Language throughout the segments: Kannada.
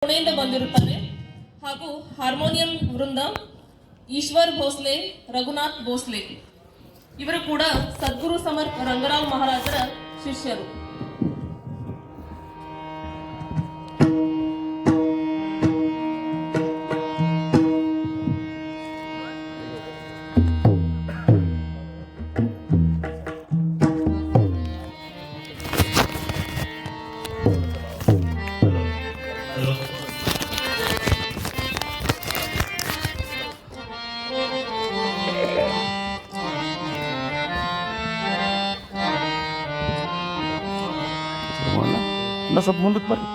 ಪುಣೆಯಿಂದ ಬಂದಿರುತ್ತಾರೆ ಹಾಗೂ ಹಾರ್ಮೋನಿಯಂ ವೃಂದ ಈಶ್ವರ್ ಭೋಸ್ಲೆ, ರಘುನಾಥ್ ಭೋಸ್ಲೆ ಇವರು ಕೂಡ ಸದ್ಗುರು ಸಮರ್ಥ ರಂಗರಾವ್ ಮಹಾರಾಜರ ಶಿಷ್ಯರು. ಸ್ವಲ್ಪ ಮುಂದಕ್ಕೆ ಬರ್ರಿ.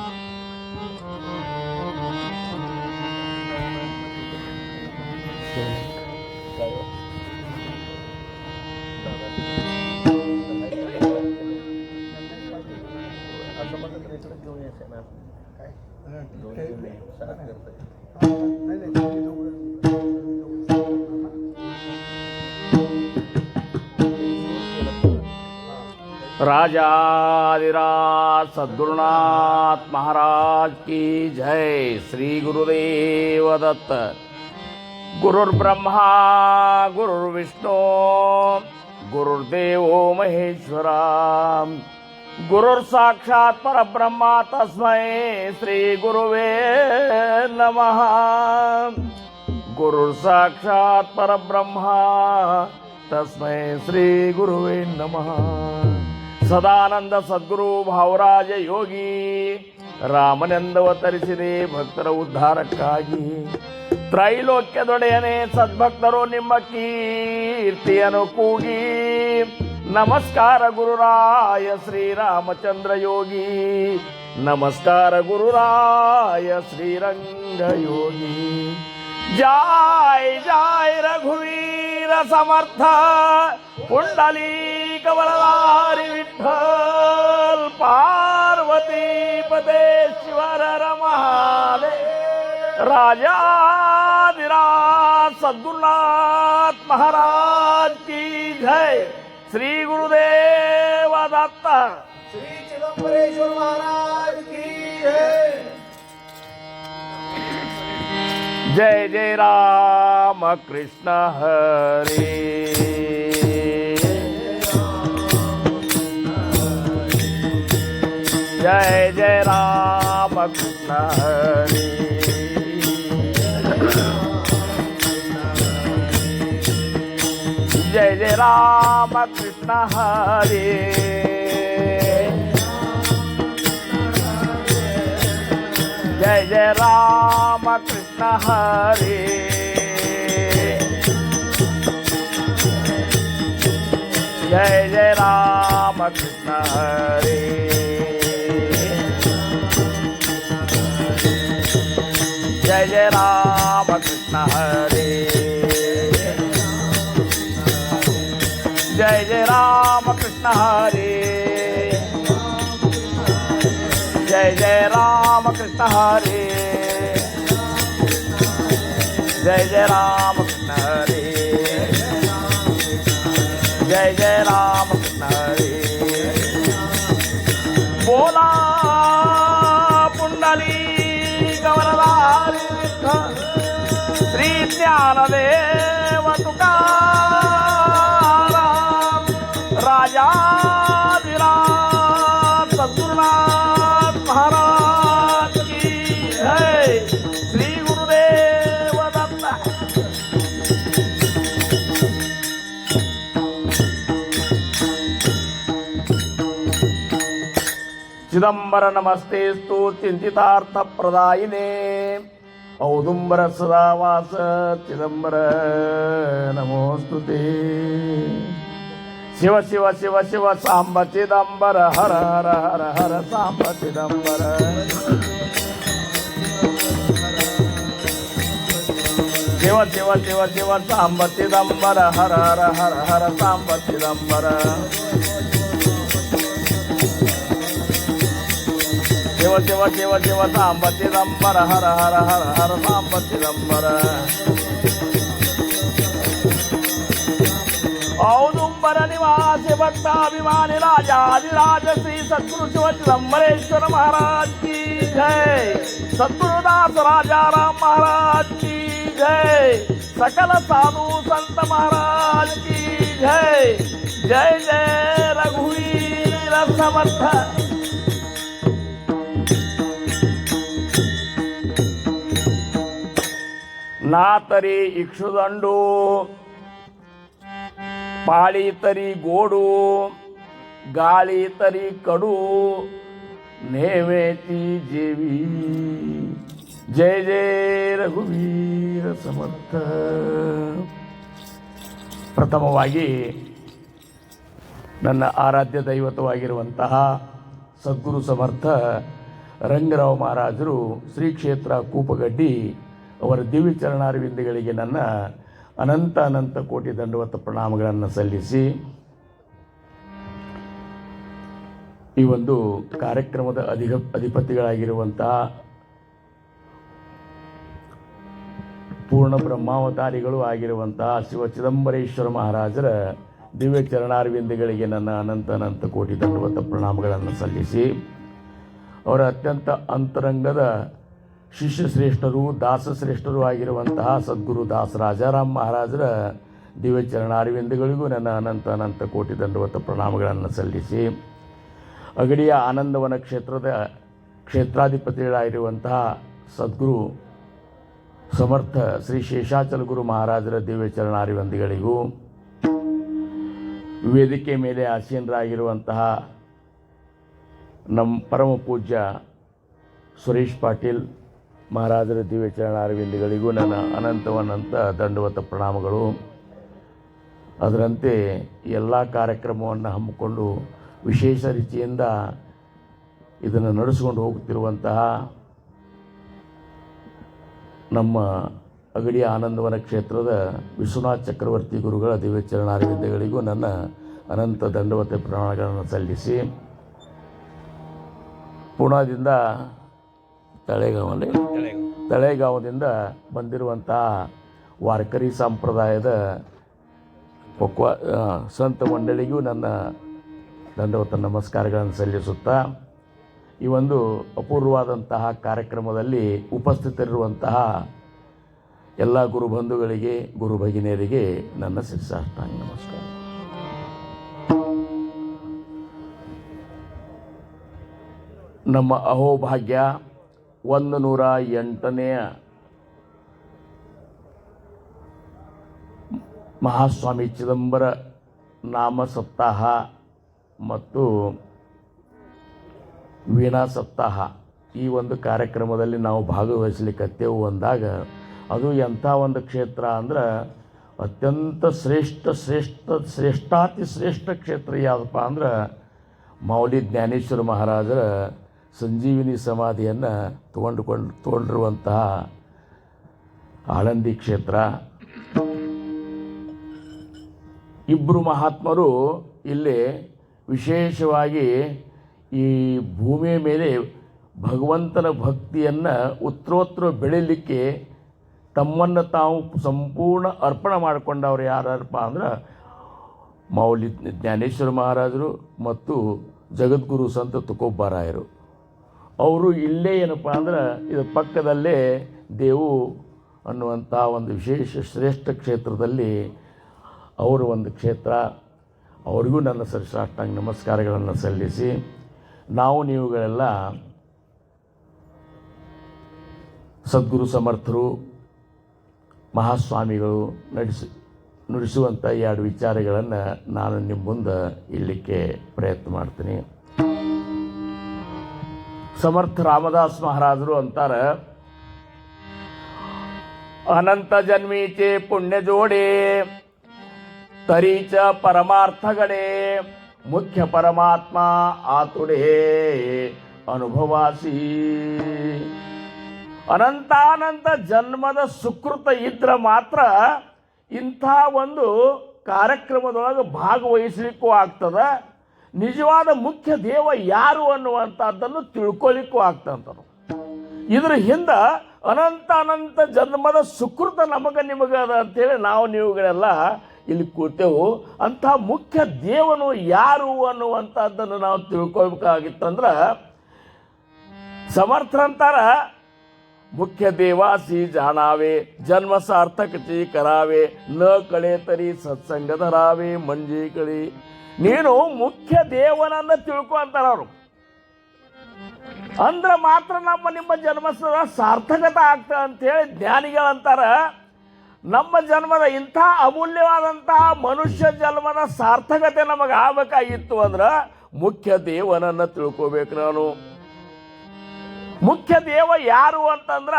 राजाधिराज सद्गुरुनाथ महाराज की जय. श्री गुरुदेव दत्त. गुरुर्ब्रह्मा गुरुर्विष्णु गुरुर्देवो महेश्वरा. गुरुर्साक्षात् परब्रह्मा तस्मै श्री गुरुवे नमः. गुरुर्साक्षात् परब्रह्मा तस्मै श्री गुरुवे नमः. ಸದಾನಂದ ಸದ್ಗುರು ಭಾವರಾಜ ಯೋಗಿ ರಾಮನೆಂದವತರಿಸಿದೆ ಭಕ್ತರ ಉದ್ಧಾರಕ್ಕಾಗಿ. ತ್ರೈಲೋಕ್ಯದೊಡೆಯನೇ ಸದ್ಭಕ್ತರು ನಿಮ್ಮ ಕೀರ್ತಿಯನ್ನು ಕೂಗಿ. ನಮಸ್ಕಾರ ಗುರುರಾಯ ಶ್ರೀರಾಮಚಂದ್ರ ಯೋಗಿ. ನಮಸ್ಕಾರ ಗುರುರಾಯ ಶ್ರೀರಂಗ ಯೋಗಿ. जय जय रघुवीर समर्थ कुंडली कवलधारी विठ्ठल. पार्वती पदेश्वर महादेव. राजाधिराज सद्गुरुनाथ महाराज की जय. श्री गुरुदेव दत्त. श्री चिदंबरेश्वर महाराज की जय. जय जय राम कृष्ण हरे. जय जय राम कृष्ण हरे. जय जय राम कृष्ण हरे. जय जय राम कृष्ण हरे. जय जय राम कृष्ण हरे. जय जय राम कृष्ण हरे. जय जय राम कृष्ण हरे. जय जय राम कृष्ण हरे. जय जय राम कृष्ण हरे. जय जय राम कृष्ण हरे. बोला पुंडली कवलधारी विठ्ठल. श्री ज्ञानदेव तुकाराम. राजाधिराज सद्गुरुनाथ महाराज की जय. श्री गुरुदेव दत्त. चिदंबर नमस्तेस्तु चिंतितार्थ प्रदायिने. औदुंबर सदावास चिदंबर नमोस्तुते. शिव शिव शिव शिव सांब चिदंबर हर हर हर हर सांब चिदंबर. शिव शिव शिव शिव सांब चिदंबर हर हर हर हर सांब चिदंबर. शिव शिव शिव शिव सांब चिदंबर हर हर हर हर सांब चिदंबर. औदुंबर चिदंबर निवासी भक्ताभिमानी राजाधिराज श्री सद्गुरु शिव चिदंबरेश्वर महाराज की जय। सद्गुरुदास राजा राम महाराज की जय। सकल साधु संत महाराज की जय। जय जय रघुवीर समर्थ। ना तरी इक्षुदंडू पाळी तरी गोडू गाळी तरी कडू नेवेची जेवी। जय जय रघुवीर समर्थ। ಪ್ರಥಮವಾಗಿ ನನ್ನ ಆರಾಧ್ಯ ದೈವತವಾಗಿರುವಂತಹ ಸದ್ಗುರು ಸಮರ್ಥ ರಂಗರಾವ್ ಮಹಾರಾಜರು ಶ್ರೀ ಕ್ಷೇತ್ರ ಕೂಪಗಡ್ಡಿ ಅವರ ದಿವ್ಯ ಚರಣಾರವಿಂದಗಳಿಗೆ ನನ್ನ ಅನಂತ ಅನಂತ ಕೋಟಿ ದಂಡವತ ಪ್ರಣಾಮಗಳನ್ನು ಸಲ್ಲಿಸಿ ಈ ಒಂದು ಕಾರ್ಯಕ್ರಮದ ಅಧಿಪತಿಗಳಾಗಿರುವಂತಹ ಪೂರ್ಣ ಬ್ರಹ್ಮಾವತಾರಿಗಳು ಆಗಿರುವಂತಹ ಶಿವ ಚಿದಂಬರೇಶ್ವರ ಮಹಾರಾಜರ ದಿವ್ಯ ಚರಣಾರವಿಂದಗಳಿಗೆ ನನ್ನ ಅನಂತ ಅನಂತ ಕೋಟಿ ದಂಡವತ ಪ್ರಣಾಮಗಳನ್ನು ಸಲ್ಲಿಸಿ ಅವರ ಅತ್ಯಂತ ಅಂತರಂಗದ ಶಿಷ್ಯ ಶ್ರೇಷ್ಠರು ದಾಸಶ್ರೇಷ್ಠರು ಆಗಿರುವಂತಹ ಸದ್ಗುರು ದಾಸ ರಾಜಾರಾಮ್ ಮಹಾರಾಜರ ದಿವ್ಯ ಚರಣಾರವಿಂದಗಳಿಗೂ ನನ್ನ ಅನಂತ ಅನಂತ ಕೋಟಿ ದಂಡವತ ಪ್ರಣಾಮಗಳನ್ನು ಸಲ್ಲಿಸಿ ಅಗಡಿಯ ಆನಂದವನ ಕ್ಷೇತ್ರದ ಕ್ಷೇತ್ರಾಧಿಪತಿಗಳಾಗಿರುವಂತಹ ಸದ್ಗುರು ಸಮರ್ಥ ಶ್ರೀ ಶೇಷಾಚಲ ಗುರು ಮಹಾರಾಜರ ದಿವ್ಯ ಚರಣಾರವಿಂದಗಳಿಗೂ ವೇದಿಕೆ ಮೇಲೆ ಆಸೀನರಾಗಿರುವಂತಹ ನಮ್ಮ ಪರಮ ಪೂಜ್ಯ ಸುರೇಶ್ ಪಾಟೀಲ್ ಮಹಾರಾಜರ ದಿವ್ಯ ಚರಣಾರವಿಂದಗಳಿಗೂ ನನ್ನ ಅನಂತ ದಂಡವತ ಪ್ರಣಾಮಗಳು. ಅದರಂತೆ ಎಲ್ಲ ಕಾರ್ಯಕ್ರಮವನ್ನು ಹಮ್ಮಿಕೊಂಡು ವಿಶೇಷ ರೀತಿಯಿಂದ ಇದನ್ನು ನಡೆಸಿಕೊಂಡು ಹೋಗುತ್ತಿರುವಂತಹ ನಮ್ಮ ಅಗಡಿಯ ಆನಂದವನ ಕ್ಷೇತ್ರದ ವಿಶ್ವನಾಥ್ ಚಕ್ರವರ್ತಿ ಗುರುಗಳ ದಿವ್ಯ ಚರಣಾರವಿಂದಗಳಿಗೂ ನನ್ನ ಅನಂತ ದಂಡವತ ಪ್ರಣಾಮಗಳನ್ನು ಸಲ್ಲಿಸಿ ಪುಣಾದಿಂದ ತಳೆಗಾವದಿಂದ ಬಂದಿರುವಂತಹ ವಾರ್ಕರಿ ಸಂಪ್ರದಾಯದ ಸಂತ ಮಂಡಳಿಗೂ ನನ್ನ ದಂಡವತ ನಮಸ್ಕಾರಗಳನ್ನು ಸಲ್ಲಿಸುತ್ತಾ ಈ ಒಂದು ಅಪೂರ್ವವಾದಂತಹ ಕಾರ್ಯಕ್ರಮದಲ್ಲಿ ಉಪಸ್ಥಿತರಿರುವಂತಹ ಎಲ್ಲ ಗುರು ಬಂಧುಗಳಿಗೆ ಗುರು ಭಗಿನಿಯರಿಗೆ ನನ್ನ ಶಿರಸಾಷ್ಟಾಂಗ ನಮಸ್ಕಾರ. ನಮ್ಮ ಅಹೋಭಾಗ್ಯ 108ನೇ ಮಹಾಸ್ವಾಮಿ ಚಿದಂಬರ ನಾಮ ಸಪ್ತಾಹ ಮತ್ತು ವೀಣಾ ಸಪ್ತಾಹ ಈ ಒಂದು ಕಾರ್ಯಕ್ರಮದಲ್ಲಿ ನಾವು ಭಾಗವಹಿಸಲಿಕ್ಕತ್ತೇವು ಅಂದಾಗ ಅದು ಎಂಥ ಒಂದು ಕ್ಷೇತ್ರ ಅಂದ್ರೆ ಅತ್ಯಂತ ಶ್ರೇಷ್ಠಾತಿ ಶ್ರೇಷ್ಠ ಕ್ಷೇತ್ರ ಯಾವುದಪ್ಪ ಅಂದ್ರೆ ಮೌಲಿ ಜ್ಞಾನೇಶ್ವರ ಮಹಾರಾಜರ ಸಂಜೀವಿನಿ ಸಮಾಧಿಯನ್ನು ತಗೊಂಡಿರುವಂತಹ ಆಳಂದಿ ಕ್ಷೇತ್ರ. ಇಬ್ಬರು ಮಹಾತ್ಮರು ಇಲ್ಲಿ ವಿಶೇಷವಾಗಿ ಈ ಭೂಮಿಯ ಮೇಲೆ ಭಗವಂತನ ಭಕ್ತಿಯನ್ನು ಉತ್ತರೋತ್ತರ ಬೆಳೀಲಿಕ್ಕೆ ತಮ್ಮನ್ನು ತಾವು ಸಂಪೂರ್ಣ ಅರ್ಪಣೆ ಮಾಡಿಕೊಂಡವ್ರು ಯಾರಪ್ಪ ಅಂದ್ರೆ ಮೌಲಿ ಜ್ಞಾನೇಶ್ವರ ಮಹಾರಾಜರು ಮತ್ತು ಜಗದ್ಗುರು ಸಂತ ತುಕೋಬಾರಾಯರು. ಅವರು ಇಲ್ಲೇ ಏನಪ್ಪ ಅಂದ್ರೆ ಇದರ ಪಕ್ಕದಲ್ಲೇ ದೇವು ಅನ್ನುವಂಥ ಒಂದು ವಿಶೇಷ ಶ್ರೇಷ್ಠ ಕ್ಷೇತ್ರದಲ್ಲಿ ಅವರು ಒಂದು ಕ್ಷೇತ್ರ. ಅವರಿಗೂ ನನ್ನ ಶಿರಸಾಷ್ಟಾಂಗ ನಮಸ್ಕಾರಗಳನ್ನು ಸಲ್ಲಿಸಿ ನಾವು ನೀವುಗಳೆಲ್ಲ ಸದ್ಗುರು ಸಮರ್ಥರು ಮಹಾಸ್ವಾಮಿಗಳು ನುಡಿಸುವಂಥ 2 ವಿಚಾರಗಳನ್ನು ನಾನು ನಿಮ್ಮ ಮುಂದೆ ಇಡಲಿಕ್ಕೆ ಪ್ರಯತ್ನ ಮಾಡ್ತೀನಿ. ಸಮರ್ಥ ರಾಮದಾಸ್ ಮಹಾರಾಜರು ಅಂತಾರೆ, ಅನಂತ ಜನ್ಮೀಚೆ ಪುಣ್ಯ ಜೋಡೆ ತರೀಚ ಪರಮಾರ್ಥಗಡೆ ಮುಖ್ಯ ಪರಮಾತ್ಮ ಆತುಡೇ ಅನುಭವಾಸಿ. ಅನಂತಾನಂತ ಜನ್ಮದ ಸುಕೃತ ಇದ್ರೆ ಮಾತ್ರ ಇಂಥ ಒಂದು ಕಾರ್ಯಕ್ರಮದೊಳಗೆ ಭಾಗವಹಿಸಲಿಕ್ಕೂ ಆಗ್ತದೆ. ನಿಜವಾದ ಮುಖ್ಯ ದೇವ ಯಾರು ಅನ್ನುವಂಥದ್ದನ್ನು ತಿಳ್ಕೊಳ್ಳಿಕ್ಕೂ ಆಗ್ತಂತ. ಇದ್ರ ಹಿಂದೆ ಅನಂತ ಜನ್ಮದ ಸುಕೃತ ನಮಗೆ ನಿಮಗದ ಅಂಥೇಳಿ ನಾವು ನೀವುಗಳೆಲ್ಲ ಇಲ್ಲಿ ಕೂತೇವು. ಅಂಥ ಮುಖ್ಯ ದೇವನು ಯಾರು ಅನ್ನುವಂಥದ್ದನ್ನು ನಾವು ತಿಳ್ಕೊಬೇಕಾಗಿತ್ತಂದ್ರೆ समर्थांतर मुख्य देवासी जाणावे जन्म सार्थकची करावे न कळे तरी सत्संग धरावे म्हणजे कळे ನೀನು ಮುಖ್ಯ ದೇವನನ್ನ ತಿಳ್ಕೊ ಅಂತಾರ ಅವರು. ಅಂದ್ರೆ ಮಾತ್ರ ನಿಮ್ಮ ಜನ್ಮ ಸಾರ್ಥಕತೆ ಆಗ್ತದೆ ಅಂತೇಳಿ ಜ್ಞಾನಿಗಳಂತಾರ. ನಮ್ಮ ಜನ್ಮದ ಇಂಥ ಅಮೂಲ್ಯವಾದಂತಹ ಮನುಷ್ಯ ಜನ್ಮದ ಸಾರ್ಥಕತೆ ನಮಗೆ ಆಗಬೇಕಾಗಿತ್ತು ಅಂದ್ರೆ ಮುಖ್ಯ ದೇವನನ್ನ ತಿಳ್ಕೋಬೇಕು. ನಾನು ಮುಖ್ಯ ದೇವ ಯಾರು ಅಂತಂದ್ರ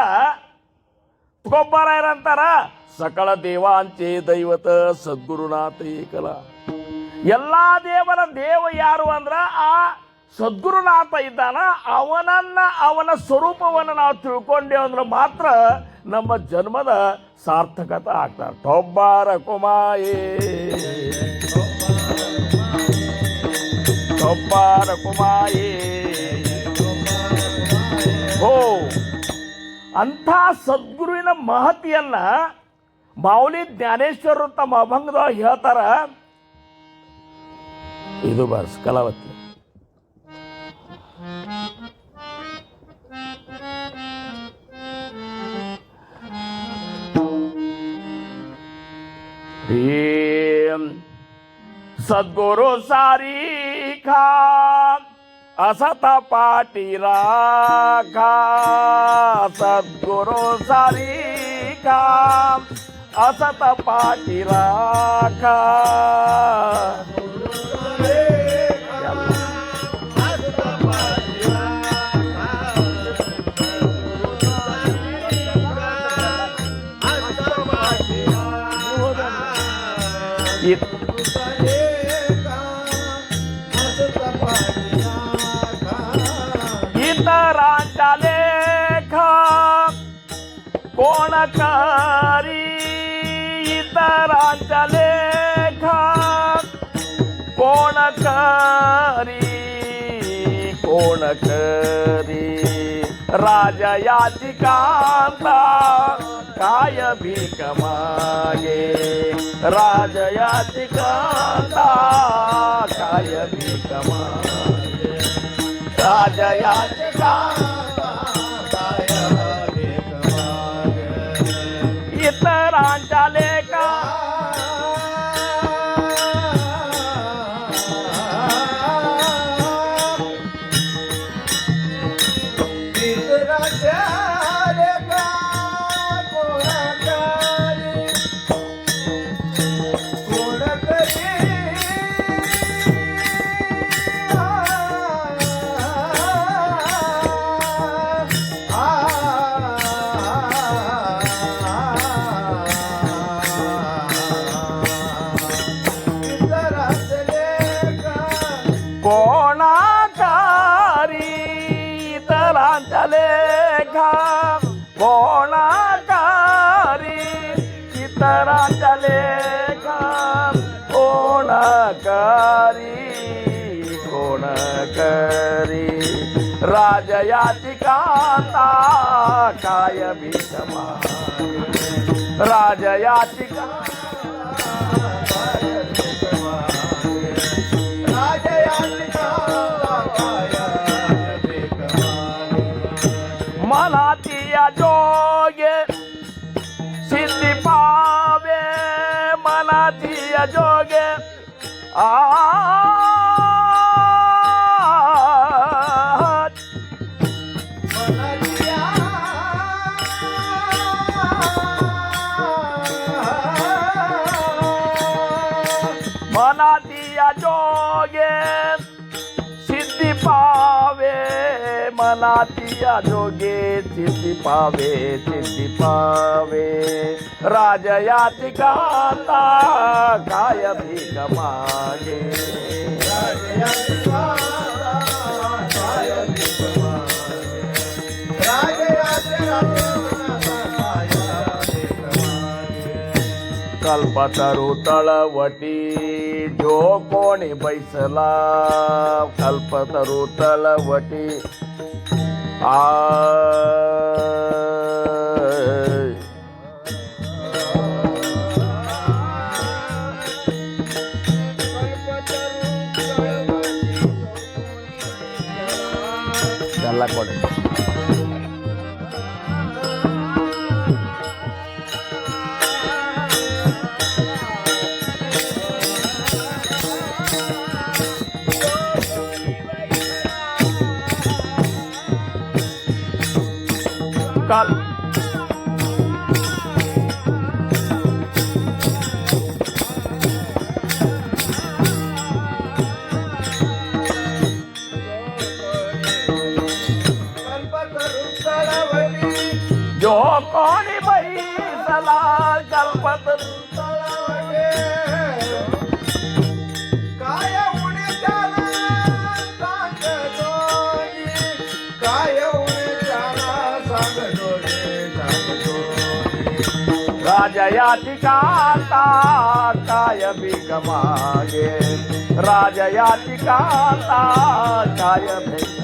ತುಕೋಬಾರಾಯರಂತಾರ ಸಕಲ ದೇವಾಂಚೆ ದೈವತ ಸದ್ಗುರುನಾಥ ಏಕಲ. ಎಲ್ಲಾ ದೇವರ ದೇವ ಯಾರು ಅಂದ್ರ ಆ ಸದ್ಗುರುನಾಥ ಇದ್ದಾನ. ಅವನ ಸ್ವರೂಪವನ್ನು ನಾವು ತಿಳ್ಕೊಂಡೇವು ಅಂದ್ರೆ ಮಾತ್ರ ನಮ್ಮ ಜನ್ಮದ ಸಾರ್ಥಕತೆ ಆಗ್ತಾರೆ. ಟೊಬ್ಬಾರ ಕುಮಾಯೇ ಟೊಬ್ಬಾರ ಕುಮಾಯೇ ಹೋ ಅಂಥ ಸದ್ಗುರುವಿನ ಮಹತಿಯನ್ನ ಮಾೌಲಿ ಜ್ಞಾನೇಶ್ವರರು ತಮ್ಮ ಅಭಂಗದೊಳಗೆ ಹೇಳ್ತಾರ. ಇದು ಬರ್ಸ್ ಕಲಾವತಿ. सद्गुरु सारी खा असत पाटी राखा सद्गुरु सारी खा असत पाटी राखा. इतरांचा लेखा कोण करी इतरांचा लेखा कोण करी राजा याची कांता काय भीक मागे राजा याची कांता काय भीक मागे राजा याची कांता काय भीक मागे. इतरांच्या लेखा कोणाकारी इतरांचा लेखा कोणाकारी इतरांचा लेखा कोणाकारी राजयाची कांता काय भीक मागे राजयाची मनातिया जोगे सिद्धि पावे मनातिया जोगे मनातिया जोगे सिद्धि पावे मनातिया जोगे सिद्धि पावे राजयाची कांता काय भीक मागे राजयाची कांता काय भीक मागे राजयाची कांता काय भीक मागे. कल्पतरू तळवटी जो कोणी बैसला कल्पतरू तळवटी काल कल्पतरुतळवटी जो कोणी बैसला कल्पत तळवटे काय उणे त्याला सांगतोनी काय उणे त्याला सांगतोनी राजया ठिकाणता काय भीक मागे राजया ठिकाणता काय भीक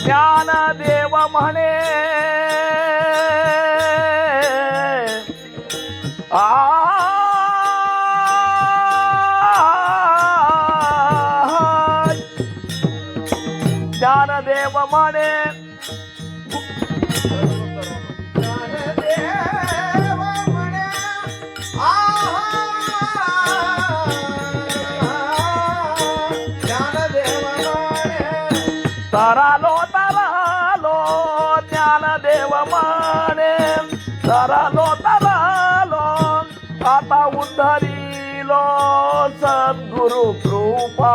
ज्ञानदेव म्हणे ज्ञानदेव म्हणे तरालो तरालो ज्ञानदेव म्हणे तरालो तरालो आता उद्धरिलो सद्गुरु कृपा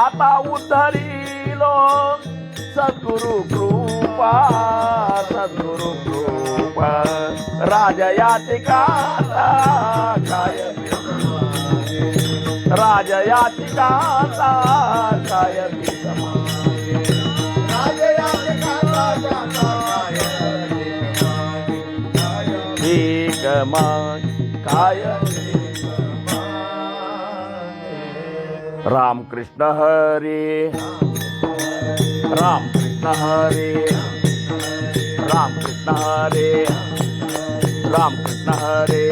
आता उद्धरिलो सद्गुरु कृपा सद्गुरु कृपा राजया ठिकाणा काय राजया ठिकाणा काय भीक माग काय रामकृष्ण हरे रामकृष्ण हरे रामकृष्ण हरे रामकृष्ण हरे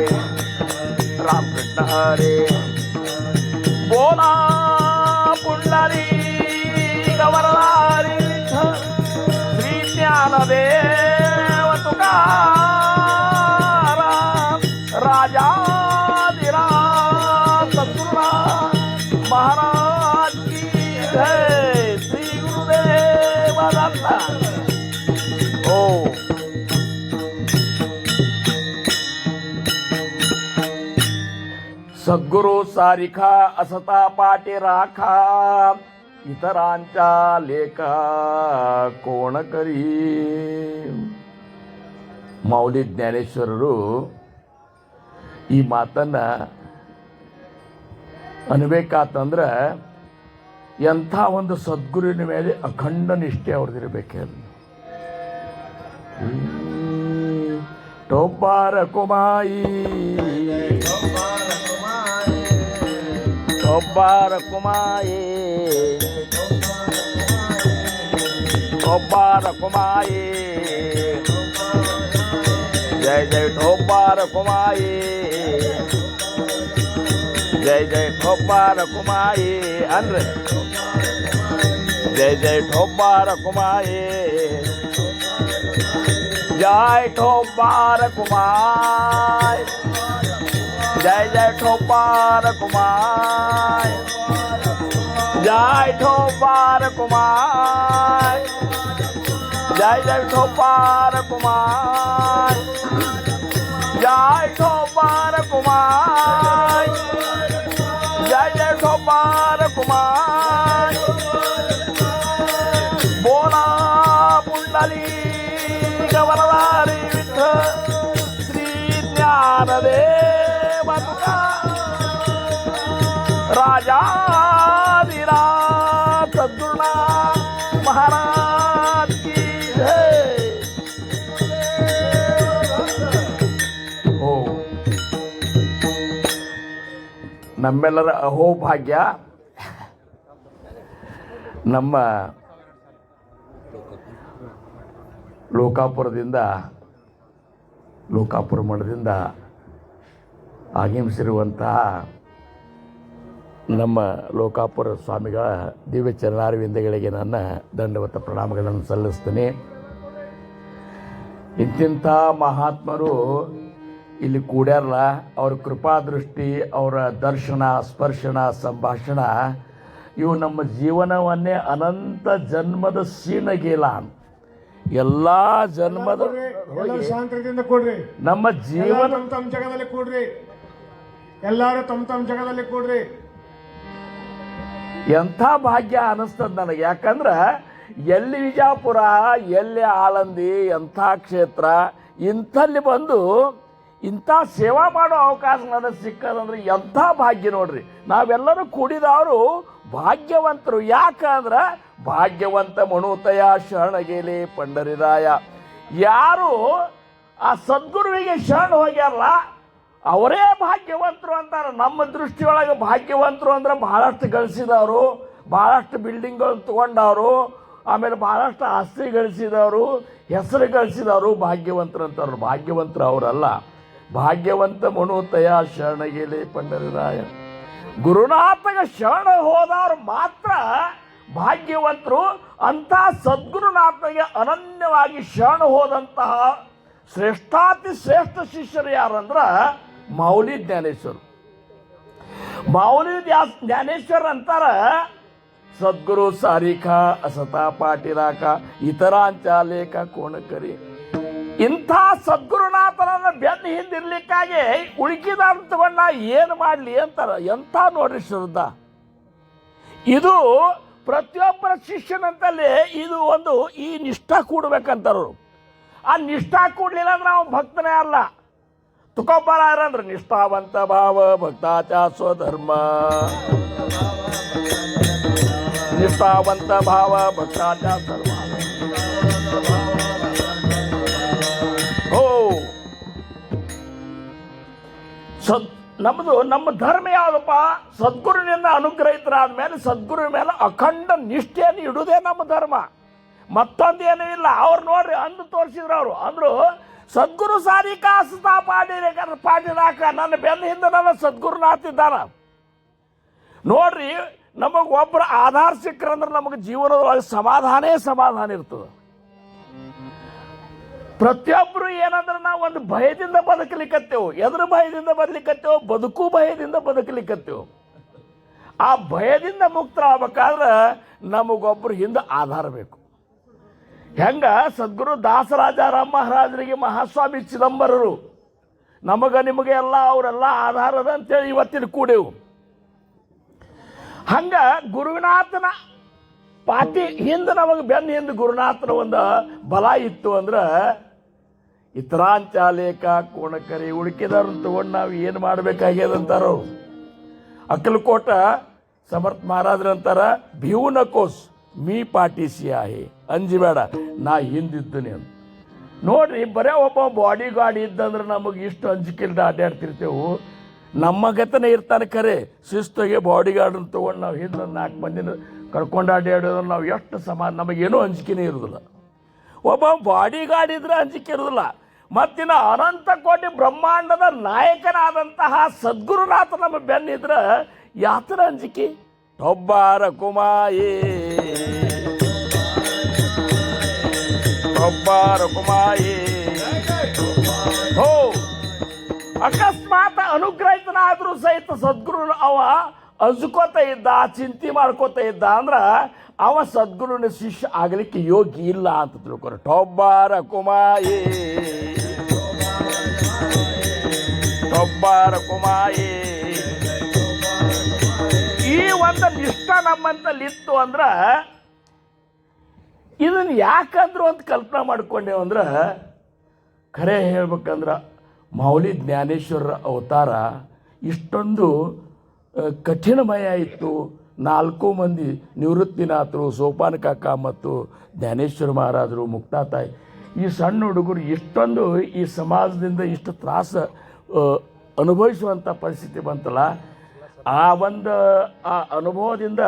रामकृष्ण हरे बोला पुंडरी गवरदारी श्री ज्ञानदेव तुकाराम राजाधिराज सद्गुरुनाथ महाराज की जय श्री गुरुदेव दत्त ओ सद्गुरु सारिखा असता पाठी राखा इतरांच्या लेखा कोण करी ಮೌಲಿ ಜ್ಞಾನೇಶ್ವರರು ಈ ಮಾತನ್ನ ಅನ್ಬೇಕಾತಂದ್ರೆ ಎಂಥ ಒಂದು ಸದ್ಗುರುವಿನ ಮೇಲೆ ಅಖಂಡ ನಿಷ್ಠೆ ಅವ್ರದ್ದಿರಬೇಕು. ಟೊಬ್ಬಾರ ಕುಮಾಯಿ ಟೊಬ್ಬಾರ ಕುಮಾಯಿ ಟೊಬ್ಬಾರ ಕುಮಾಯಿ जय जय ठोपार कुमाई जय जय ठोपार कुमाई अन्रे जय जय ठोपार कुमाई जय ठोपार कुमाई जय जय ठोपार कुमाई जय ठोपार कुमाई जय जय ठोपार कुमार जय ठोपार कुमार जय जय ठोपार कुमार बोला पुंडली गवरदारी विठ्ठल श्री ज्ञानदेव राजाधिराज सद्गुरुनाथ महाराज की ನಮ್ಮೆಲ್ಲರ ಅಹೋಭಾಗ್ಯ ನಮ್ಮ ಲೋಕಾಪುರ ಮಠದಿಂದ ಆಗಮಿಸಿರುವಂತಹ ನಮ್ಮ ಲೋಕಾಪುರ ಸ್ವಾಮಿಗಳ ದಿವ್ಯ ಚರಣಾರವಿಂದಗಳಿಗೆ ನನ್ನ ದಂಡವತ ಪ್ರಣಾಮಗಳನ್ನು ಸಲ್ಲಿಸ್ತೀನಿ. ಇಂತಿಂಥ ಮಹಾತ್ಮರು ಇಲ್ಲಿ ಕೂಡ್ಯಾರಲ್ಲ, ಅವ್ರ ಕೃಪಾದೃಷ್ಟಿ, ಅವರ ದರ್ಶನ, ಸ್ಪರ್ಶನ, ಸಂಭಾಷಣ ಇವು ನಮ್ಮ ಜೀವನವನ್ನೇ ಅನಂತ ಜನ್ಮದ ಸೀಣಗೇಲ. ಎಲ್ಲ ಜನ್ಮದ ಎಲ್ಲರೂ ಶಾಂತಿಯಿಂದ ಕೂಡ್ರಿ. ನಮ್ಮ ಜೀವನ ತಮ್ಮ ಜಾಗದಲ್ಲಿ ಕೂಡ್ರಿ. ಎಲ್ಲಾರು ತಮ್ಮ ಜಾಗದಲ್ಲಿ ಕೂಡ್ರಿ. ಎಂಥ ಭಾಗ್ಯ ಅನಿಸ್ತದ ನನಗೆ. ಯಾಕಂದ್ರೆ ಎಲ್ಲಿ ವಿಜಾಪುರ, ಎಲ್ಲಿ ಆಳಂದಿ, ಎಂಥ ಕ್ಷೇತ್ರ, ಇಂಥಲ್ಲಿ ಬಂದು ಇಂಥ ಸೇವಾ ಮಾಡೋ ಅವಕಾಶ ನನಗೆ ಸಿಕ್ಕದಂದ್ರೆ ಎಂಥ ಭಾಗ್ಯ ನೋಡ್ರಿ. ನಾವೆಲ್ಲರೂ ಕೂಡಿದವರು ಭಾಗ್ಯವಂತರು. ಯಾಕಂದ್ರೆ ಭಾಗ್ಯವಂತ ಮಣುತಯ ಶರಣಗೆಲೆ ಪಂಡರಿರಾಯ. ಯಾರು ಆ ಸದ್ಗುರುವಿಗೆ ಶರಣ ಹೋಗ್ಯಾರಲ್ಲ ಅವರೇ ಭಾಗ್ಯವಂತರು ಅಂತಾರೆ. ನಮ್ಮ ದೃಷ್ಟಿಯೊಳಗೆ ಭಾಗ್ಯವಂತರು ಅಂದ್ರೆ ಬಹಳಷ್ಟು ಗಳಿಸಿದವರು, ಭಾಳಷ್ಟು ಬಿಲ್ಡಿಂಗ್ಗಳು ತೊಗೊಂಡವರು, ಆಮೇಲೆ ಭಾಳಷ್ಟು ಆಸ್ತಿ ಗಳಿಸಿದವರು, ಹೆಸರು ಗಳಿಸಿದವರು ಭಾಗ್ಯವಂತರು ಅಂತಾರೆ. ಭಾಗ್ಯವಂತರು ಅವರಲ್ಲ. ಭಾಗ್ಯವಂತ ಮಣುತಯ ಶರಣಗೆಲೆ ಪಂಡರಿರಾಯ. ಗುರುನಾಥಗ ಶರಣ ಹೋದವರು ಮಾತ್ರ ಭಾಗ್ಯವಂತರು. ಅಂಥ ಸದ್ಗುರುನಾಥಗೆ ಅನನ್ಯವಾಗಿ ಶರಣ ಹೋದಂತಹ ಶ್ರೇಷ್ಠಾತಿ ಶ್ರೇಷ್ಠ ಶಿಷ್ಯರು ಯಾರಂದ್ರೆ ಮಾೌಲಿ ಜ್ಞಾನೇಶ್ವರ. ಮಾೌಲಿ ಜ್ಞಾನೇಶ್ವರ ಅಂತಾರ, ಸದ್ಗುರು ಸಾರಿಖ ಅಸತ ಪಾಟಿರಾಕ ಇತರಾಂಚಾಲೇಖ ಕೋಣಕರಿ. ಇಂಥ ಸದ್ಗುರುನಾಥನನ್ನು ಬೆನ್ನು ಹಿಂದಿರ್ಲಿಕ್ಕಾಗಿ ಉಳುಕಿದಾರ ತಗೊಂಡ ಏನು ಮಾಡಲಿ ಅಂತಾರ. ಎಂಥ ನೋಡ್ರಿ ಶ್ರದ್ಧಾ. ಇದು ಪ್ರತಿಯೊಬ್ಬರ ಶಿಷ್ಯನಂತಲ್ಲಿ ಇದು ಒಂದು ಈ ನಿಷ್ಠಾ ಕೂಡ್ಬೇಕಂತಾರು. ಆ ನಿಷ್ಠಾ ಕೂಡ್ಲಿಲ್ಲ ಅಂದ್ರೆ ಅವನು ಭಕ್ತನೇ ಅಲ್ಲ. ತುಕೋಬಾರ ಅಂದ್ರೆ ನಿಷ್ಠಾವಂತ ಭಾವ ಭಕ್ತಾಚ ಸ್ವಧರ್ಮ. ನಿಷ್ಠಾವಂತ ಭಾವ ಭಕ್ತಾಚ ಧರ್ಮ. ಓ ನಮ್ಮ ಧರ್ಮ ಯಾವುದಪ್ಪ? ಸದ್ಗುರುವಿನಿಂದ ಅನುಗ್ರಹಿತರಾದ ಮೇಲೆ ಸದ್ಗುರು ಮೇಲೆ ಅಖಂಡ ನಿಷ್ಠೆಯನ್ನು ಇಡುವುದೇ ನಮ್ಮ ಧರ್ಮ. ಮತ್ತೊಂದೇನೂ ಇಲ್ಲ. ಅವ್ರು ನೋಡ್ರಿ ಅಂದು ತೋರಿಸಿದ್ರು. ಅವರು ಅಂದ್ರು ಸದ್ಗುರು ಸಾರಿಕಾ ಅಸತ ಪಾಟಿರಾಕ. ನನ್ನ ಬೆನ್ನ ಹಿಂದೆ ನನ್ನ ಸದ್ಗುರುನಾಥ ಇದ್ದಾನ. ನೋಡ್ರಿ, ನಮಗೆ ಒಬ್ಬರ ಆಧಾರ ಸಿಕ್ಕರಂದ್ರೆ ನಮಗೆ ಜೀವನದೊಳಗೆ ಸಮಾಧಾನ ಇರ್ತದೆ. ಪ್ರತಿಯೊಬ್ಬರು ಏನಂದ್ರೆ ನಾವು ಒಂದು ಭಯದಿಂದ ಬದುಕಲಿಕ್ಕತ್ತೇವೆ. ಎದ್ರ ಭಯದಿಂದ ಬದುಕಲಿಕ್ಕತ್ತೇವೆ? ಬದುಕು ಭಯದಿಂದ ಬದುಕಲಿಕ್ಕತ್ತೇವೆ. ಆ ಭಯದಿಂದ ಮುಕ್ತರಾಗಬೇಕಾದ್ರೆ ನಮಗೊಬ್ಬರು ಹಿಂದೆ ಆಧಾರ ಬೇಕು. ಹೆಂಗ ಸದ್ಗುರು ದಾಸರಾಜಾರಾಮ್ ಮಹಾರಾಜರಿಗೆ ಮಹಾಸ್ವಾಮಿ ಚಿದಂಬರರು ನಿಮಗೆ ಎಲ್ಲ ಅವರೆಲ್ಲ ಆಧಾರದ ಅಂತೇಳಿ ಇವತ್ತಿನ ಕೂಡೆವು. ಹಂಗ ಗುರುನಾಥನ ಪಾಟಿ ಹಿಂದೆ ನಮಗೆ ಬೆನ್ನ ಹಿಂದೆ ಗುರುನಾಥನ ಒಂದು ಬಲ ಇತ್ತು ಅಂದ್ರೆ ಇತರಾಂಚಾಲೇಖ ಕೋಣಕರಿ. ಉಳುಕಿದವ್ರನ್ನ ತಗೊಂಡು ನಾವು ಏನು ಮಾಡಬೇಕಾಗ್ಯದಂತಾರೋ. ಅಕ್ಕಲಕೋಟ ಸಮರ್ಥ ಮಹಾರಾಜರಂತಾರ, ಭಿವುನ ಕೋಸ್ ಮೀ ಪಾಟಿಸಿ ಆಹೆ, ಅಂಜಬೇಡ ನಾ ಹಿಂದಿದ್ದೀನಿ ಅಂತ. ನೋಡ್ರಿ, ಬರೇ ಒಬ್ಬ ಬಾಡಿ ಗಾರ್ಡ್ ಇದ್ದಂದ್ರೆ ನಮಗೆ ಇಷ್ಟು ಅಂಜಿಕೆಲ್ದ ಅಡ್ಡಾಡ್ತಿರ್ತೇವೆ. ನಮ್ಮ ಗತನೇ ಇರ್ತಾನೆ ಖರೆ. ಶಿಸ್ತಿಗೆ ಬಾಡಿ ಗಾರ್ಡನ್ನ ತೊಗೊಂಡು ನಾವು ಹಿಂದೆ 4 ಮಂದಿನ ಕರ್ಕೊಂಡು ಅಡ್ಡಾಡೋದ್ರೆ ನಾವು ಎಷ್ಟು ನಮಗೇನೂ ಅಂಜಿಕೆನೇ ಇರೋದಿಲ್ಲ. ಒಬ್ಬ ಬಾಡಿ ಗಾರ್ಡ್ ಇದ್ರೆ ಅಂಜಿಕೆ ಇರೋದಿಲ್ಲ. ಮತ್ತಿನ ಅನಂತ ಕೋಟಿ ಬ್ರಹ್ಮಾಂಡದ ನಾಯಕನಾದಂತಹ ಸದ್ಗುರುನಾಥ ನಮ್ಮ ಬೆನ್ನಿದ್ರೆ ಯಾತರ ಅಂಜಿಕೆ? ಒಬ್ಬಾರ ಕುಮಾಯೇ ಹೋ. ಅಕಸ್ಮಾತ್ ಅನುಗ್ರಹಿತನಾದ್ರೂ ಸಹಿತ ಸದ್ಗುರು ಅವ ಅಂಜ್ಕೋತ ಇದ್ದ, ಚಿಂತೆ ಮಾಡ್ಕೋತ ಇದ್ದ ಅಂದ್ರೆ ಅವ ಸದ್ಗುರುನ ಶಿಷ್ಯ ಆಗಲಿಕ್ಕೆ ಯೋಗ್ಯ ಇಲ್ಲ ಅಂತ ತಿಳ್ಕೊರೆ. ಟೊಬ್ಬಾರ ಕುಮಾಯೇ ಈ ಒಂದು ನಿಷ್ಠ ನಮ್ಮಂತಲ್ಲಿ ಇತ್ತು ಅಂದ್ರೆ ಇದನ್ನು ಯಾಕಂದ್ರು ಅಂತ ಕಲ್ಪನೆ ಮಾಡ್ಕೊಂಡೇವು ಅಂದ್ರೆ, ಖರೆ ಹೇಳ್ಬೇಕಂದ್ರೆ ಮಾೌಲಿ ಜ್ಞಾನೇಶ್ವರರ ಅವತಾರ ಇಷ್ಟೊಂದು ಕಠಿಣಮಯ ಇತ್ತು. 4 ಮಂದಿ ನಿವೃತ್ತಿನಾಥರು, ಸೋಪಾನ ಕಾಕ ಮತ್ತು ಜ್ಞಾನೇಶ್ವರ ಮಹಾರಾಜರು, ಮುಕ್ತಾತಾಯಿ, ಈ ಸಣ್ಣ ಹುಡುಗರು ಇಷ್ಟೊಂದು ಈ ಸಮಾಜದಿಂದ ಇಷ್ಟು ತ್ರಾಸ ಅನುಭವಿಸುವಂಥ ಪರಿಸ್ಥಿತಿ ಬಂತಲ್ಲ. ಆ ಅನುಭವದಿಂದ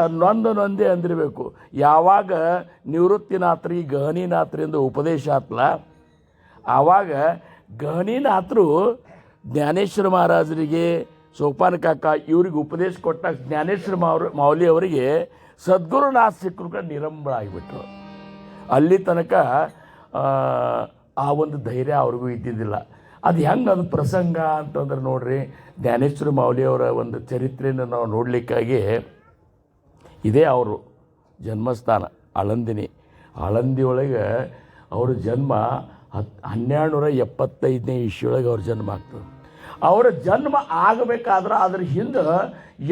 ನೊಂದೇ ಅಂದಿರಬೇಕು. ಯಾವಾಗ ನಿವೃತ್ತಿನಾಥರಿ ಗಹನಿನಾಥರಿಂದ ಉಪದೇಶ ಆತ್ಲ, ಆವಾಗ ಗಹನಿನಾಥರು ಜ್ಞಾನೇಶ್ವರ ಮಹಾರಾಜರಿಗೆ, ಸೋಪಾನ ಕಾಕ ಇವ್ರಿಗೆ ಉಪದೇಶ ಕೊಟ್ಟಾಗ ಜ್ಞಾನೇಶ್ವರ ಮಾೌಲಿ ಅವರಿಗೆ ಸದ್ಗುರುನಾಥ ಸಿಕ್ಕರು ನಿರಂಬಳ ಆಗಿಬಿಟ್ರು. ಅಲ್ಲಿ ತನಕ ಆ ಒಂದು ಧೈರ್ಯ ಅವ್ರಿಗೂ ಇದ್ದಿದ್ದಿಲ್ಲ. ಅದು ಹೆಂಗೆ ಅದು ಪ್ರಸಂಗ ಅಂತಂದ್ರೆ ನೋಡ್ರಿ, ಜ್ಞಾನೇಶ್ವರ ಮಾೌಲಿಯವರ ಒಂದು ಚರಿತ್ರೆಯನ್ನು ನಾವು ನೋಡಲಿಕ್ಕಾಗಿ ಇದೇ ಅವರು ಜನ್ಮಸ್ಥಾನ ಆಳಂದಿ ಒಳಗೆ ಅವ್ರ ಜನ್ಮ 1275ನೇ ಇಸ್ವಿಯೊಳಗೆ ಅವ್ರ ಜನ್ಮ ಆಗ್ತದೆ. ಅವರ ಜನ್ಮ ಆಗಬೇಕಾದ್ರೆ ಅದ್ರ ಹಿಂದೆ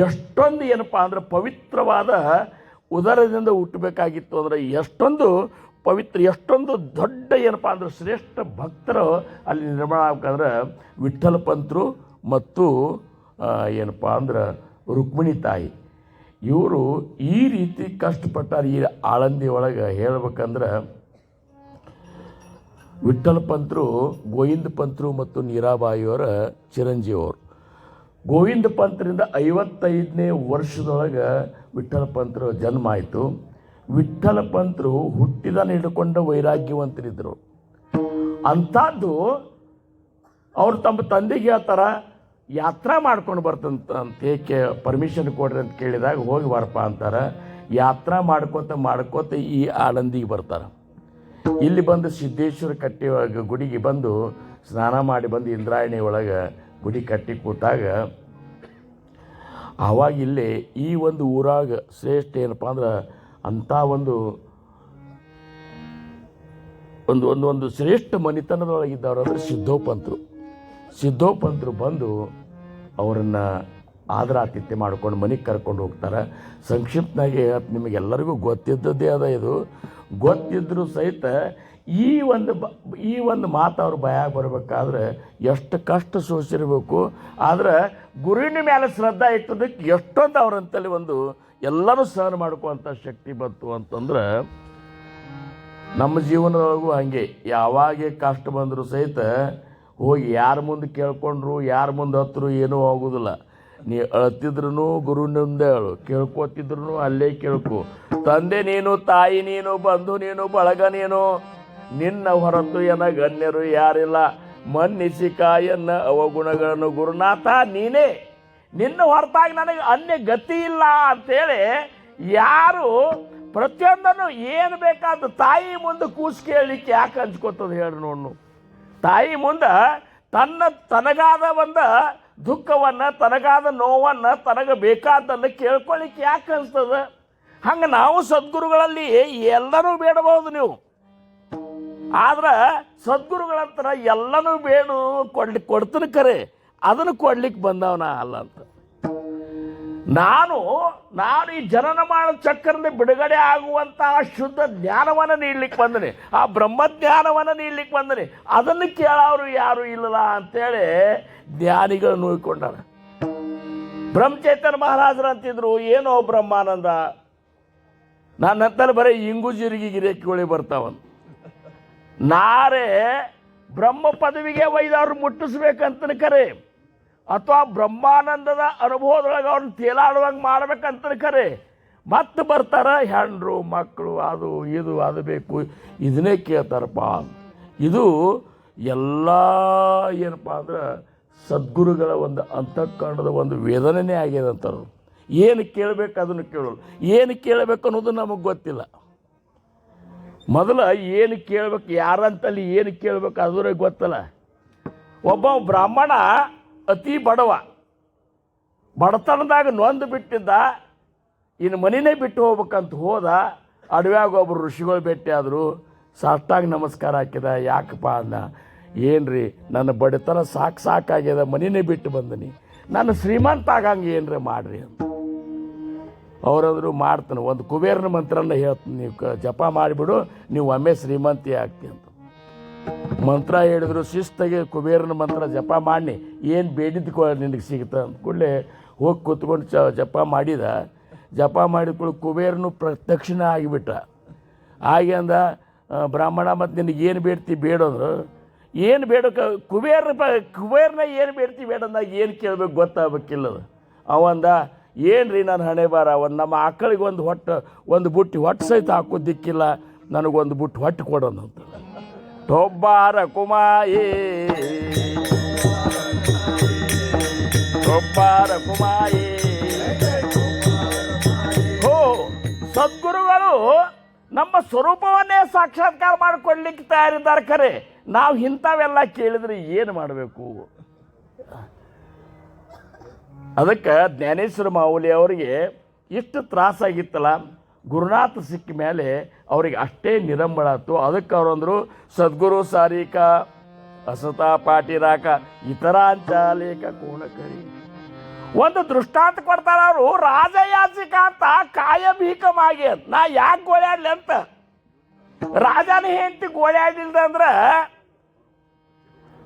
ಎಷ್ಟೊಂದು ಏನಪ್ಪ ಅಂದ್ರೆ ಪವಿತ್ರವಾದ ಉದರದಿಂದ ಹುಟ್ಟಬೇಕಾಗಿತ್ತು. ಅಂದರೆ ಎಷ್ಟೊಂದು ಪವಿತ್ರ, ಎಷ್ಟೊಂದು ದೊಡ್ಡ ಏನಪ್ಪ ಅಂದ್ರೆ ಶ್ರೇಷ್ಠ ಭಕ್ತರು ಅಲ್ಲಿ ನಿರ್ಮಾಣ ಆಗ್ಬೇಕಂದ್ರೆ ವಿಠ್ಠಲ ಪಂತರು ಮತ್ತು ಏನಪ್ಪ ಅಂದ್ರೆ ರುಕ್ಮಿಣಿ ತಾಯಿ ಇವರು ಈ ರೀತಿ ಕಷ್ಟಪಟ್ಟಾರೆ. ಈ ಆಳಂದಿ ಒಳಗೆ ಹೇಳ್ಬೇಕಂದ್ರೆ ವಿಠ್ಠಲ ಪಂತರು ಗೋವಿಂದ ಪಂತರು ಮತ್ತು ಮೀರಾಬಾಯಿಯವರ ಚಿರಂಜೀವಿಯವರು. ಗೋವಿಂದ ಪಂತರಿಂದ 55ನೇ ವರ್ಷದೊಳಗೆ ವಿಠ್ಠಲ ಪಂತರು ಜನ್ಮ ಆಯಿತು. ವಿಠ್ಠಲ ಪಂತರು ಹುಟ್ಟಿದ ಹಿಡ್ಕೊಂಡ ವೈರಾಗ್ಯವಂತರಿದ್ದರು. ಅಂಥದ್ದು ಅವ್ರು ತಮ್ಮ ತಂದೆಗೆ ಹೇಳ್ತಾರೆ ಯಾತ್ರಾ ಮಾಡ್ಕೊಂಡು ಬರ್ತಂತ ಏಕೆ ಪರ್ಮಿಷನ್ ಕೊಡ್ರಿ ಅಂತ ಕೇಳಿದಾಗ ಹೋಗಿ ಬರಪ್ಪ ಅಂತಾರೆ. ಯಾತ್ರಾ ಮಾಡ್ಕೋತ ಈ ಆಳಂದಿಗೆ ಬರ್ತಾರೆ. ಇಲ್ಲಿ ಬಂದು ಸಿದ್ದೇಶ್ವರ ಕಟ್ಟಿ ಗುಡಿಗೆ ಬಂದು ಸ್ನಾನ ಮಾಡಿ ಬಂದು ಇಂದ್ರಾಯಣಿ ಒಳಗೆ ಗುಡಿ ಕಟ್ಟಿ ಕೂತಾಗ ಆವಾಗ ಇಲ್ಲಿ ಈ ಒಂದು ಊರಾಗ ಶ್ರೇಷ್ಠ ಏನಪ್ಪ ಅಂದ್ರೆ ಅಂಥ ಒಂದು ಒಂದು ಒಂದು ಒಂದು ಶ್ರೇಷ್ಠ ಮನೆತನದೊಳಗಿದ್ದವರು ಅಂದರೆ ಸಿದ್ದೋಪಂತರು ಬಂದು ಅವರನ್ನು ಆದರಾತಿಥ್ಯ ಮಾಡ್ಕೊಂಡು ಮನೆಗೆ ಕರ್ಕೊಂಡು ಹೋಗ್ತಾರೆ. ಸಂಕ್ಷಿಪ್ತನಾಗಿ ನಿಮಗೆಲ್ಲರಿಗೂ ಗೊತ್ತಿದ್ದದ್ದೇ ಅದ. ಇದು ಗೊತ್ತಿದ್ದರೂ ಸಹಿತ ಈ ಒಂದು ಮಾತು ಅವ್ರ ಭಯ ಬರಬೇಕಾದ್ರೆ ಎಷ್ಟು ಕಷ್ಟ ಸೋಸಿರಬೇಕು. ಆದರೆ ಗುರುವಿನ ಮೇಲೆ ಶ್ರದ್ಧಾ ಇಟ್ಟದಕ್ಕೆ ಎಷ್ಟೊಂದು ಅವರಂತಲ್ಲಿ ಒಂದು ಎಲ್ಲರೂ ಸಹನ ಮಾಡ್ಕೋವಂಥ ಶಕ್ತಿ ಬಂತು ಅಂತಂದ್ರೆ ನಮ್ಮ ಜೀವನದೊಳಗೂ ಹಾಗೆ ಯಾವಾಗೇ ಕಷ್ಟ ಬಂದರೂ ಸಹಿತ ಹೋಗಿ ಯಾರ ಮುಂದೆ ಕೇಳ್ಕೊಂಡ್ರು ಯಾರ ಮುಂದೆ ಹತ್ತರು ಏನೂ ಆಗೋದಿಲ್ಲ. ನೀ ಅಳ್ತಿದ್ರು ಗುರುವಿನಿಂದ ಹೇಳು, ಕೇಳ್ಕೊತಿದ್ರು ಅಲ್ಲೇ ಕೇಳ್ಕೊ. ತಂದೆ ನೀನು, ತಾಯಿ ನೀನು, ಬಂಧು ನೀನು, ಬಳಗ ನೀನು, ನಿನ್ನ ಹೊರತು ಎನ ಗಣ್ಯರು ಯಾರಿಲ್ಲ. ಮನ್ನಿಸಿ ಕಾಯನ್ನ ಅವಗುಣಗಳನ್ನು ಗುರುನಾಥ ನೀನೇ, ನಿನ್ನ ಹೊರತಾಗಿ ನನಗೆ ಅನ್ಯ ಗತಿ ಇಲ್ಲ ಅಂಥೇಳಿ ಯಾರು ಪ್ರತಿಯೊಂದನ್ನು ಏನು ಬೇಕಾದ ತಾಯಿ ಮುಂದೆ ಕೂಸು ಕೇಳಲಿಕ್ಕೆ ಯಾಕೆ ಹಂಚ್ಕೊತದ ಹೇಳಿ ನೋಡು. ತಾಯಿ ಮುಂದೆ ತನಗಾದ ಒಂದು ದುಃಖವನ್ನು, ತನಗಾದ ನೋವನ್ನು, ತನಗೆ ಬೇಕಾದ್ದನ್ನು ಕೇಳ್ಕೊಳ್ಳಿಕ್ಕೆ ಯಾಕೆ ಅನಿಸ್ತದೆ? ಹಂಗೆ ನಾವು ಸದ್ಗುರುಗಳಲ್ಲಿ ಎಲ್ಲನೂ ಬೇಡಬಹುದು ನೀವು. ಆದ್ರೆ ಸದ್ಗುರುಗಳಂತರ ಎಲ್ಲನೂ ಬೇಡು ಕೊಡ್ತೀನಿ ಕರೆ ಅದನ್ನು ಕೊಡ್ಲಿಕ್ಕೆ ಬಂದವನ ಅಲ್ಲ ಅಂತ. ನಾನು ಈ ಜನನ ಮಾಡೋ ಚಕ್ರದಿಂದ ಬಿಡುಗಡೆ ಆಗುವಂತಹ ಶುದ್ಧ ಜ್ಞಾನವನ್ನು ನೀಡ್ಲಿಕ್ಕೆ ಬಂದನೆ, ಆ ಬ್ರಹ್ಮಜ್ಞಾನವನ್ನು ನೀಡ್ಲಿಕ್ಕೆ ಬಂದನೆ. ಅದನ್ನು ಕೇಳೋರು ಯಾರು ಇಲ್ಲಲ್ಲ ಅಂತೇಳಿ ಜ್ಞಾನಿಗಳು ನೋಯ್ಕೊಂಡಾರ. ಬ್ರಹ್ಮಚೈತನ್ಯ ಮಹಾರಾಜರು ಅಂತಿದ್ರು, ಏನೋ ಬ್ರಹ್ಮಾನಂದ, ನನ್ನಂತಲ್ಲಿ ಬರೀ ಇಂಗು ಜೀರಿಗೆ ಗಿರೇಕಿಗಳು ಬರ್ತಾವಂತ. ನಾರೇ ಬ್ರಹ್ಮ ಪದವಿಗೆ ಒಯ್ದವ್ರು ಮುಟ್ಟಿಸ್ಬೇಕಂತನ ಕರೆ, ಅಥವಾ ಬ್ರಹ್ಮಾನಂದದ ಅನುಭವದೊಳಗೆ ಅವ್ರನ್ನ ತೇಲಾಡುವಂಗೆ ಮಾಡ್ಬೇಕಂತ ಕರೆ. ಮತ್ತೆ ಬರ್ತಾರೆ ಹೆಂಡ್ರು ಮಕ್ಕಳು, ಅದು ಬೇಕು, ಇದನ್ನೇ ಕೇಳ್ತಾರಪ್ಪ. ಇದು ಎಲ್ಲ ಏನಪ್ಪ ಅಂದ್ರೆ ಸದ್ಗುರುಗಳ ಒಂದು ಅಂತಃಕರಣದ ಒಂದು ವೇದನೆ ಆಗ್ಯದ ಅಂತಾರೆ. ಏನು ಕೇಳಬೇಕು ಅದನ್ನು ಕೇಳೋದು, ಏನು ಕೇಳಬೇಕು ಅನ್ನೋದು ನಮಗೆ ಗೊತ್ತಿಲ್ಲ. ಮೊದಲು ಏನು ಕೇಳಬೇಕು, ಯಾರಂತಲ್ಲಿ ಏನು ಕೇಳಬೇಕು ಅದ್ರ ಗೊತ್ತಲ್ಲ. ಒಬ್ಬ ಬ್ರಾಹ್ಮಣ ಅತಿ ಬಡತನದಾಗ ನೊಂದು ಬಿಟ್ಟಿದ್ದ, ಇನ್ನು ಮನೆಯೇ ಬಿಟ್ಟು ಹೋಗ್ಬೇಕಂತ ಹೋದ. ಅಡವ್ಯಾಗ ಒಬ್ಬರು ಋಷಿಗಳು ಭೇಟಿ ಆದರು, ಸಾಷ್ಟಾಗಿ ನಮಸ್ಕಾರ ಹಾಕಿದ. ಯಾಕಪ್ಪ ಅನ್ನ, ಏನ್ರಿ ನನ್ನ ಬಡತನ ಸಾಕಾಗ್ಯದ, ಮನೆಯೇ ಬಿಟ್ಟು ಬಂದನಿ, ನಾನು ಶ್ರೀಮಂತ ಆಗಂಗೆ ಏನ್ರಿ ಮಾಡ್ರಿ ಅಂತ. ಅವರಂದ್ರು ಮಾಡ್ತಾನೆ, ಒಂದು ಕುಬೇರನ ಮಂತ್ರನ ಹೇಳ್ತೀನಿ, ನೀವು ಜಪ ಮಾಡಿಬಿಡು, ನೀವು ಒಮ್ಮೆ ಶ್ರೀಮಂತಿ ಆಗ್ತಿ ಅಂತ ಮಂತ್ರ ಹೇಳಿದ್ರು. ಶಿಸ್ತಾಗಿ ಕುಬೇರನ ಮಂತ್ರ ಜಪ ಮಾಡಿ ಏನು ಬೇಡಿದ್ದು ನಿನಗೆ ಸಿಗುತ್ತೆ ಅಂತ ಕೂಡಲೇ ಹೋಗಿ ಕೂತ್ಕೊಂಡು ಜಪ ಮಾಡಿದ. ಜಪ ಮಾಡಿದ ಕುಬೇರನು ಪ್ರದಕ್ಷಿಣ ಆಗಿಬಿಟ್ಟ. ಹಾಗೆ ಅಂದ, ಬ್ರಾಹ್ಮಣ ಮತ್ತು ನಿನಗೆ ಏನು ಬೇಡ್ತಿ ಬೇಡಂದ್ರು. ಏನು ಬೇಡಕ್ಕೆ ಕುಬೇರನ ಏನು ಬೇಡ್ತಿ ಬೇಡಂದಾಗ ಏನು ಕೇಳಬೇಕು ಗೊತ್ತಾಗಬೇಕಿಲ್ಲದ. ಅವಂದ, ಏನು ರೀ ನನ್ನ ಹಣೆ ಬಾರ, ನಮ್ಮ ಆಕಳಿಗೆ ಒಂದು ಬುಟ್ಟಿ ಹೊಟ್ಟೆ ಸಹಿತ ಹಾಕೋದಿಕ್ಕಿಲ್ಲ, ನನಗೊಂದು ಬುಟ್ಟಿ ಹೊಟ್ಟೆ ಕೊಡೋಣಂತ. ಟೊಬ್ಬಾರ ಕುಮಾಯಿ ಸದ್ಗುರುಗಳು ನಮ್ಮ ಸ್ವರೂಪವನ್ನೇ ಸಾಕ್ಷಾತ್ಕಾರ ಮಾಡಿಕೊಡ್ಲಿಕ್ಕೆ ತಯಾರಿದ್ದಾರೆ. ಖರೆ ನಾವು ಇಂಥವೆಲ್ಲ ಕೇಳಿದ್ರೆ ಏನು ಮಾಡಬೇಕು? ಅದಕ್ಕೆ ಜ್ಞಾನೇಶ್ವರ ಮಾವುಲಿ ಅವರಿಗೆ ಇಷ್ಟು ತ್ರಾಸಾಗಿತ್ತಲ್ಲ, ಗುರುನಾಥ ಸಿಕ್ಕ ಮೇಲೆ ಅವ್ರಿಗೆ ಅಷ್ಟೇ ನಿರಂಬಳಾತು. ಅದಕ್ಕೆ ಅವರಂದರು ಸದ್ಗುರು ಸಾರಿಕ ಅಸತಾ ಪಾಟಿರಾಕ ಇತರಾಂಚಾಲೇಕ ಕೋಣಕರಿ. ಒಂದು ದೃಷ್ಟಾಂತ ಕೊಡ್ತಾರ ಅವರು, ರಾಜಯಾಚಿಕ ಅಂತ ಕಾಯಭೀಕಮಾಗಿ. ನಾ ಯಾಕೆ ಗೋಳ್ಯಾಡ್ಲಿ ಅಂತ, ರಾಜನ ಹೆಂಡತಿ ಗೋಳ್ಯಾಡಿಲ್ದ ಅಂದ್ರೆ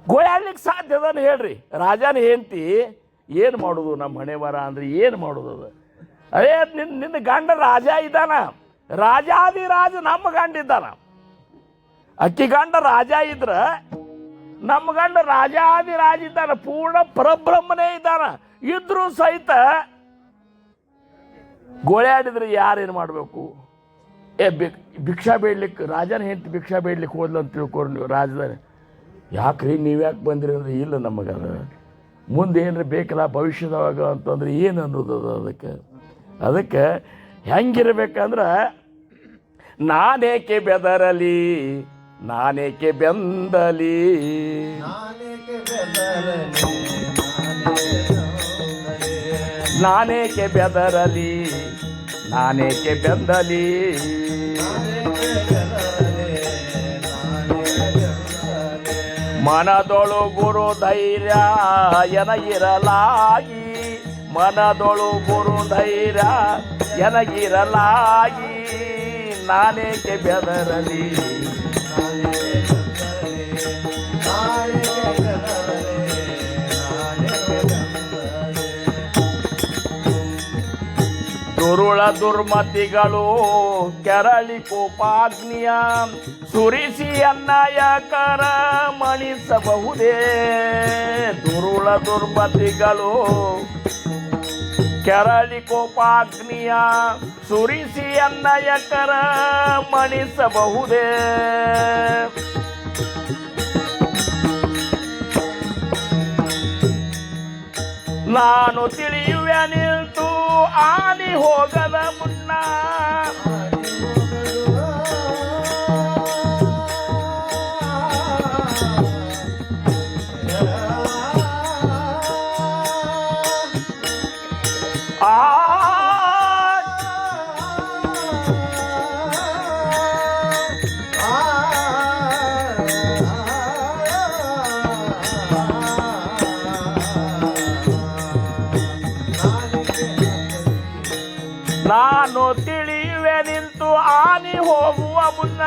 ಗೋಳ್ಯಾಡ್ಲಿಕ್ಕೆ ಸಾಧ್ಯ ಅದನ್ನು ಹೇಳ್ರಿ. ರಾಜನ ಹೆಂಡತಿ ಏನು ಮಾಡೋದು, ನಮ್ಮ ಹಣೆ ಬರ ಅಂದ್ರೆ ಏನು ಮಾಡೋದು ಅದು? ಅದೇ ನಿನ್ನ ಗಂಡ ರಾಜ ಇದ್ದಾನ, ರಾಜಾದಿರಾಜ ನಮ್ಮ ಗಂಡ ಇದ್ದಾನ. ಅಕ್ಕಿ ಗಂಡ ರಾಜ ಇದ್ರ ನಮ್ಮ ಗಂಡ ರಾಜಾದಿರಾಜ ಇದ್ದಾನ, ಪೂರ್ಣ ಪರಬ್ರಹ್ಮನೇ ಇದ್ದಾನ. ಇದ್ರೂ ಸಹಿತ ಗೋಳ್ಯಾಡಿದ್ರೆ ಯಾರೇನು ಮಾಡಬೇಕು? ಭಿಕ್ಷಾ ಬೇಡ್ಲಿಕ್ಕೆ ರಾಜನ ಹೆಂಡತಿ ಭಿಕ್ಷಾ ಬೇಡ್ಲಿಕ್ಕೆ ಹೋದ್ಲು ಅಂತ ತಿಳ್ಕೊರಿ ನೀವು. ರಾಜಧಾನಿ ಯಾಕ್ರಿ ನೀವು ಯಾಕೆ ಬಂದಿರಿ ಅಂದ್ರೆ, ಇಲ್ಲ ನಮಗದ ಮುಂದೆ ಏನ್ರಿ ಬೇಕಲ್ಲ ಭವಿಷ್ಯದವಾಗ ಅಂತಂದ್ರೆ ಏನು ಅನ್ನೋದು ಅದಕ್ಕೆ ಹೆಂಗಿರ್ಬೇಕಂದ್ರೆ, ನಾನೇಕೆ ಬೆದರಲಿ ನಾನೇಕೆ ಬೆಂದಲಿ, ನಾನೇಕೆ ಬೆದರಲಿ ನಾನೇಕೆ ಬೆಂದಲಿ, ಮನದೊಳು ಗುರು ಧೈರ್ಯ ಎನಗಿರಲಾಗಿ, ಮನದೊಳು ಗುರು ಧೈರ್ಯ ಎನಗಿರಲಾಗಿ, ನಾನೇಕೆ ಬೆದರಲಿ ದುರುಳ ದುರ್ಮತಿಗಳು ಕೆರಳಿ ಕೋಪಾಗ್ನಿಯ ಸುರಿಸಿ ಅನ್ನಾಯಕರ ಮಣಿಸಬಹುದೇ. ದುರುಳ ದುರ್ಮತಿಗಳು ಕೆರಳಿ ಕೋಪಾಗ್ನಿಯ ಸುರಿಸಿ ಅನ್ನಾಯಕರ ಮಣಿಸಬಹುದೇ. ನಾನು ತಿಳಿಯುವೆ ನಿಲ್ತು ಆನಿ ಹೋಗದ ಮುನ್ನ, ನಾನು ತಿಳಿಯುವೆ ನಿಂತು ಆನಿ ಹೋಗುವ ಮುನ್ನ,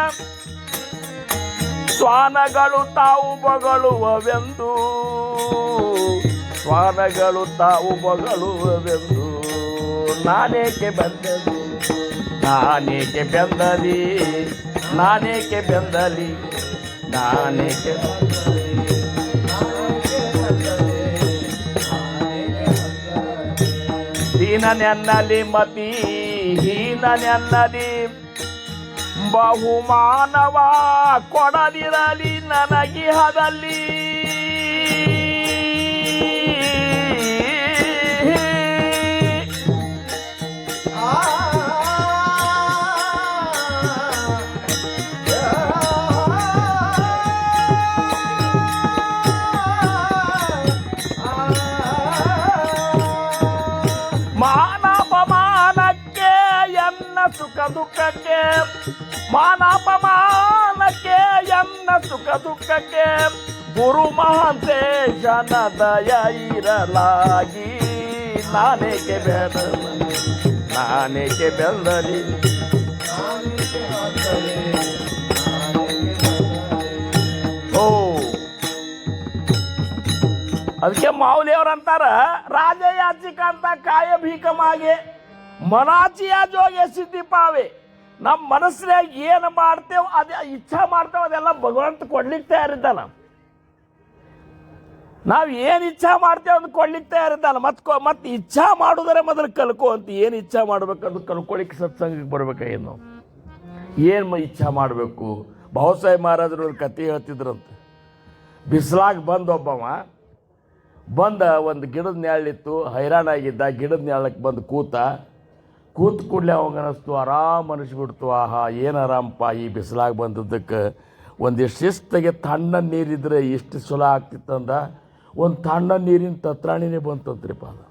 ಶ್ವಾನಗಳು ತಾವು ಬಗಳುವವೆಂದು, ಶ್ವಾನಗಳು ತಾವು ಬಗಳುವವೆಂದು, ನಾನೇಕೆ ಬಂದಲಿ ನಾನೇಕೆ ಬೆಂದಲಿ ನಾನೇಕೆ ಬೆಂದಲಿ ನಾನೇಕೆ ದೀನನೆನ್ನಲಿ ಮತಿ ಹೀನನೆನ್ನಲಿ, ಬಹುಮಾನವ ಕೊಡದಿರಲಿ ನನಗಿಹದಲ್ಲಿ. ಮಾನಪಮಾನಕ್ಕೆ ಎನ್ನ ಸುಖ ದುಃಖಕ್ಕೆ, ಮಾನಪಮಾನಕ್ಕೆ ಎನ್ನ ಸುಖ ದುಃಖಕ್ಕೆ, ಗುರು ಮಹಾಂತೇಶನ ದಯ ಇರಲಾಗಿ, ನಾನೇಕೆ ಬೆಂದಲಿ ನಾನೇಕೆ ಬೆಂದಲಿ. ಓ ಅದಕ್ಕೆ ಮಾವುಲಿಯವ್ರಂತಾರ, ರಾಜಯಾಚಿಕ ಅಂತ ಕಾಯಭೀಕಮಾಗೆ ಮನಾಚಿಯ ಜೋಗೆ ಸಿದ್ಧಿ ಪಾವೆ. ನಮ್ಮ ಮನಸ್ಸಿನಾಗ ಏನು ಮಾಡ್ತೇವೆ ಅದೇ ಇಚ್ಛಾ ಮಾಡ್ತೇವೆ ಅದೆಲ್ಲ ಭಗವಂತ ಕೊಡ್ಲಿಕ್ಕೆ ತಯಾರಿದ್ದಾನ. ನಾವು ಏನು ಇಚ್ಛಾ ಮಾಡ್ತೇವೆ ಅದು ಕೊಡ್ಲಿಕ್ಕೆ ತಯಾರಿದ್ದಾನ. ಮತ್ತೆ ಇಚ್ಛಾ ಮಾಡೋದರೆ ಮೊದಲು ಕಲ್ಕೋ ಅಂತ. ಏನು ಇಚ್ಛಾ ಮಾಡ್ಬೇಕು ಅದು ಕಲ್ಕೊಳ್ಳಿಕ್ಕೆ ಸತ್ಸಂಗಕ್ಕೆ ಬರ್ಬೇಕಾಗಿ ನಾವು ಏನು ಇಚ್ಛಾ ಮಾಡಬೇಕು. ಬಾಬಾಸಾಹೇಬ್ ಮಹಾರಾಜರು ಒಂದು ಕತೆ ಹೇಳ್ತಿದ್ರಂತೆ. ಬಿಸಿಲಾಗ ಒಬ್ಬವ ಒಂದು ಗಿಡದ ನೆರಳಿತ್ತು, ಹೈರಾಣಾಗಿದ್ದ. ಗಿಡದ ನೆರಳಕ್ಕೆ ಬಂದು ಕೂತ ಕೂಡಲೇ ಅವಾಗ ಅನ್ನಿಸ್ತು, ಆರಾಮ್ ಅನಿಸ್ಬಿಡ್ತು. ಆಹಾ ಏನು ಆರಾಮಪ್ಪ ಈ ಬಿಸಿಲಾಗ ಬಂದದ್ದಕ್ಕೆ. ಒಂದಿಷ್ಟು ಶಿಸ್ತಿಗೆ ತಣ್ಣ ನೀರಿದ್ರೆ ಎಷ್ಟು ಸುಲ ಆಗ್ತಿತ್ತಂದ ಒಂದು ತಣ್ಣ ನೀರಿನ ತತ್ರಾಣಿನೇ ಬಂತಂತ್ರಿಪ್ಪ ಅದು.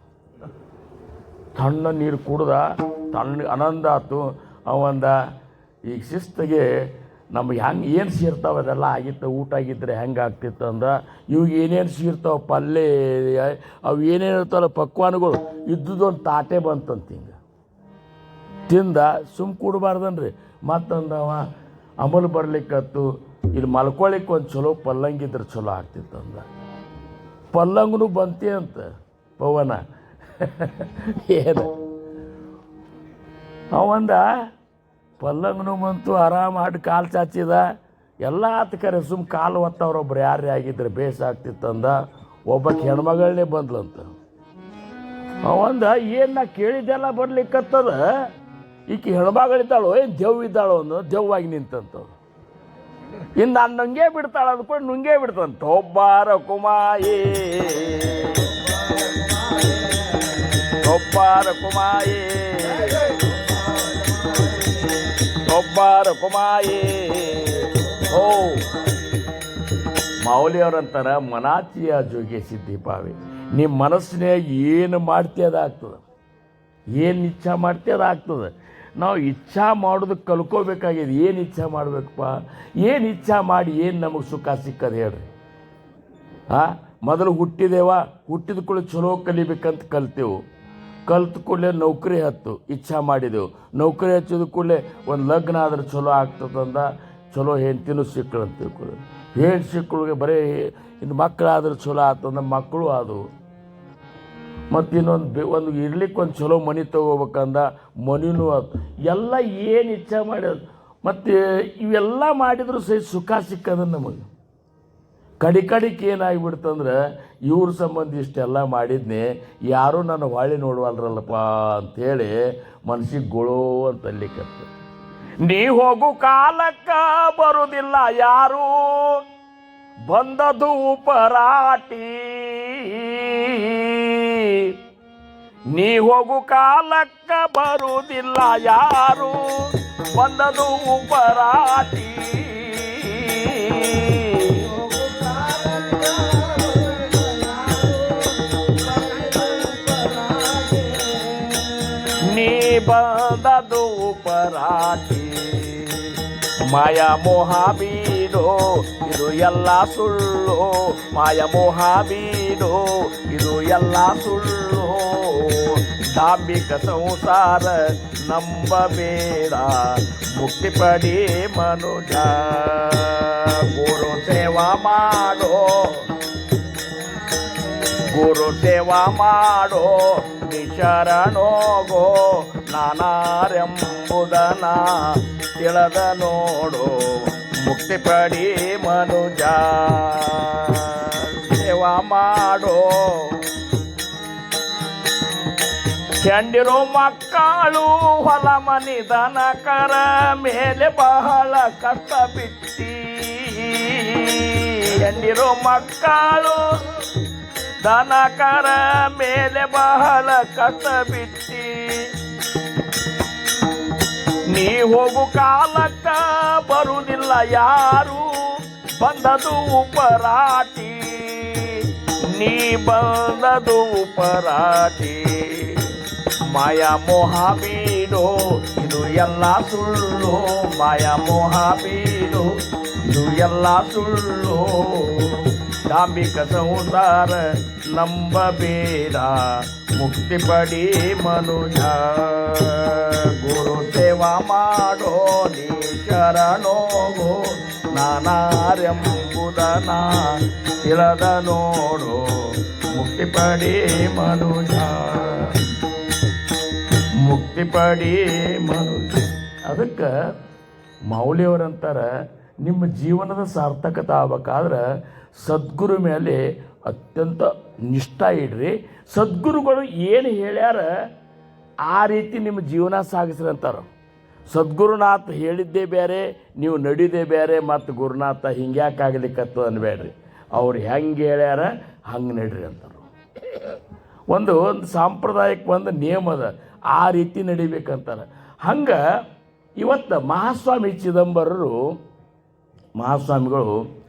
ತಣ್ಣ ನೀರು ಕುಡ್ದ ತಣ್ಣ ಆನಂದ ಆಯ್ತು. ಅವಂದ ಈಗ ಶಿಸ್ತಿಗೆ ನಮ್ಗೆ ಹೆಂಗೆ ಏನು ಸೇರ್ತಾವೆ ಅದೆಲ್ಲ ಆಗಿತ್ತು, ಊಟ ಆಗಿದ್ರೆ ಹೆಂಗೆ ಆಗ್ತಿತ್ತು ಅಂದ್ರೆ ಇವಾಗ ಏನೇನು ಸೇರ್ತಾವೆ ಪಲ್ಯ ಅವು ಏನೇನು ಇರ್ತಾವಲ್ಲ ಪಕ್ವಾನಗಳು ಇದ್ದುದೊಂದು ತಾಟೆ ಬಂತಂತ ಹಿಂಗೆ ತಿಂದ ಸುಮ್ಮ ಕೂಡಬಾರ್ದನ್ರಿ. ಮತ್ತಂದವ ಅಮಲು ಬರ್ಲಿಕ್ಕತ್ತು ಇಲ್ಲಿ ಮಲ್ಕೊಳ್ಳಿಕ್ಕೆ ಒಂದು ಚಲೋ ಪಲ್ಲಂಗಿದ್ರೆ ಚಲೋ ಆಗ್ತಿತ್ತು ಅಂದ. ಪಲ್ಲಂಗನು ಬಂತಿ ಅಂತ ಪವನ ಏನು ಅವಂದ ಪಲ್ಲಂಗನು ಬಂತು, ಆರಾಮ ಹಾಡು ಕಾಲು ಚಾಚಿದ ಎಲ್ಲ ಆತ ಕರೆ ಸುಮ್ಮ ಕಾಲು ಒತ್ತವ್ರೊಬ್ರು ಯಾರೇ ಆಗಿದ್ರೆ ಬೇಸಾಗ್ತಿತ್ತಂದ. ಒಬ್ಬಕ್ಕೆ ಹೆಣ್ಮಗಳನ್ನೇ ಬಂದ್ಲಂತ. ಅವಂದ ಏನು ನಾ ಕೇಳಿದ್ದೆಲ್ಲ ಬರ್ಲಿಕ್ಕತ್ತದ, ಈಕೆ ಹೆಣ್ಮಗಳಿದ್ದಾಳೋ ಏನು ದೆವ್ವ ಇದ್ದಾಳೋ ಅನ್ನೋ ದೆವ್ವಾಗಿ ನಿಂತಂತವ್ರು. ಇನ್ನು ನಾನು ನುಂಗೇ ಬಿಡ್ತಾಳೆ ಅಂದ್ಕೊಂಡು ನುಂಗೇ ಬಿಡ್ತಂತ. ಒಬ್ಬಾರ ಕುಮಾಯೇ ಒಬ್ಬಾರ ಕುಮಾಯೇ ಒಬ್ಬಾರ ಕುಮಾಯೇ. ಓ ಮಾವಲಿಯವ್ರಂತಾರ ಮನಾಚಿಯ ಜೋಗಿ ಸಿದ್ಧಿಪಾವೆ. ನಿಮ್ಮ ಮನಸ್ಸಿನಾಗ ಏನು ಮಾಡ್ತೀಯ ಅದಾಗ್ತದೆ, ಏನು ಇಚ್ಛಾ ಮಾಡ್ತೀಯ ಅದಾಗ್ತದೆ. ನಾವು ಇಚ್ಛಾ ಮಾಡೋದಕ್ಕೆ ಕಲ್ಕೋಬೇಕಾಗಿದೆ. ಏನು ಇಚ್ಛಾ ಮಾಡಬೇಕಪ್ಪ, ಏನು ಇಚ್ಛಾ ಮಾಡಿ ಏನು ನಮಗೆ ಸುಖ ಸಿಕ್ಕದು ಹೇಳ್ರಿ. ಮೊದಲು ಹುಟ್ಟಿದೇವ, ಹುಟ್ಟಿದ ಕೂಡಲೇ ಚಲೋ ಕಲಿಬೇಕಂತ ಕಲ್ತೇವು. ಕಲ್ತ ಕೂಡಲೇ ನೌಕರಿ ಹತ್ತು ಇಚ್ಛಾ ಮಾಡಿದೆವು. ನೌಕರಿ ಹಚ್ಚಿದ ಕೂಡಲೇ ಒಂದು ಲಗ್ನ ಆದ್ರೆ ಚಲೋ ಆಗ್ತದಂದ, ಚಲೋ ಹೆಂಡ್ತಿನೂ ಸಿಕ್ಕಳು ಅಂತ ತಿಳ್ಕೊಳ್ಳಿ. ಹೆಣ್ಣು ಸಿಕ್ಕಳಿಗೆ ಬರೀ ಇನ್ನು ಮಕ್ಕಳಾದ್ರೆ ಚಲೋ ಆಗ್ತಂದ ಮಕ್ಕಳು ಆದವು. ಮತ್ತು ಒಂದು ಇರ್ಲಿಕ್ಕೆ ಒಂದು ಚಲೋ ಮನೆ ತೊಗೋಬೇಕಂದ ಮನಿನೂ ಅದು. ಎಲ್ಲ ಏನು ಇಚ್ಛೆ ಮಾಡ್ಯದು. ಮತ್ತು ಇವೆಲ್ಲ ಮಾಡಿದ್ರು ಸಹಿತ ಸುಖ ಸಿಕ್ಕದ ನಮಗೆ. ಕಡಿಕೆ ಏನಾಗಿಬಿಡ್ತಂದ್ರೆ ಇವ್ರ ಸಂಬಂಧ ಇಷ್ಟೆಲ್ಲ ಮಾಡಿದ್ನೆ, ಯಾರೂ ನನ್ನ ಹೊಳ್ಳಿ ನೋಡುವಲ್ರಲ್ಲಪ್ಪ ಅಂಥೇಳಿ ಮನಸ್ಸಿಗೆ ಗೊಳೋ ಅಂತ ಅಲ್ಲಿಕತ್ತ. ನೀ ಹೋಗು ಕಾಲಕ್ಕೆ ಬರುವುದಿಲ್ಲ ಯಾರು, ಬಂದದು ಪರಾಟಿ. ನೀ ಹೋಗು ಕಾಲಕ್ಕೆ ಬರುವುದಿಲ್ಲ ಯಾರು, ಬಂದದು ಪರಾಟಿ. ನೀ ಬಂದದು ಪರಾಟಿ. ಮಾಯಾ ಮೋಹ ಬೀಡೋ ಇದು ಎಲ್ಲ ಸುಳ್ಳು, ಮಾಯಾ ಮೋಹ ಬೀಡೋ ಇದು ಎಲ್ಲ ಸುಳ್ಳು. ದಾಂಬಿಕ ಸಂಸಾರ ನಂಬಬೇಡ, ಮುಕ್ತಿ ಪಡಿ ಮನುಜ. ಗುರು ಸೇವಾ ಮಾಡೋ, ಗುರು ಸೇವಾ ಮಾಡೋ, ನಿಶರಣೋಗೋ. ನಾನಾರೆಂಬುದನ ತಿಳಿದ ನೋಡು, ಮುಕ್ತಿ ಪಡಿ ಮನುಜ. ಸೇವಾ ಮಾಡೋ. ಚಂಡಿರೋ ಮಕ್ಕಳು ಹೊಲ ಮನಿ ದನಕರ ಮೇಲೆ ಬಹಳ ಕಷ್ಟ ಬಿಟ್ಟಿ. ಚಂಡಿರೋ ಮಕ್ಕಳು ದನಕರ ಮೇಲೆ ಬಹಳ ಕಷ್ಟ ಬಿಟ್ಟಿ. ನೀ ಹೋಗು ಕಾಲಕ್ಕ ಬರುವುದಿಲ್ಲ ಯಾರು, ಬಂದದು ಪರಾಟಿ. ನೀ ಬಂದದು ಪರಾಟಿ. ಮಾಯಾ ಮೋಹ ಬೀಡೋ ಇದು ಎಲ್ಲ ಸುಳ್ಳು, ಮಾಯಾ ಮೋಹ ಬೀಡೋ ಇದು ಎಲ್ಲ ಸುಳ್ಳು. ದಾಂಬಿಕ ಸಂಸಾರ ನಂಬಬೇಡ, ಮುಕ್ತಿ ಪಡಿ ಮನುಜ. ಗುರು ಸೇವಾ ಮಾಡೋ, ನೀ ಶರಣೋಗೋ. ನಾನಾರೆಂಬುದನ ತಿಳಿದ ನೋಡು, ಮುಕ್ತಿ ಪಡಿ ಮನುಜ, ಮುಕ್ತಿ ಪಡಿ ಮನುಜ. ಅದಕ್ಕೆ ಮೌಲ್ಯವರಂತಾರೆ ನಿಮ್ಮ ಜೀವನದ ಸಾರ್ಥಕತೆ ಆಗ್ಬೇಕಾದ್ರೆ ಸದ್ಗುರು ಮೇಲೆ ಅತ್ಯಂತ ನಿಷ್ಠ ಇಡ್ರಿ. ಸದ್ಗುರುಗಳು ಏನು ಹೇಳ್ಯಾರ ಆ ರೀತಿ ನಿಮ್ಮ ಜೀವನ ಸಾಗಿಸ್ರಿ ಅಂತಾರೆ. ಸದ್ಗುರುನಾಥ ಹೇಳಿದ್ದೇ ಬೇರೆ, ನೀವು ನಡೀದೇ ಬೇರೆ. ಮತ್ತು ಗುರುನಾಥ ಹಿಂಗ್ಯಾಕಾಗಲಿಕ್ಕತ್ತು ಅನ್ಬೇಡ್ರಿ, ಅವ್ರು ಹೆಂಗೆ ಹೇಳ್ಯಾರ ಹಂಗೆ ನಡ್ರಿ ಅಂತಾರೆ. ಒಂದು ಸಾಂಪ್ರದಾಯಿಕ ಒಂದು ನಿಯಮ ಅದ, ಆ ರೀತಿ ನಡಿಬೇಕಂತಾರೆ. ಹಂಗೆ ಇವತ್ತು ಮಹಾಸ್ವಾಮಿಗಳು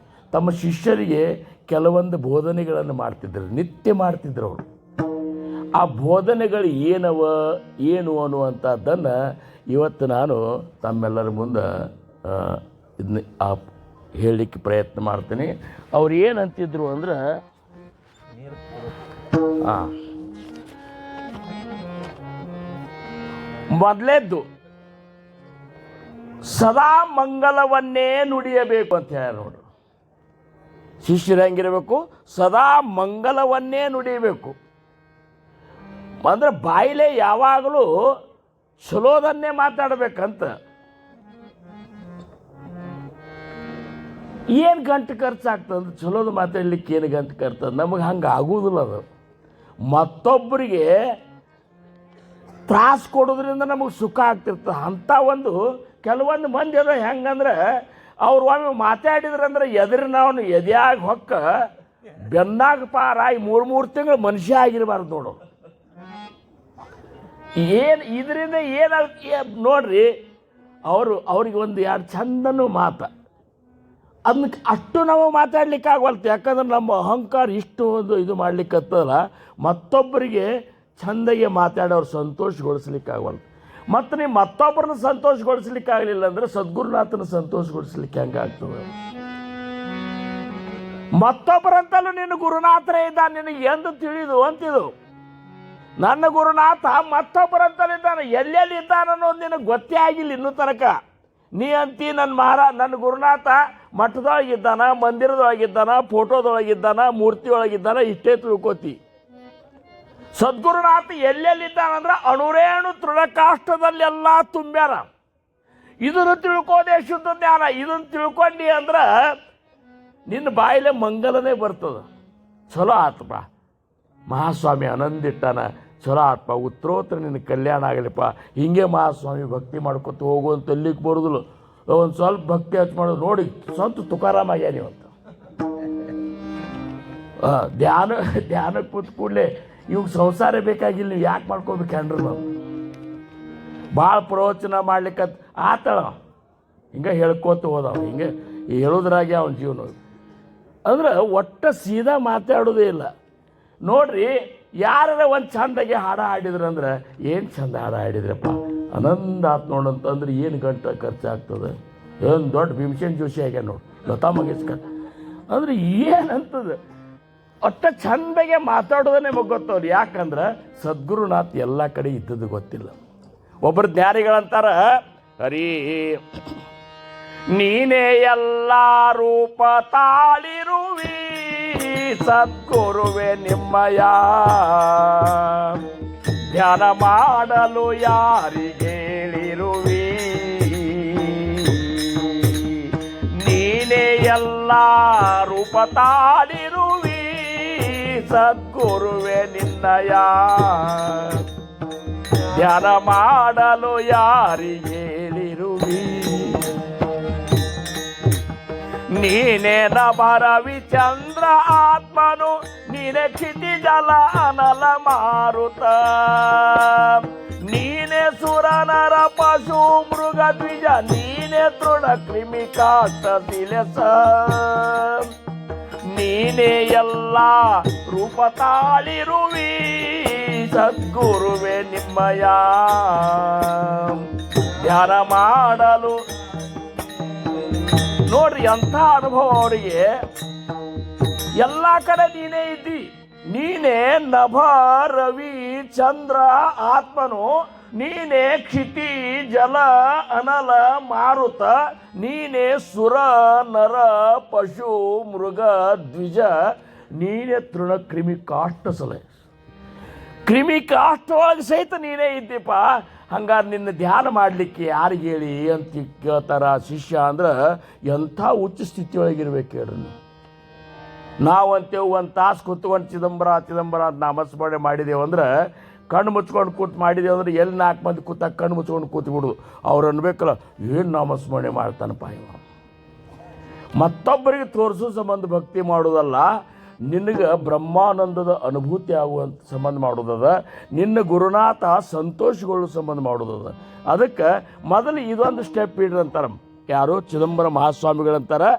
ತಮ್ಮ ಶಿಷ್ಯರಿಗೆ ಕೆಲವೊಂದು ಬೋಧನೆಗಳನ್ನು ಮಾಡ್ತಿದ್ರು, ನಿತ್ಯ ಮಾಡ್ತಿದ್ರು ಅವರು. ಆ ಬೋಧನೆಗಳು ಏನು ಅನ್ನುವಂಥದ್ದನ್ನು ಇವತ್ತು ನಾನು ತಮ್ಮೆಲ್ಲರ ಮುಂದೆ ಇದನ್ನ ಹೇಳಲಿಕ್ಕೆ ಪ್ರಯತ್ನ ಮಾಡ್ತೀನಿ. ಅವ್ರು ಏನಂತಿದ್ರು ಅಂದ್ರೆ ಮೊದಲೇದ್ದು ಸದಾ ಮಂಗಲವನ್ನೇ ನುಡಿಯಬೇಕು ಅಂತ ಹೇಳಿ ನೋಡ್ರಿ. ಶಿಷ್ಯರು ಹೆಂಗಿರಬೇಕು? ಸದಾ ಮಂಗಲವನ್ನೇ ನುಡಿಯಬೇಕು. ಅಂದ್ರೆ ಬಾಯಿಲೆ ಯಾವಾಗಲೂ ಚಲೋದನ್ನೇ ಮಾತಾಡಬೇಕಂತ. ಏನು ಗಂಟು ಖರ್ಚಾಗ್ತದೆ? ಚಲೋದು ಮಾತಾಡ್ಲಿಕ್ಕೆ ಏನು ಗಂಟು ಖರ್ಚದ? ನಮಗೆ ಹಂಗೆ ಆಗುವುದಿಲ್ಲ. ಅದು ಮತ್ತೊಬ್ಬರಿಗೆ ತ್ರಾಸು ಕೊಡೋದ್ರಿಂದ ನಮಗೆ ಸುಖ ಆಗ್ತಿರ್ತದೆ. ಅಂಥ ಕೆಲವೊಂದು ಮಂದಿ ಅದ ಹೆಂಗಂದ್ರೆ ಅವ್ರು ಒಮ್ಮೆ ಮಾತಾಡಿದ್ರಂದ್ರೆ ಎದುರಿನವನು ಎದೆಯಾಗಿ ಹೊಕ್ಕ ಬೆನ್ನಾಗ ಪಾರಾಗಿ 3 ತಿಂಗಳು ಮನುಷ್ಯ ಆಗಿರಬಾರ್ದು ನೋಡು. ಇದರಿಂದ ನೋಡ್ರಿ, ಅವ್ರಿಗೆ 1-2 ಚಂದನೂ ಅದನ್ನ ಅಷ್ಟು ನಾವು ಮಾತಾಡ್ಲಿಕ್ಕೆ ಆಗವಲ್ತು. ಯಾಕಂದ್ರೆ ನಮ್ಮ ಅಹಂಕಾರ ಇಷ್ಟು ಇದು ಮಾಡ್ಲಿಕ್ಕತ್ತಲ್ಲ, ಮತ್ತೊಬ್ಬರಿಗೆ ಚಂದಗೆ ಮಾತಾಡೋರು ಸಂತೋಷಗೊಳಿಸ್ಲಿಕ್ಕೆ ಆಗವಲ್ತು. ಮತ್ತು ನೀವು ಮತ್ತೊಬ್ಬರನ್ನ ಸಂತೋಷಗೊಳಿಸ್ಲಿಕ್ಕೆ ಆಗಲಿಲ್ಲ ಅಂದರೆ ಸದ್ಗುರುನಾಥನ ಸಂತೋಷಗೊಳಿಸ್ಲಿಕ್ಕೆ ಹೆಂಗಾಗ್ತದೆ? ಮತ್ತೊಬ್ಬರಂತಲೂ ನಿನ್ನ ಗುರುನಾಥರೇ ಇದ್ದ, ನಿನಗೆ ಎಂದು ತಿಳಿದು ಅಂತಿದು. ನನ್ನ ಗುರುನಾಥ ಮತ್ತೊಬ್ಬರಂತಲಿದ್ದಾನೆ, ಎಲ್ಲೆಲ್ಲಿ ಇದ್ದಾನ ಅನ್ನೋದು ನಿನಗೆ ಗೊತ್ತೇ ಆಗಿಲ್ಲ ಇನ್ನೂ ತನಕ. ನೀ ಅಂತಿ ನನ್ನ ಗುರುನಾಥ ಮಠದೊಳಗಿದ್ದಾನ, ಮಂದಿರದೊಳಗಿದ್ದಾನ, ಫೋಟೋದೊಳಗಿದ್ದಾನ, ಮೂರ್ತಿಯೊಳಗಿದ್ದಾನ, ಇಷ್ಟೇ ತಿಳ್ಕೊತಿ. ಸದ್ಗುರುನಾಥ ಎಲ್ಲೆಲ್ಲಿದ್ದಾನಂದ್ರೆ ಅಣುರೇಣು ತೃಣಕಾಷ್ಟದಲ್ಲೆಲ್ಲ ತುಂಬ್ಯಾನ. ಇದನ್ನು ತಿಳ್ಕೋದೇ ಶುದ್ಧ ಜ್ಞಾನ. ಇದನ್ನು ತಿಳ್ಕೊಂಡಿ ಅಂದ್ರೆ ನಿನ್ನ ಬಾಯಿಲೆ ಮಂಗಲನೇ ಬರ್ತದೆ. ಚಲೋ ಆತ್ಮ ಮಹಾಸ್ವಾಮಿ ಆನಂದಿಟ್ಟಾನ, ಚಲೋ ಆತ್ಮ, ಉತ್ತರೋತ್ತರ ನಿನ್ನ ಕಲ್ಯಾಣ ಆಗಲಿಪ್ಪ. ಹಿಂಗೆ ಮಹಾಸ್ವಾಮಿ ಭಕ್ತಿ ಮಾಡ್ಕೊತ ಹೋಗುವಂತ ಎಲ್ಲಿಗೆ ಬರೋದಿಲ್ಲ. ಒಂದು ಸ್ವಲ್ಪ ಭಕ್ತಿ ಹಚ್ಚ ಮಾಡೋದು ನೋಡಿ ಸ್ವಂತ ತುಕಾರಾಮ ಆಗ್ಯಾನಿ ಅಂತ. ಧ್ಯಾನಕ್ಕೆ ಕೂತ್ ಕೂಡಲೇ ಇವಾಗ ಸಂಸಾರ ಬೇಕಾಗಿಲ್ಲ, ನೀವು ಯಾಕೆ ಮಾಡ್ಕೋಬೇಕಂಡ್ರಿ? ನಾವು ಭಾಳ ಪ್ರವಚನ ಮಾಡ್ಲಿಕ್ಕೆ ಆತಳ ಹಿಂಗೆ ಹೇಳ್ಕೋತ ಹೋದವ, ಹಿಂಗೆ ಹೇಳೋದ್ರಾಗೆ ಅವನ ಜೀವನ. ಅಂದ್ರೆ ಒಟ್ಟು ಸೀದಾ ಮಾತಾಡೋದೇ ಇಲ್ಲ. ನೋಡ್ರಿ, ಯಾರ ಒಂದು ಚಂದಾಗೆ ಹಾಡ ಹಾಡಿದ್ರಂದ್ರೆ ಏನು ಚಂದ ಹಾಡ ಹಾಡಿದ್ರಪ್ಪ, ಆನಂದ ಆತ್ ನೋಡಂತಂದ್ರೆ ಏನು ಗಂಟೆ ಖರ್ಚಾಗ್ತದೆ. ಏನು ದೊಡ್ಡ ಭೀಮಸೇನ್ ಜೋಶಿ ಆಗ್ಯಾನ ನೋಡಿ, ಲತಾ ಮಂಗೇಶ್ಕರ್ ಅಂದ್ರೆ ಏನಂತದ. ಒಟ್ಟು ಚಂದಾಗೆ ಮಾತಾಡೋದೇ ನಮಗೆ ಗೊತ್ತವ್ರು. ಯಾಕಂದ್ರೆ ಸದ್ಗುರುನಾಥ್ ಎಲ್ಲ ಕಡೆ ಇದ್ದದ್ದು ಗೊತ್ತಿಲ್ಲ. ಒಬ್ಬರು ಜ್ಞಾನಿಗಳಂತಾರ, ಹರಿ ನೀನೇ ಎಲ್ಲ ರೂಪ ತಾಳಿರುವಿ ಸದ್ಗುರುವೆ ನಿಮ್ಮಯ, ಧ್ಯಾನ ಮಾಡಲು ಯಾರಿಗೇಳಿರುವಿ, ನೀನೇ ಎಲ್ಲ ರೂಪ ತಾಳಿರುವಿ ಸದ್ಗುರುವೆ ನಿನ್ನಯ, ಧ್ಯಾನ ಮಾಡಲು ಯಾರಿಗೇಳಿರುವಿ, ನೀನೇ ನಭರವಿ ಚಂದ್ರ ಆತ್ಮನು, ನೀನೇ ಕ್ಷಿತಿಜಲ ಅನಲ ಮಾರುತ, ನೀನೇ ಸುರನರ ಪಶು ಮೃಗ ದ್ವಿಜ, ನೀನೇ ತೃಣ ಕ್ರಿಮಿ ಕಾಷ್ಟ ಶಿಲೆಸ, ನೀನೇ ಎಲ್ಲ ರೂಪ ತಾಳಿರುವಿ ಸದ್ಗುರುವೆ ನಿಮ್ಮಯ, ಧ್ಯಾನ ಮಾಡಲು. ನೋಡ್ರಿ ಅಂಥ ಅನುಭವ ಅವರಿಗೆ. ಎಲ್ಲ ಕಡೆ ನೀನೇ ಇದ್ದಿ. ನೀನೇ ನಭ ರವಿ ಚಂದ್ರ ಆತ್ಮನು, ನೀನೇ ಕ್ಷಿತಿ ಜಲ ಅನಲ ಮಾರುತ, ನೀನೇ ಸುರ ನರ ಪಶು ಮೃಗ ದ್ವಿಜ, ನೀನೇ ತೃಣ ಕ್ರಿಮಿ ಕಾಷ್ಟ ಸಲಹೆ. ಕ್ರಿಮಿ ಕಾಷ್ಟ ಒಳಗೆ ಸಹಿತ ನೀನೇ ಇದ್ದೀಪ. ಹಂಗಾರೆ ನಿನ್ನ ಧ್ಯಾನ ಮಾಡಲಿಕ್ಕೆ ಯಾರಿಗೆ ಹೇಳಿ ಅಂತ ಕೇಳ್ತಾರ ಶಿಷ್ಯ. ಅಂದ್ರೆ ಎಂಥ ಉಚ್ಚ ಸ್ಥಿತಿಯೊಳಗಿರ್ಬೇಕು ಹೇಳ್ರಿ. ನಾವಂತೇವು 1 ತಾಸು ಕೂತ್ಕೊಂಡು ಚಿದಂಬರ ಅಂತ ನಾಮಸ್ಮರಣೆ ಮಾಡಿದೆವು ಅಂದ್ರೆ, ಕಣ್ಣು ಮುಚ್ಕೊಂಡು ಕೂತು ಮಾಡಿದೆವು ಅಂದ್ರೆ ಎಲ್ಲಿ 4 ಮಂದಿ ಕೂತಾಗ ಕಣ್ಣು ಮುಚ್ಕೊಂಡು ಕೂತ್ಬಿಡೋದು. ಅವ್ರು ಅನ್ಬೇಕಲ್ಲ, ಏನು ನಾಮಸ್ಮರಣೆ ಮಾಡ್ತಾನಪ್ಪ ಇವ. ಮತ್ತೊಬ್ಬರಿಗೆ ತೋರಿಸೋ ಸಂಬಂಧ ಭಕ್ತಿ ಮಾಡೋದಲ್ಲ, ನಿನಗೆ ಬ್ರಹ್ಮಾನಂದದ ಅನುಭೂತಿ ಆಗುವಂಥ ಸಂಬಂಧ ಮಾಡೋದದ, ನಿನ್ನ ಗುರುನಾಥ ಸಂತೋಷಗೊಳ್ಳೋ ಸಂಬಂಧ ಮಾಡೋದದ. ಅದಕ್ಕೆ ಮೊದಲು ಇದೊಂದು ಸ್ಟೆಪ್ ಇಡ್ರಿ ಅಂತಾರೆ ಯಾರು, ಚಿದಂಬರ ಮಹಾಸ್ವಾಮಿಗಳಂತಾರೆ,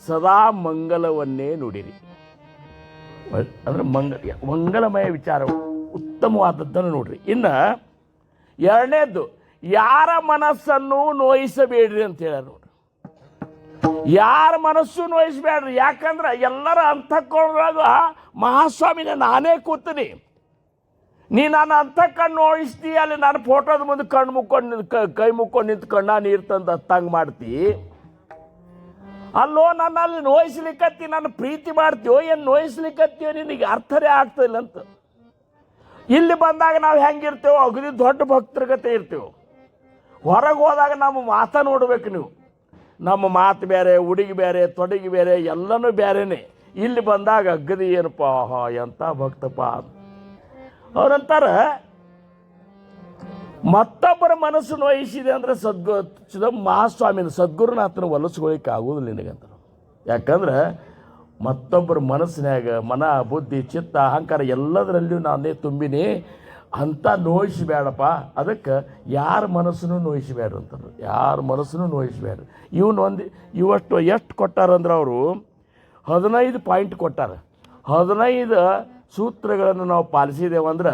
ಸದಾ ಮಂಗಲವನ್ನೇ ನುಡಿರಿ. ಅಂದರೆ ಮಂಗಲಮಯ ವಿಚಾರ ಉತ್ತಮವಾದದ್ದನ್ನು ನೋಡ್ರಿ. ಇನ್ನು ಎರಡನೇದ್ದು, ಯಾರ ಮನಸ್ಸನ್ನು ನೋಯಿಸಬೇಡ್ರಿ ಅಂತ ಹೇಳ್ಯಾರ ನೋಡ್ರಿ. ಯಾರ ಮನಸ್ಸು ನೋಯಿಸಬೇಡ್ರಿ, ಯಾಕಂದ್ರೆ ಎಲ್ಲರ ಅಂತಃಕರಣದಾಗ ಮಹಾಸ್ವಾಮಿನ ನಾನೇ ಕೂತೀನಿ. ನೀ ನಾನು ಅಂತಃಕಣ್ಣು ನೋಯಿಸ್ತಿ, ಅಲ್ಲಿ ನಾನು ಫೋಟೋದ ಮುಂದೆ ಕಣ್ಣು ಮುಕ್ಕೊಂಡು ಕೈ ಮುಕ್ಕೊಂಡು ನಿಂತು ಕಣ್ಣ ನೀರು ತಂದು ಹತ್ತಂಗೆ ಮಾಡ್ತಿ. ಅಲ್ಲೋ ನಾನು ಅಲ್ಲಿ ನೋಯಿಸ್ಲಿಕ್ಕತ್ತಿ, ನಾನು ಪ್ರೀತಿ ಮಾಡ್ತೀವೋ ಏನು ನೋಯಿಸ್ಲಿಕ್ಕತ್ತೀವೋ ನಿನಗೆ ಅರ್ಥನೇ ಆಗ್ತಿಲ್ಲ ಅಂತ. ಇಲ್ಲಿ ಬಂದಾಗ ನಾವು ಹೆಂಗಿರ್ತೇವೋ ಅಗದಿ ದೊಡ್ಡ ಭಕ್ತರಗತೆ ಇರ್ತೇವೆ. ಹೊರಗೆ ಹೋದಾಗ ನಮ್ಮ ಮಾತ ನೋಡ್ಬೇಕು ನೀವು. ನಮ್ಮ ಮಾತು ಬೇರೆ, ಉಡುಗೆ ಬೇರೆ, ತೊಡಗಿ ಬೇರೆ, ಎಲ್ಲನೂ ಬೇರೆನೇ. ಇಲ್ಲಿ ಬಂದಾಗ ಅಗ್ಗದಿ ಏನಪ್ಪ ಎಂಥ ಭಕ್ತಪ್ಪ ಅವ್ರಂತಾರೆ. ಮತ್ತೊಬ್ಬರ ಮನಸ್ಸು ನೋಯಿಸಿದೆ ಅಂದರೆ ಮಹಾಸ್ವಾಮಿನ ಸದ್ಗುರುನಾಥನ ಹೊಲಸ್ಕೊಳ್ಳಿಕ್ಕೆ ಆಗೋದಿಲ್ಲ ನಿನಗಂತ. ಯಾಕಂದ್ರೆ ಮತ್ತೊಬ್ಬರ ಮನಸ್ಸಿನಾಗ ಮನ, ಬುದ್ಧಿ, ಚಿತ್ತ, ಅಹಂಕಾರ ಎಲ್ಲದರಲ್ಲಿಯೂ ನಾನೇ ತುಂಬಿನಿ ಅಂತ ನೋಯಿಸಬೇಡಪ್ಪ. ಅದಕ್ಕೆ ಯಾರ ಮನಸ್ಸನ್ನು ನೋಯಿಸಬೇಡ್ರಿ ಅಂತಾರೆ. ಯಾರ ಮನಸ್ಸನ್ನು ನೋಯಿಸಬೇಡ್ರಿ. ಇವಷ್ಟು ಎಷ್ಟು ಕೊಟ್ಟಾರಂದ್ರೆ ಅವರು 15 ಪಾಯಿಂಟ್ ಕೊಟ್ಟಾರ. 15 ಸೂತ್ರಗಳನ್ನು ನಾವು ಪಾಲಿಸಿದೇವಂದ್ರೆ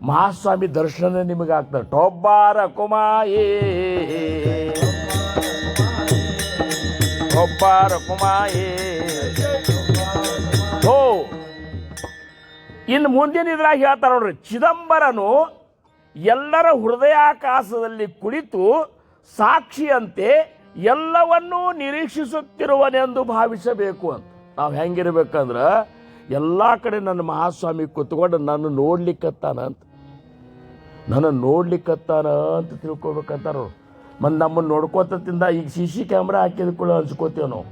ಮಹಾಸ್ವಾಮಿ ದರ್ಶನ ನಿಮಗೆ ಆಗ್ತಾರೆ. ಟೊಬ್ಬಾರ ಕುಮಾಯೇ ಒಬ್ಬಾರ ಕುಮಾಯೇ ಹೋ. ಇನ್ನು ಮುಂದಿನ ಇದ್ರಾಗ ಹೇಳ್ತಾರೆ ನೋಡ್ರಿ, ಚಿದಂಬರನು ಎಲ್ಲರ ಹೃದಯಾಕಾಶದಲ್ಲಿ ಕುಳಿತು ಸಾಕ್ಷಿಯಂತೆ ಎಲ್ಲವನ್ನೂ ನಿರೀಕ್ಷಿಸುತ್ತಿರುವನೆಂದು ಭಾವಿಸಬೇಕು ಅಂತ. ನಾವು ಹೆಂಗಿರ್ಬೇಕಂದ್ರೆ ಎಲ್ಲ ಕಡೆ ನನ್ನ ಮಹಾಸ್ವಾಮಿ ಕೂತ್ಕೊಂಡು ನನ್ನ ನೋಡ್ಲಿಕ್ಕತ್ತಾನ ಅಂತ, ನನ್ನ ನೋಡ್ಲಿಕ್ಕತ್ತಾನ ಅಂತ ತಿಳ್ಕೊಬೇಕಂತಾರ. ಮತ್ತು ನಮ್ಮನ್ನು ನೋಡ್ಕೋತಿಂದ ಈಗ CC ಕ್ಯಾಮ್ರಾ ಹಾಕಿದ ಕೂಡ ಹಂಚ್ಕೋತೀವಿ ನಾವು.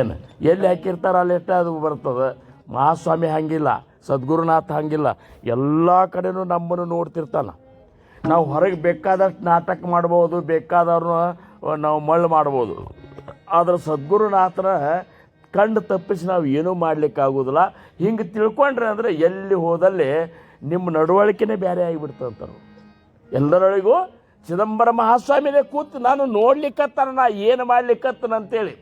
ಏನು ಎಲ್ಲಿ ಹಾಕಿರ್ತಾರ ಅಲ್ಲಿ ಎಷ್ಟೇ ಅದು ಬರ್ತದೆ. ಮಹಾಸ್ವಾಮಿ ಹಂಗಿಲ್ಲ, ಸದ್ಗುರುನಾಥ ಹಂಗಿಲ್ಲ, ಎಲ್ಲ ಕಡೆನೂ ನಮ್ಮನ್ನು ನೋಡ್ತಿರ್ತಾನೆ. ನಾವು ಹೊರಗೆ ಬೇಕಾದಷ್ಟು ನಾಟಕ ಮಾಡ್ಬೋದು, ಬೇಕಾದವ್ರನ್ನ ನಾವು ಮಳ್ಳು ಮಾಡ್ಬೋದು. ಆದರೆ ಸದ್ಗುರುನಾಥನ ಕಂಡು ತಪ್ಪಿಸಿ ನಾವು ಏನೂ ಮಾಡಲಿಕ್ಕಾಗೋದಿಲ್ಲ. ಹಿಂಗೆ ತಿಳ್ಕೊಂಡ್ರೆ ಅಂದರೆ ಎಲ್ಲಿ ಹೋದಲ್ಲಿ ನಿಮ್ಮ ನಡವಳಿಕೆನೇ ಬೇರೆ ಆಗಿಬಿಡ್ತಂತಾರೆ. ಎಲ್ಲರೊಳಗೂ ಚಿದಂಬರ ಮಹಾಸ್ವಾಮಿನೇ ಕೂತು ನಾನು ನೋಡ್ಲಿಕ್ಕತ್ತಾನ, ನಾ ಏನು ಮಾಡ್ಲಿಕ್ಕತ್ತನಂತೇಳಿ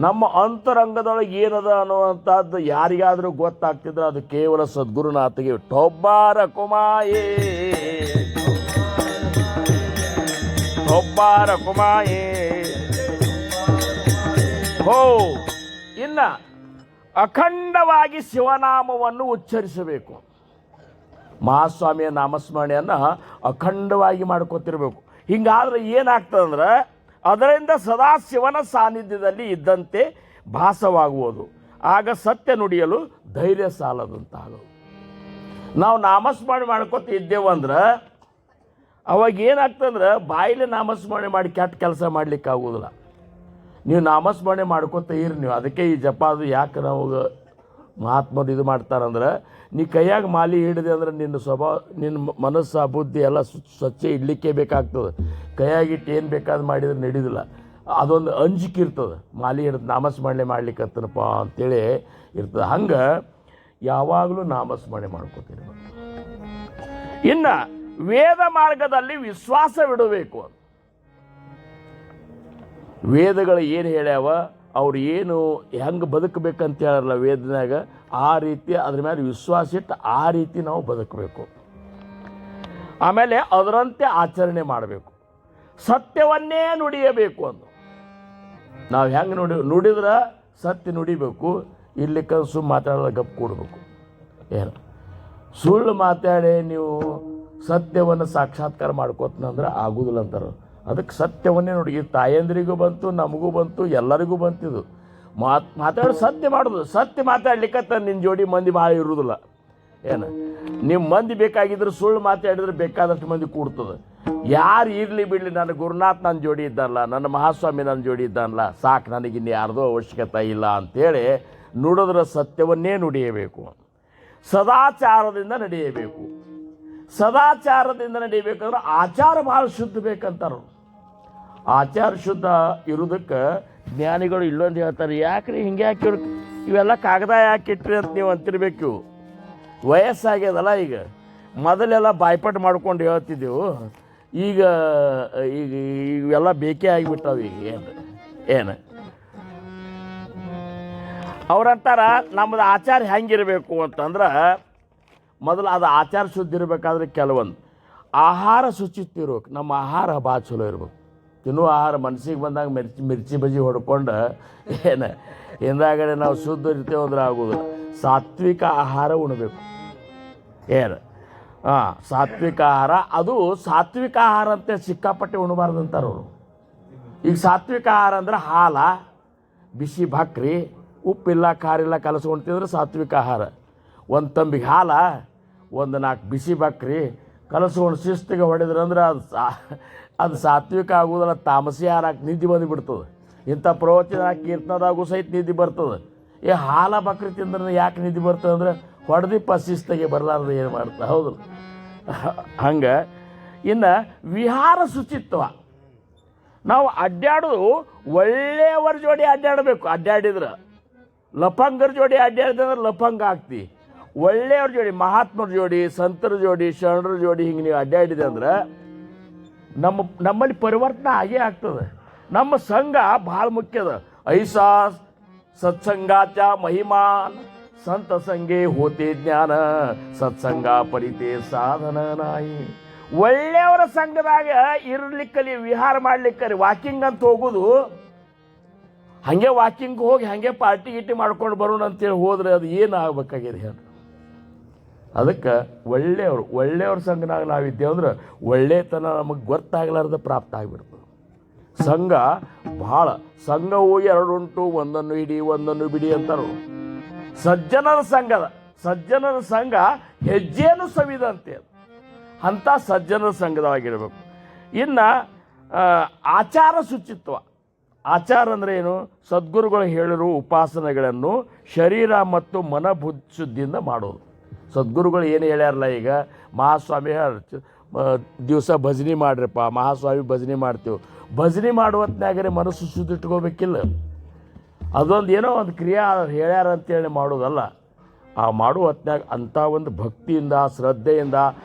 ನಮ್ಮ ಅಂತರಂಗದೊಳಗೆ ಏನದ ಅನ್ನುವಂಥದ್ದು ಯಾರಿಗಾದರೂ ಗೊತ್ತಾಗ್ತಿದ್ರೆ ಅದು ಕೇವಲ ಸದ್ಗುರುನಾಥಿಗೆ. ಟೊಬ್ಬಾರ ಕುಮಾಯೇ ಟೊಬ್ಬಾರ ಕುಮಾಯೇ ಹೋ. ಇನ್ನು ಅಖಂಡವಾಗಿ ಶಿವನಾಮವನ್ನು ಉಚ್ಚರಿಸಬೇಕು. ಮಹಾಸ್ವಾಮಿಯ ನಾಮಸ್ಮರಣೆಯನ್ನು ಅಖಂಡವಾಗಿ ಮಾಡ್ಕೊತಿರ್ಬೇಕು. ಹಿಂಗಾದ್ರೆ ಏನಾಗ್ತದಂದ್ರೆ ಅದರಿಂದ ಸದಾ ಶಿವನ ಸಾನ್ನಿಧ್ಯದಲ್ಲಿ ಇದ್ದಂತೆ ಭಾಸವಾಗುವುದು. ಆಗ ಸತ್ಯ ನುಡಿಯಲು ಧೈರ್ಯ ಸಾಲದಂತಾಗೋದು. ನಾವು ನಾಮಸ್ಮರಣೆ ಮಾಡ್ಕೊತ ಇದ್ದೇವಂದ್ರೆ ಅವಾಗ ಏನಾಗ್ತಂದ್ರೆ ಬಾಯಿಲೆ ನಾಮಸ್ಮರಣೆ ಮಾಡಿ ಕೆಟ್ಟ ಕೆಲಸ ಮಾಡ್ಲಿಕ್ಕೆ ಆಗೋದಿಲ್ಲ. ನೀವು ನಾಮಸ್ಮರಣೆ ಮಾಡ್ಕೊತ ಇರಿ ನೀವು. ಅದಕ್ಕೆ ಈ ಜಪ ಅದು ಯಾಕೆ ನಾವು ಮಹಾತ್ಮರು ಇದು ಮಾಡ್ತಾರಂದ್ರೆ, ನೀ ಕೈಯಾಗ ಮಾಲಿ ಹಿಡಿದೆ ಅಂದ್ರೆ ನಿನ್ನ ಸ್ವಭಾವ, ನಿನ್ನ ಮನಸ್ಸು, ಬುದ್ಧಿ ಎಲ್ಲ ಸ್ವಚ್ಛ ಇಡ್ಲಿಕ್ಕೆ ಬೇಕಾಗ್ತದೆ. ಕೈಯಾಗಿಟ್ಟು ಏನು ಬೇಕಾದ್ರೆ ಮಾಡಿದ್ರೆ ನಡೀದಿಲ್ಲ. ಅದೊಂದು ಅಂಜಿಕೆ ಇರ್ತದೆ. ಮಾಲಿ ಹಿಡಿದು ನಾಮಸ್ಮರಣೆ ಮಾಡ್ಲಿಕ್ಕತ್ತನಪ್ಪ ಅಂತೇಳಿ ಇರ್ತದೆ. ಹಂಗೆ ಯಾವಾಗಲೂ ನಾಮಸ್ಮರಣೆ ಮಾಡ್ಕೋತೀರಿ. ಇನ್ನು ವೇದ ಮಾರ್ಗದಲ್ಲಿ ವಿಶ್ವಾಸವಿಡಬೇಕು. ವೇದಗಳು ಏನು ಹೇಳ್ಯಾವ, ಅವ್ರು ಏನು ಹೆಂಗೆ ಬದುಕಬೇಕಂತ ಹೇಳಲ್ಲ ವೇದನಾಗ, ಆ ರೀತಿ ಅದ್ರ ಮೇಲೆ ವಿಶ್ವಾಸ ಇಟ್ಟು ಆ ರೀತಿ ನಾವು ಬದುಕಬೇಕು. ಆಮೇಲೆ ಅದರಂತೆ ಆಚರಣೆ ಮಾಡಬೇಕು. ಸತ್ಯವನ್ನೇ ನುಡಿಯಬೇಕು ಅಂತ. ನಾವು ಹೆಂಗೆ ನುಡಿದ್ರೆ ಸತ್ಯ ನುಡಿಬೇಕು. ಇಲ್ಲಿ ಕನಸು ಮಾತಾಡೋದ ಗಪ್ ಕೊಡಬೇಕು. ಏನು ಸುಳ್ಳು ಮಾತಾಡಿ ನೀವು ಸತ್ಯವನ್ನು ಸಾಕ್ಷಾತ್ಕಾರ ಮಾಡ್ಕೋತನಂದ್ರೆ ಆಗೋದಿಲ್ಲ ಅಂತಾರೆ. ಅದಕ್ಕೆ ಸತ್ಯವನ್ನೇ ನೋಡಿ. ತಾಯಂದ್ರಿಗೂ ಬಂತು, ನಮಗೂ ಬಂತು, ಎಲ್ಲರಿಗೂ ಬಂತಿದ್ದು. ಮಾತಾಡೋದು ಸತ್ಯ ಮಾಡೋದು. ಸತ್ಯ ಮಾತಾಡ್ಲಿಕ್ಕೆ ನಿನ್ನ ಜೋಡಿ ಮಂದಿ ಭಾಳ ಇರೋದಿಲ್ಲ. ಏನು ನಿಮ್ಮ ಮಂದಿ ಬೇಕಾಗಿದ್ರೆ ಸುಳ್ಳು ಮಾತಾಡಿದ್ರೆ ಬೇಕಾದಷ್ಟು ಮಂದಿ ಕೂಡ್ತದೆ. ಯಾರು ಇರಲಿ ಬಿಡಲಿ, ನನ್ನ ಗುರುನಾಥ್ ನನ್ನ ಜೋಡಿ ಇದ್ದಾನಲ್ಲ, ನನ್ನ ಮಹಾಸ್ವಾಮಿ ನನ್ನ ಜೋಡಿ ಇದ್ದಾನಲ್ಲ, ಸಾಕು, ನನಗಿನ್ನು ಯಾರ್ದೋ ಅವಶ್ಯಕತೆ ಇಲ್ಲ ಅಂಥೇಳಿ ನುಡಿದ್ರೆ ಸತ್ಯವನ್ನೇ ನುಡಿಯಬೇಕು. ಸದಾಚಾರದಿಂದ ನಡೆಯಬೇಕು. ಸದಾಚಾರದಿಂದ ನಡೀಬೇಕಂದ್ರೆ ಆಚಾರ ಭಾಳ ಶುದ್ಧ ಬೇಕಂತಾರ. ಆಚಾರ ಶುದ್ಧ ಇರೋದಕ್ಕೆ ಜ್ಞಾನಿಗಳು ಇಲ್ಲೊಂದು ಹೇಳ್ತಾರೆ, ಯಾಕ್ರಿ ಹಿಂಗೆ ಯಾಕೆ ಇವೆಲ್ಲ ಕಾಗದ ಯಾಕೆ ಇಟ್ರಿ ಅಂತ ನೀವು ಅಂತಿರ್ಬೇಕು. ವಯಸ್ಸಾಗ್ಯದಲ್ಲ ಈಗ. ಮೊದಲೆಲ್ಲ ಬಾಯ್ಪಾಟ್ ಮಾಡ್ಕೊಂಡು ಹೇಳ್ತಿದ್ದೆವು. ಈಗ ಈಗ ಇವೆಲ್ಲ ಬೇಕೇ ಆಗಿಬಿಟ್ಟವು. ಈಗ ಏನು ಅವ್ರಂತಾರ, ನಮ್ಮದು ಆಚಾರ ಹೆಂಗಿರಬೇಕು ಅಂತಂದ್ರೆ ಮೊದಲು ಅದು ಆಚಾರ ಶುದ್ಧಿ ಇರಬೇಕಾದ್ರೆ ಕೆಲವೊಂದು ಆಹಾರ ಶುಚಿತ್ವ ಇರ್ಬೇಕು. ನಮ್ಮ ಆಹಾರ ಭಾಳ ಚಲೋ ಇರ್ಬೇಕು. ತಿನ್ನುವ ಆಹಾರ ಮನಸ್ಸಿಗೆ ಬಂದಾಗ ಮಿರ್ಚಿ ಬಜ್ಜಿ ಹೊಡ್ಕೊಂಡು ಏನು ಹಿಂದಾಗಡೆ ನಾವು ಶುದ್ಧ ಇರ್ತೇವೆ ಅಂದ್ರೆ ಆಗೋದಿಲ್ಲ. ಸಾತ್ವಿಕ ಆಹಾರ ಉಣಬೇಕು. ಏನು ಸಾತ್ವಿಕ ಆಹಾರ, ಅದು ಸಾತ್ವಿಕ ಆಹಾರ ಅಂತ ಸಿಕ್ಕಾಪಟ್ಟೆ ಉಣಬಾರ್ದು ಅಂತಾರೆ ಅವರು. ಈಗ ಸಾತ್ವಿಕ ಆಹಾರ ಅಂದ್ರೆ ಹಾಲ, ಬಿಸಿ ಭಾಕ್ರಿ, ಉಪ್ಪಿಲ್ಲ ಖಾರಿಲ್ಲ ಕಲಸ್ಕೊಂಡು ತಿಂದ್ರೆ ಸಾತ್ವಿಕ ಆಹಾರ. ಒಂದು ತಂಬಿಗೆ ಹಾಲ, ಒಂದು 4 ಬಿಸಿ ಭಾಕ್ರಿ ಕಲಸ್ಕೊಂಡು ಶಿಸ್ತಿಗೆ ಹೊಡೆದ್ರಂದ್ರೆ ಅದು ಸಾತ್ವಿಕ ಆಗೋದಿಲ್ಲ, ತಾಮಸಿ ಆಹಾರ. ನಿದ್ದೆ ಬಂದುಬಿಡ್ತದೆ. ಇಂಥ ಪ್ರವಚನ ಕೀರ್ತನದಾಗೂ ಸಹಿತ ನಿದ್ದೆ ಬರ್ತದೆ. ಹಾಲ ಬಕ್ರಿ ತಿಂದ್ರೆ ಯಾಕೆ ನಿದ್ದೆ ಬರ್ತದೆ ಅಂದ್ರೆ ಹೊಡೆದಿಪ್ಪ ಶಿಸ್ತಿಗೆ ಬರಲಾರ್ದು ಏನು ಮಾಡ್ತಾ. ಹೌದು. ಹಂಗೆ ಇನ್ನು ವಿಹಾರ ಶುಚಿತ್ವ. ನಾವು ಅಡ್ಡಾಡೋದು ಒಳ್ಳೆಯವರ ಜೋಡಿ ಅಡ್ಡಾಡಬೇಕು. ಅಡ್ಡಾಡಿದ್ರೆ ಲಫಂಗರ ಜೋಡಿ ಅಡ್ಡಾಡಿದ್ರೆ ಲಫಂಗ ಆಗ್ತಿ. ಒಳ್ಳೆಯವ್ರ ಜೋಡಿ, ಮಹಾತ್ಮರ ಜೋಡಿ, ಸಂತರ ಜೋಡಿ, ಶರಣರ ಜೋಡಿ ಹಿಂಗೆ ನೀವು ಅಡ್ಡಾಡಿದೆ ಅಂದ್ರೆ ನಮ್ಮಲ್ಲಿ ಪರಿವರ್ತನೆ ಆಗೇ ಆಗ್ತದೆ. ನಮ್ಮ ಸಂಘ ಭಾಳ ಮುಖ್ಯದ. ಐಸಾ ಸತ್ಸಂಗಾಚ ಮಹಿಮಾನ್ ಸಂತ ಸಂಘೆ ಹೋತೆ ಜ್ಞಾನ ಸತ್ಸಂಗ ಪರಿತೆ ಸಾಧನ ನಾಯಿ. ಒಳ್ಳೆಯವರ ಸಂಘದಾಗ ಇರ್ಲಿಕ್ಕಲ್ಲಿ, ವಿಹಾರ ಮಾಡ್ಲಿಕ್ಕಲ್ಲಿ, ವಾಕಿಂಗ್ ಅಂತ ಹೋಗೋದು, ಹಾಗೆ ವಾಕಿಂಗ್ ಹೋಗಿ ಹಾಗೆ ಪಾರ್ಟಿ ಗೀಟಿ ಮಾಡ್ಕೊಂಡು ಬರೋಣ ಅಂತೇಳಿ ಹೋದ್ರೆ ಅದು ಏನು ಆಗ್ಬೇಕಾಗಿದೆ ಹೇಳಿ. ಅದಕ್ಕೆ ಒಳ್ಳೆಯವ್ರ ಸಂಘನಾಗ ನಾವಿದ್ದೇವೆ ಅಂದ್ರೆ ಒಳ್ಳೆತನ ನಮಗೆ ಗೊತ್ತಾಗಲಾರ್ದ ಪ್ರಾಪ್ತ ಆಗಿಬಿಡ್ತದೆ. ಸಂಘ ಭಾಳ, ಸಂಘವು 2 ಉಂಟು, ಒಂದನ್ನು ಹಿಡಿ ಒಂದನ್ನು ಬಿಡಿ ಅಂತಾರು. ಸಜ್ಜನರ ಸಂಘ ಹೆಜ್ಜೆಯನ್ನು ಸವಿದಂತೆ. ಅಂಥ ಸಜ್ಜನರ ಸಂಘದವಾಗಿರಬೇಕು. ಇನ್ನು ಆಚಾರ ಶುಚಿತ್ವ. ಆಚಾರ ಅಂದರೆ ಏನು? ಸದ್ಗುರುಗಳು ಹೇಳಿರುವ ಉಪಾಸನೆಗಳನ್ನು ಶರೀರ ಮತ್ತು ಮನ ಶುದ್ಧಿಯಿಂದ ಮಾಡೋದು. ಸದ್ಗುರುಗಳು ಏನು ಹೇಳ್ಯಾರಲ್ಲ, ಈಗ ಮಹಾಸ್ವಾಮಿ ದಿವಸ ಭಜನೆ ಮಾಡ್ರಪ್ಪ, ಮಹಾಸ್ವಾಮಿ ಭಜನೆ ಮಾಡ್ತೀವಿ. ಭಜನೆ ಮಾಡುವತ್ನಾಗರೆ ಮನಸ್ಸು ಶುದ್ಧ ಇಟ್ಕೋಬೇಕಿಲ್ಲ. ಅದೊಂದು ಏನೋ ಒಂದು ಕ್ರಿಯಾ ಹೇಳ್ಯಾರ ಅಂತೇಳಿ ಮಾಡೋದಲ್ಲ. ಆ ಮಾಡುವ ಹೊತ್ನಾಗ ಅಂಥ ಒಂದು ಭಕ್ತಿಯಿಂದ, ಶ್ರದ್ಧೆಯಿಂದ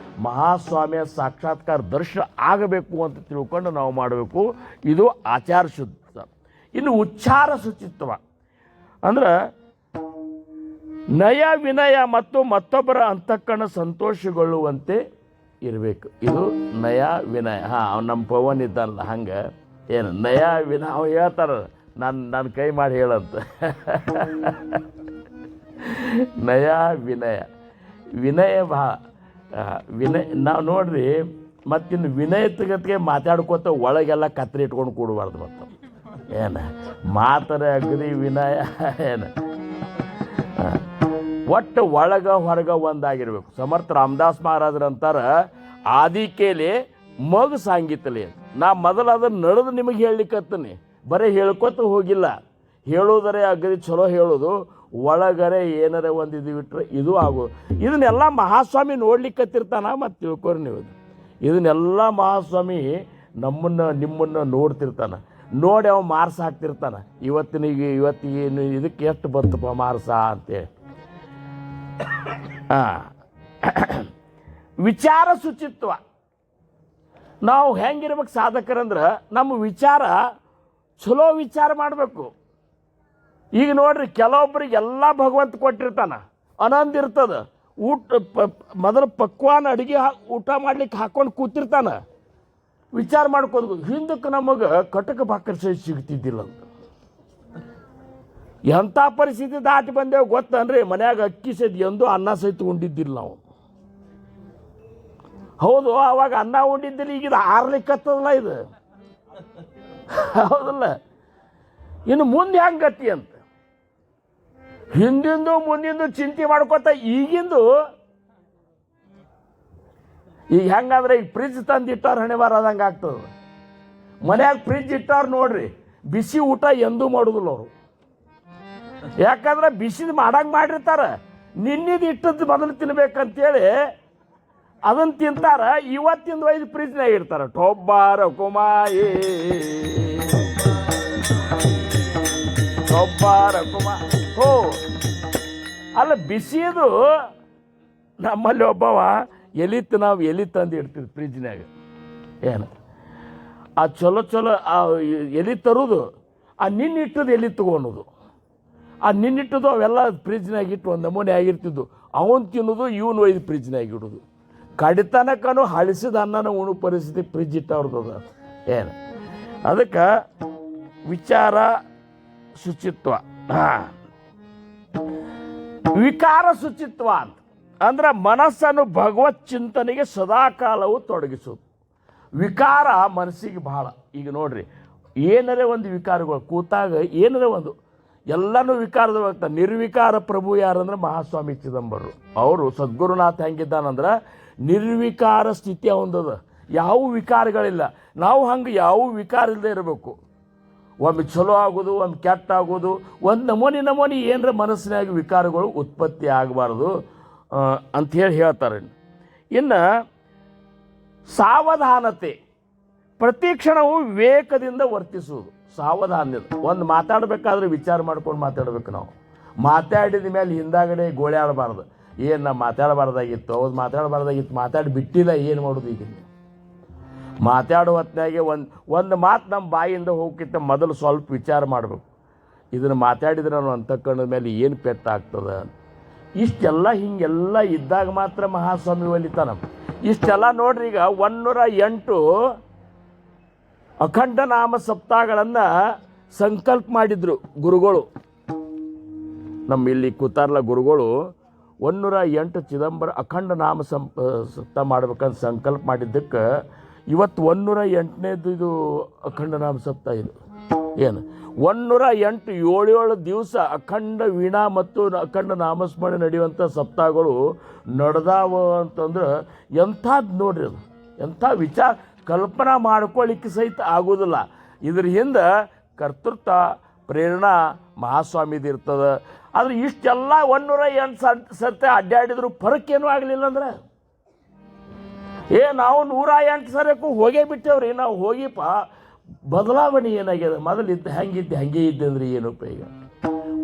ಮಹಾಸ್ವಾಮಿಯ ಸಾಕ್ಷಾತ್ಕಾರ ದರ್ಶನ ಆಗಬೇಕು ಅಂತ ತಿಳ್ಕೊಂಡು ನಾವು ಮಾಡಬೇಕು. ಇದು ಆಚಾರ ಶುದ್ಧ. ಇನ್ನು ಉಚ್ಚಾರ ಶುಚಿತ್ವ ಅಂದ್ರೆ ನಯ ವಿನಯ ಮತ್ತು ಮತ್ತೊಬ್ಬರ ಅಂತಃಕರಣ ಸಂತೋಷಗೊಳ್ಳುವಂತೆ ಇರಬೇಕು. ಇದು ನಯ ವಿನಯ. ನಮ್ಮ ಪವನ್ ಇದ್ದಾನಲ್ಲ ಹಂಗೆ ಏನು ನಯ ವಿನಯ ಅವ ಹೇಳ್ತಾರ, ನನ್ನ ಕೈ ಮಾಡಿ ಹೇಳಂತ. ನಯ ವಿನಯ ವಿನಯ ನಾವು ನೋಡ್ರಿ. ಮತ್ತಿನ್ನು ವಿನಯತೆಗೆ ಮಾತಾಡ್ಕೋತ ಒಳಗೆಲ್ಲ ಕತ್ರಿ ಇಟ್ಕೊಂಡು ಕೂಡಬಾರ್ದು. ಮತ್ತು ಏನು ಮಾತರ ಅಗದಿ ವಿನಯ ಏನು ಒಟ್ಟು ಒಳಗ ಹೊರಗ ಒಂದಾಗಿರ್ಬೇಕು. ಸಮರ್ಥ ರಾಮದಾಸ್ ಮಹಾರಾಜರು ಅಂತಾರೆ, ಆದಿಕೇಲಿ ಮಗು ಸಾಂಗಿತಲಿ. ನಾ ಮೊದಲು ಅದನ್ನು ನಡೆದು ನಿಮಗೆ ಹೇಳಲಿಕ್ಕತ್ತೀನಿ, ಬರೀ ಹೇಳ್ಕೊತ ಹೋಗಿಲ್ಲ. ಹೇಳೋದರೆ ಅಗದಿ ಚಲೋ ಹೇಳೋದು, ಒಳಗರೆ ಏನಾರ ಒಂದು ಇದು ಬಿಟ್ಟರೆ ಇದು ಆಗೋದು. ಇದನ್ನೆಲ್ಲ ಮಹಾಸ್ವಾಮಿ ನೋಡ್ಲಿಕ್ಕತ್ತಿರ್ತಾನ. ಮತ್ತು ತಿಳ್ಕೊರಿ ನೀವು, ಇದನ್ನೆಲ್ಲ ಮಹಾಸ್ವಾಮಿ ನಿಮ್ಮನ್ನು ನೋಡ್ತಿರ್ತಾನೆ. ನೋಡಿ ಅವ ಮಾರ್ಸ ಹಾಕ್ತಿರ್ತಾನೆ. ಇವತ್ತಿಗೆ ಇದಕ್ಕೆ ಎಷ್ಟು ಬಂತಪ್ಪ ಮಾರ್ಸ ಅಂತೇಳಿ. ವಿಚಾರ ಶುಚಿತ್ವ. ನಾವು ಹೆಂಗಿರ್ಬೇಕು ಸಾಧಕರಂದ್ರೆ, ನಮ್ಮ ವಿಚಾರ ಚಲೋ ವಿಚಾರ ಮಾಡಬೇಕು. ಈಗ ನೋಡ್ರಿ, ಕೆಲವೊಬ್ಬರಿಗೆ ಎಲ್ಲ ಭಗವಂತ ಕೊಟ್ಟಿರ್ತಾನ, ಆನಂದ ಇರ್ತದೆ. ಮೊದಲು ಪಕ್ವಾನ ಅಡುಗೆ ಊಟ ಮಾಡ್ಲಿಕ್ಕೆ ಹಾಕೊಂಡು ಕೂತಿರ್ತಾನೆ. ವಿಚಾರ ಮಾಡ್ಕೊಂಡು ಹಿಂದಕ್ಕೆ ನಮಗೆ ಕಟಕ ಭಾಕರ್ ಸಹಿತ ಸಿಗ್ತಿದ್ದಿಲ್ಲ ಅಂತ. ಎಂಥ ಪರಿಸ್ಥಿತಿ ದಾಟಿ ಬಂದೇವು ಗೊತ್ತನ್ರಿ. ಮನ್ಯಾಗ ಅಕ್ಕಿ ಸಹಿತ ಎಂದೂ ಅನ್ನ ಸಹಿತ ಉಂಡಿದ್ದಿಲ್ಲ ನಾವು. ಹೌದು, ಅವಾಗ ಅನ್ನ ಉಂಡಿದ್ದಿಲ್ಲ. ಈಗ ಇದು ಆರ್ಲಿಕ್ಕತ್ತದಲ್ಲ ಇದು, ಹೌದಲ್ಲ? ಇನ್ನು ಮುಂದೆ ಹೆಂಗೆ ಗತಿ ಅಂತ ಹಿಂದಿಂದು ಮುಂದಿಂದು ಚಿಂತೆ ಮಾಡ್ಕೋತ ಈಗಿಂದು. ಈಗ ಹೆಂಗಂದ್ರೆ, ಈಗ ಫ್ರಿಜ್ ತಂದು ಇಟ್ಟವ್ರು ಹಣೆ ಬಾರದಂಗೆ ಆಗ್ತದೆ. ಮನ್ಯಾಗ ಫ್ರಿಜ್ ಇಟ್ಟವ್ರು ನೋಡ್ರಿ, ಬಿಸಿ ಊಟ ಎಂದೂ ಮಾಡೋದಿಲ್ಲ ಅವರು. ಯಾಕಂದ್ರೆ ಬಿಸಿದು ಮಾಡಂಗೆ ಮಾಡಿರ್ತಾರೆ. ನಿನ್ನಿದು ಇಟ್ಟದ್ದು ಮೊದಲು ತಿನ್ಬೇಕಂತೇಳಿ ಅದನ್ನು ತಿಂತಾರ. ಇವತ್ತಿಂದು ಒಯ್ದು ಫ್ರಿಜ್ನಾಗ ಇಡ್ತಾರೆ. ಟೊಬ್ಬಾರ ಕುಮಾಯಿ ಅಲ್ಲ, ಬಿಸಿದು ನಮ್ಮಲ್ಲಿ ಒಬ್ಬವ ನಾವು ಎಲಿ ತಂದು ಇಡ್ತೀವಿ ಫ್ರಿಜ್ನಾಗ. ಏನು ಆ ಚಲೋ ಆ ಎಲಿ ತರೋದು, ಆ ನಿನ್ನಿಟ್ಟದು ಎಲಿ ತಗೊಳೋದು. ಆ ನಿನ್ನಿಟ್ಟದು ಅವೆಲ್ಲ ಫ್ರಿಜ್ನಾಗ ಇಟ್ಟು ಒಂದು ನಮೂನೆ ಆಗಿರ್ತಿದ್ದು. ಅವನು ತಿನ್ನೋದು ಇವನು ಒಯ್ದು ಫ್ರಿಜ್ನಾಗ ಇಡೋದು. ಕಡಿತನಕನು ಹಳಿಸಿದ ಅನ್ನನ ಉಣು ಪರಿಸ್ಥಿತಿ ಫ್ರಿಜ್ ಇಟ್ಟವ್ರದ್ದು ಏನು. ಅದಕ್ಕೆ ವಿಚಾರ ಶುಚಿತ್ವ, ವಿಕಾರ ಶುಚಿತ್ವ ಅಂತ ಅಂದ್ರೆ ಮನಸ್ಸನ್ನು ಭಗವತ್ ಚಿಂತನೆಗೆ ಸದಾಕಾಲವು ತೊಡಗಿಸೋದು. ವಿಕಾರ ಮನಸ್ಸಿಗೆ ಭಾಳ. ಈಗ ನೋಡ್ರಿ, ಏನರೇ ಒಂದು ವಿಕಾರಗಳು ಕೂತಾಗ ಏನರೇ ಒಂದು ಎಲ್ಲನೂ ವಿಕಾರದ ಹೋಗ್ತಾರೆ. ನಿರ್ವಿಕಾರ ಪ್ರಭು ಯಾರಂದ್ರೆ ಮಹಾಸ್ವಾಮಿ ಚಿದಂಬರರು. ಅವರು ಸದ್ಗುರುನಾಥ ಹೆಂಗಿದ್ದಾನಂದ್ರೆ ನಿರ್ವಿಕಾರ ಸ್ಥಿತಿ ಅವಂದದ, ಯಾವ ವಿಕಾರಗಳಿಲ್ಲ. ನಾವು ಹಂಗೆ ಯಾವ ವಿಕಾರ ಇಲ್ಲದೆ ಇರಬೇಕು. ಒಮ್ಮೆ ಚಲೋ ಆಗೋದು, ಒಮ್ಮೆ ಕೆಟ್ಟ ಆಗೋದು, ಒಂದು ನಮೂನಿ ಏನರ ಮನಸ್ಸಿನಾಗ ವಿಕಾರಗಳು ಉತ್ಪತ್ತಿ ಆಗಬಾರ್ದು ಅಂಥೇಳಿ ಹೇಳ್ತಾರೆ. ಇನ್ನು ಸಾವಧಾನತೆ, ಪ್ರತಿ ಕ್ಷಣವೂ ವಿವೇಕದಿಂದ ವರ್ತಿಸುವುದು. ಸಾವಧಾನ್ಯದ ಒಂದು ಮಾತಾಡಬೇಕಾದ್ರೆ ವಿಚಾರ ಮಾಡ್ಕೊಂಡು ಮಾತಾಡ್ಬೇಕು. ನಾವು ಮಾತಾಡಿದ ಮೇಲೆ ಹಿಂದಾಗಡೆ ಗೋಳ್ಯಾಡಬಾರ್ದು. ಏನು ನಾವು ಮಾತಾಡಬಾರ್ದಾಗಿತ್ತು, ಅವ್ರು ಮಾತಾಡಬಾರ್ದಾಗಿತ್ತು, ಮಾತಾಡಿ ಬಿಟ್ಟಿಲ್ಲ, ಏನು ಮಾಡೋದು ಈಗ. ಮಾತಾಡೋ ಹೊತ್ತಿನಾಗೆ ಒಂದು ಮಾತು ನಮ್ಮ ಬಾಯಿಂದ ಹೋಗಿತ್ತ ಮೊದಲು ಸ್ವಲ್ಪ ವಿಚಾರ ಮಾಡಬೇಕು. ಇದನ್ನು ಮಾತಾಡಿದ್ರೆ ನಾನು ಅಂತಕ್ಕಂಥ ಮೇಲೆ ಏನು ಪೆಟ್ಟಾಗ್ತದೆ. ಇಷ್ಟೆಲ್ಲ ಹಿಂಗೆಲ್ಲ ಇದ್ದಾಗ ಮಾತ್ರ ಮಹಾಸ್ವಾಮಿ ಒಲಿತಾನ. ಇಷ್ಟೆಲ್ಲ ನೋಡ್ರಿ, ಈಗ 108 ಅಖಂಡ ನಾಮ ಸಪ್ತಾಹಗಳನ್ನು ಸಂಕಲ್ಪ ಮಾಡಿದ್ರು ಗುರುಗಳು. ನಮ್ಮ ಇಲ್ಲಿ ಕೂತಾರ್ಲ ಗುರುಗಳು 108 ಚಿದಂಬರ ಅಖಂಡ ನಾಮ ಸಪ್ತಾಹ ಮಾಡ್ಬೇಕಂತ ಸಂಕಲ್ಪ ಮಾಡಿದ್ದಕ್ಕೆ ಇವತ್ತು 108ನೇದು ಇದು ಅಖಂಡ ನಾಮ ಸಪ್ತಾಹ. ಇದು ಏನು 108 7 ದಿವಸ ಅಖಂಡ ವೀಣಾ ಮತ್ತು ಅಖಂಡ ನಾಮಸ್ಮರಣೆ ನಡೆಯುವಂಥ ಸಪ್ತಾಹಗಳು ನಡೆದಾವ ಅಂತಂದ್ರೆ ಎಂಥದ್ದು ನೋಡ್ರಿ. ಅದು ಎಂಥ ವಿಚಾರ ಕಲ್ಪನಾ ಮಾಡ್ಕೊಳ್ಳಿಕ್ಕೆ ಸಹಿತ ಆಗೋದಿಲ್ಲ. ಇದ್ರ ಹಿಂದೆ ಕರ್ತೃತ್ವ ಪ್ರೇರಣಾ ಮಹಾಸ್ವಾಮಿದು ಇರ್ತದೆ. ಆದರೆ ಇಷ್ಟೆಲ್ಲ 108 ಸರ್ತಿ ಅಡ್ಡಾಡಿದ್ರು ಫರಕ್ಕೇನೂ ಆಗಲಿಲ್ಲ ಅಂದ್ರೆ ನಾವು 108 ಸರಕ್ಕೂ ಹೋಗೇ ಬಿಟ್ಟೇವ್ರಿ. ನಾವು ಹೋಗಿಪ್ಪ ಬದಲಾವಣೆ ಏನಾಗ್ಯದ, ಮೊದಲಿದ್ದ ಹೆಂಗಿದ್ದೆ ಹಂಗೆ ಇದ್ದೆ ಅಂದ್ರೆ ಏನು ಉಪಯೋಗ.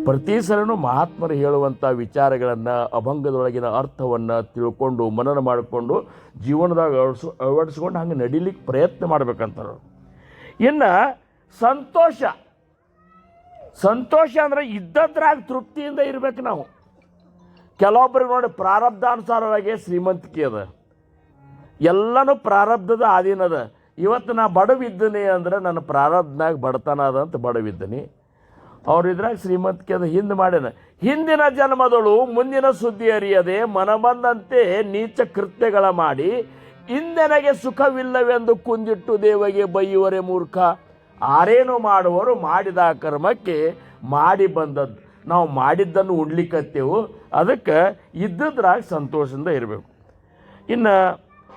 ಪ್ರತಿ ಸಲನೂ ಮಹಾತ್ಮರು ಹೇಳುವಂಥ ವಿಚಾರಗಳನ್ನು, ಅಭಂಗದೊಳಗಿನ ಅರ್ಥವನ್ನು ತಿಳ್ಕೊಂಡು ಮನನ ಮಾಡಿಕೊಂಡು ಜೀವನದಾಗ ಅಳವಡಿಸ್ಕೊಂಡು ಹಂಗೆ ನಡಿಲಿಕ್ಕೆ ಪ್ರಯತ್ನ ಮಾಡ್ಬೇಕಂತಾರೆ. ಇನ್ನು ಸಂತೋಷ ಅಂದರೆ ಇದ್ದದ್ರಾಗ ತೃಪ್ತಿಯಿಂದ ಇರಬೇಕು ನಾವು. ಕೆಲವೊಬ್ಬರಿಗೆ ನೋಡಿ ಪ್ರಾರಬ್ಧಾನುಸಾರವಾಗಿ ಶ್ರೀಮಂತಿಕೆ ಅದ, ಎಲ್ಲನೂ ಪ್ರಾರಬ್ಧದ ಆಧೀನದ. ಇವತ್ತು ನಾ ಬಡವಿದ್ದೀನಿ ಅಂದರೆ ನನ್ನ ಪ್ರಾರಬ್ಧನಾಗ ಬಡತನ ಅದ ಅಂತ ಬಡವಿದ್ದೀನಿ. ಅವ್ರು ಇದ್ರಾಗ ಶ್ರೀಮಂತಿಕೆ ಅದ ಹಿಂದೆ ಮಾಡ್ಯಾನ. ಹಿಂದಿನ ಜನ್ಮದಳು ಮುಂದಿನ ಸುದ್ದಿ ಅರಿಯದೆ ಮನಬಂದಂತೆ ನೀಚ ಕೃತ್ಯಗಳ ಮಾಡಿ ಇಂದೆನಗೆ ಸುಖವಿಲ್ಲವೆಂದು ಕುಂದಿಟ್ಟು ದೇವಗೆ ಬೈಯುವರೆ ಮೂರ್ಖ. ಆರೇನು ಮಾಡುವರು ಮಾಡಿದ ಕರ್ಮಕ್ಕೆ ಮಾಡಿ ಬಂದದ್ದು. ನಾವು ಮಾಡಿದ್ದನ್ನು ಉಡ್ಲಿಕ್ಕತ್ತೇವು, ಅದಕ್ಕೆ ಇದ್ದದ್ರಾಗ ಸಂತೋಷದಿಂದ ಇರಬೇಕು. ಇನ್ನು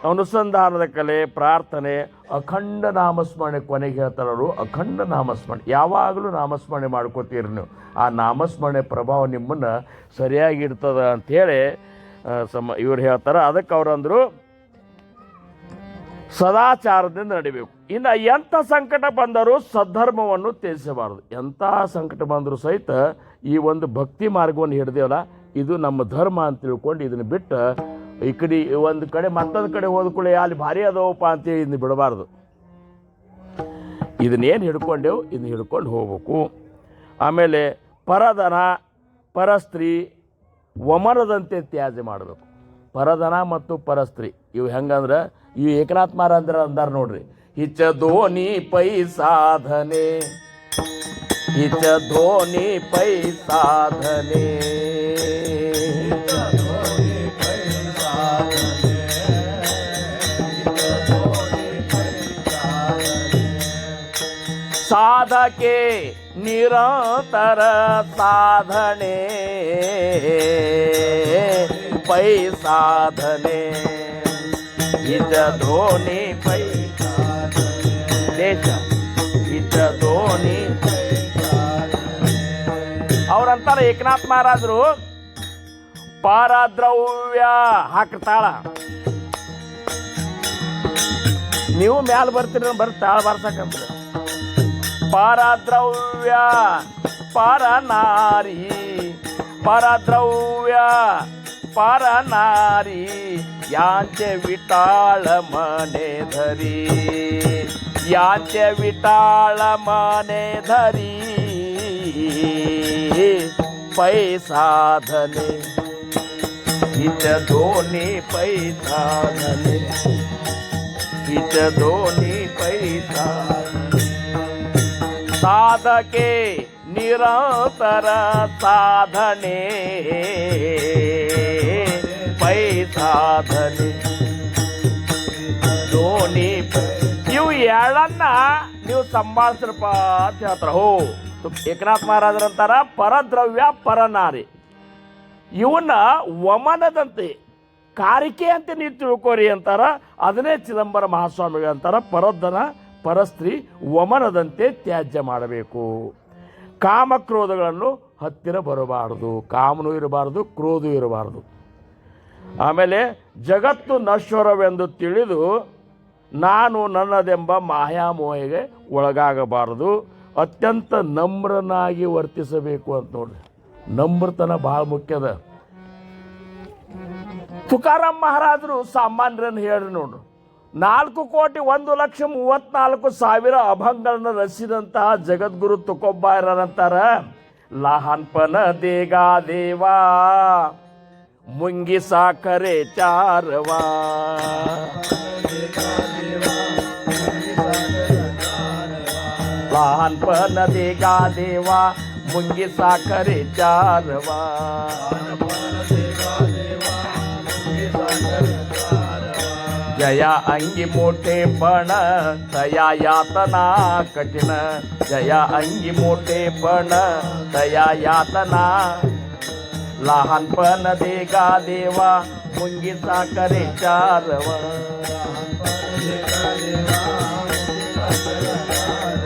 ಅನುಸಂಧಾನದ ಕಲೆ, ಪ್ರಾರ್ಥನೆ, ಅಖಂಡ ನಾಮಸ್ಮರಣೆ ಕೊನೆಗೆ ಹೇಳ್ತಾರವರು. ಅಖಂಡ ನಾಮಸ್ಮರಣೆ ಯಾವಾಗಲೂ ನಾಮಸ್ಮರಣೆ ಮಾಡ್ಕೋತೀರಿ ನೀವು. ಆ ನಾಮಸ್ಮರಣೆ ಪ್ರಭಾವ ನಿಮ್ಮನ್ನು ಸರಿಯಾಗಿ ಇಡ್ತದೆ ಅಂಥೇಳಿ ಇವ್ರು ಹೇಳ್ತಾರೆ. ಅದಕ್ಕೆ ಅವರಂದರು ಸದಾಚಾರದಿಂದ ನಡಿಬೇಕು. ಇನ್ನು ಎಂಥ ಸಂಕಟ ಬಂದರೂ ಸದ್ಧರ್ಮವನ್ನು ತ್ಯಜಿಸಬಾರದು. ಎಂಥ ಸಂಕಟ ಬಂದರೂ ಸಹಿತ ಈ ಒಂದು ಭಕ್ತಿ ಮಾರ್ಗವನ್ನು ಹಿಡ್ದೇವಲ್ಲ, ಇದು ನಮ್ಮ ಧರ್ಮ ಅಂತ ತಿಳ್ಕೊಂಡು ಇದನ್ನು ಬಿಟ್ಟು ಈ ಕಡೆ ಒಂದು ಕಡೆ ಮತ್ತೊಂದು ಕಡೆ ಹೋದ್ಕೊಳ್ಳಿ ಅಲ್ಲಿ ಭಾರಿ ಅದವಪ್ಪ ಅಂತೇಳಿ ಇದನ್ನು ಬಿಡಬಾರ್ದು. ಇದನ್ನೇನು ಹಿಡ್ಕೊಂಡೆವು ಇದನ್ನ ಹಿಡ್ಕೊಂಡು ಹೋಗ್ಬೇಕು. ಆಮೇಲೆ ಪರಧನ ಪರಸ್ತ್ರೀ ವಮನದಂತೆ ತ್ಯಾಜ್ಯ ಮಾಡಬೇಕು. ಪರಧನ ಮತ್ತು ಪರಸ್ತ್ರೀ ಇವು ಹೆಂಗಂದ್ರೆ ಇವು ಏಕನಾಥ್ ಮಹಾರಾಜರ ಅಂದಾರ ನೋಡ್ರಿ. ಹಿಚ ಧೋನಿ ಪೈ ಸಾಧನೆ, ಹಿಚ ಧೋನಿ ಪೈ ಸಾಧನೆ, ಸಾಧಕೆ ನಿರಂತರ ಸಾಧನೆ ಪೈ ಸಾಧನೆ, ಹಿತ ಧೋನಿ ಪೈ ದೇಶ ಹಿತ ಧೋನಿ. ಅವ್ರಂತಾರೆ ಏಕನಾಥ್ ಮಹಾರಾಜರು, ಪಾರದ್ರವ್ಯ ಹಾಕ್ತಾಳ. ನೀವು ಮ್ಯಾಲ ಬರ್ತೀರ ಬರ್ರಿ ತಾಳ ಬಾರ್ಸಕಂದ್ರೆ. ಪರದ್ರವ್ಯ ಪರನಾರಿ, ಪರದ್ರವ್ಯ ಪರನಾರಿ, ಯಾಂಚೆ ವಿಟಾಳ ಮನೆ ಧರಿ, ಯಾಂಚೆ ವಿಟಾಳ ಮನೆ ಧರಿ ಪೈ ಸಾಧನೆ. हिच दोन्ही पैसा धने हिच दोन्ही पैसा साधके निरंतर साधने पैसा धने दोन्ही ಇವು ಎರಡನ್ನ ನೀವು ಸಂಭಾಳಿಸ್ರಪ್ಪ ಅಂತ ಹೇಳ್ತಾರೆ. ಹೋ ಏಕನಾಥ್ ಮಹಾರಾಜರಂತಾರ ಪರದ್ರವ್ಯ ಪರನಾರಿ ಇವನ್ನ ವಮನದಂತೆ ಕಾರಿಕೆ ಅಂತ ನೀವು ತಿಳ್ಕೋರಿ ಅಂತಾರ. ಅದನ್ನೇ ಚಿದಂಬರ ಮಹಾಸ್ವಾಮಿಗಳು ಅಂತಾರ ಪರಧನ ಪರಸ್ತ್ರೀ ವಮನದಂತೆ ತ್ಯಾಜ್ಯ ಮಾಡಬೇಕು. ಕಾಮಕ್ರೋಧಗಳನ್ನು ಹತ್ತಿರ ಬರಬಾರದು, ಕಾಮನೂ ಇರಬಾರದು, ಕ್ರೋಧ ಇರಬಾರದು. ಆಮೇಲೆ ಜಗತ್ತು ನಶ್ವರವೆಂದು ತಿಳಿದು ನಾನು ನನ್ನದೆಂಬ ಮಾಯಾಮೋಹಿಗೆ ಒಳಗಾಗಬಾರದು. ಅತ್ಯಂತ ನಮ್ರನಾಗಿ ವರ್ತಿಸಬೇಕು ಅಂತ ನೋಡ್ರಿ. ನಮ್ರತನ ಭಾಳ ಮುಖ್ಯದ. ತುಕಾರಾಮ್ ಮಹಾರಾಜರು ಸಾಮಾನ್ಯರನ್ನು ಹೇಳ್ರಿ ನೋಡ್ರಿ. 4,01,34,000 ಅಭಂಗಗಳನ್ನು ರಚಿಸಿದಂತಹ ಜಗದ್ಗುರು ತುಕೋಬಾರರಂತಾರ ಲಹಾನ್ಪನ ದೇಗಾ ದೇವಾ ಮುಂಗಿ ಸಾಕರೆ ಚಾರವಾ लहानपण देगा देवा मुंगी साखरे चारवा जया अंगी मोठेपण तया यातना कठीण जया अंगी मोठेपण तया यातना लहानपण देगा देवा मुंगी साखरे चारवा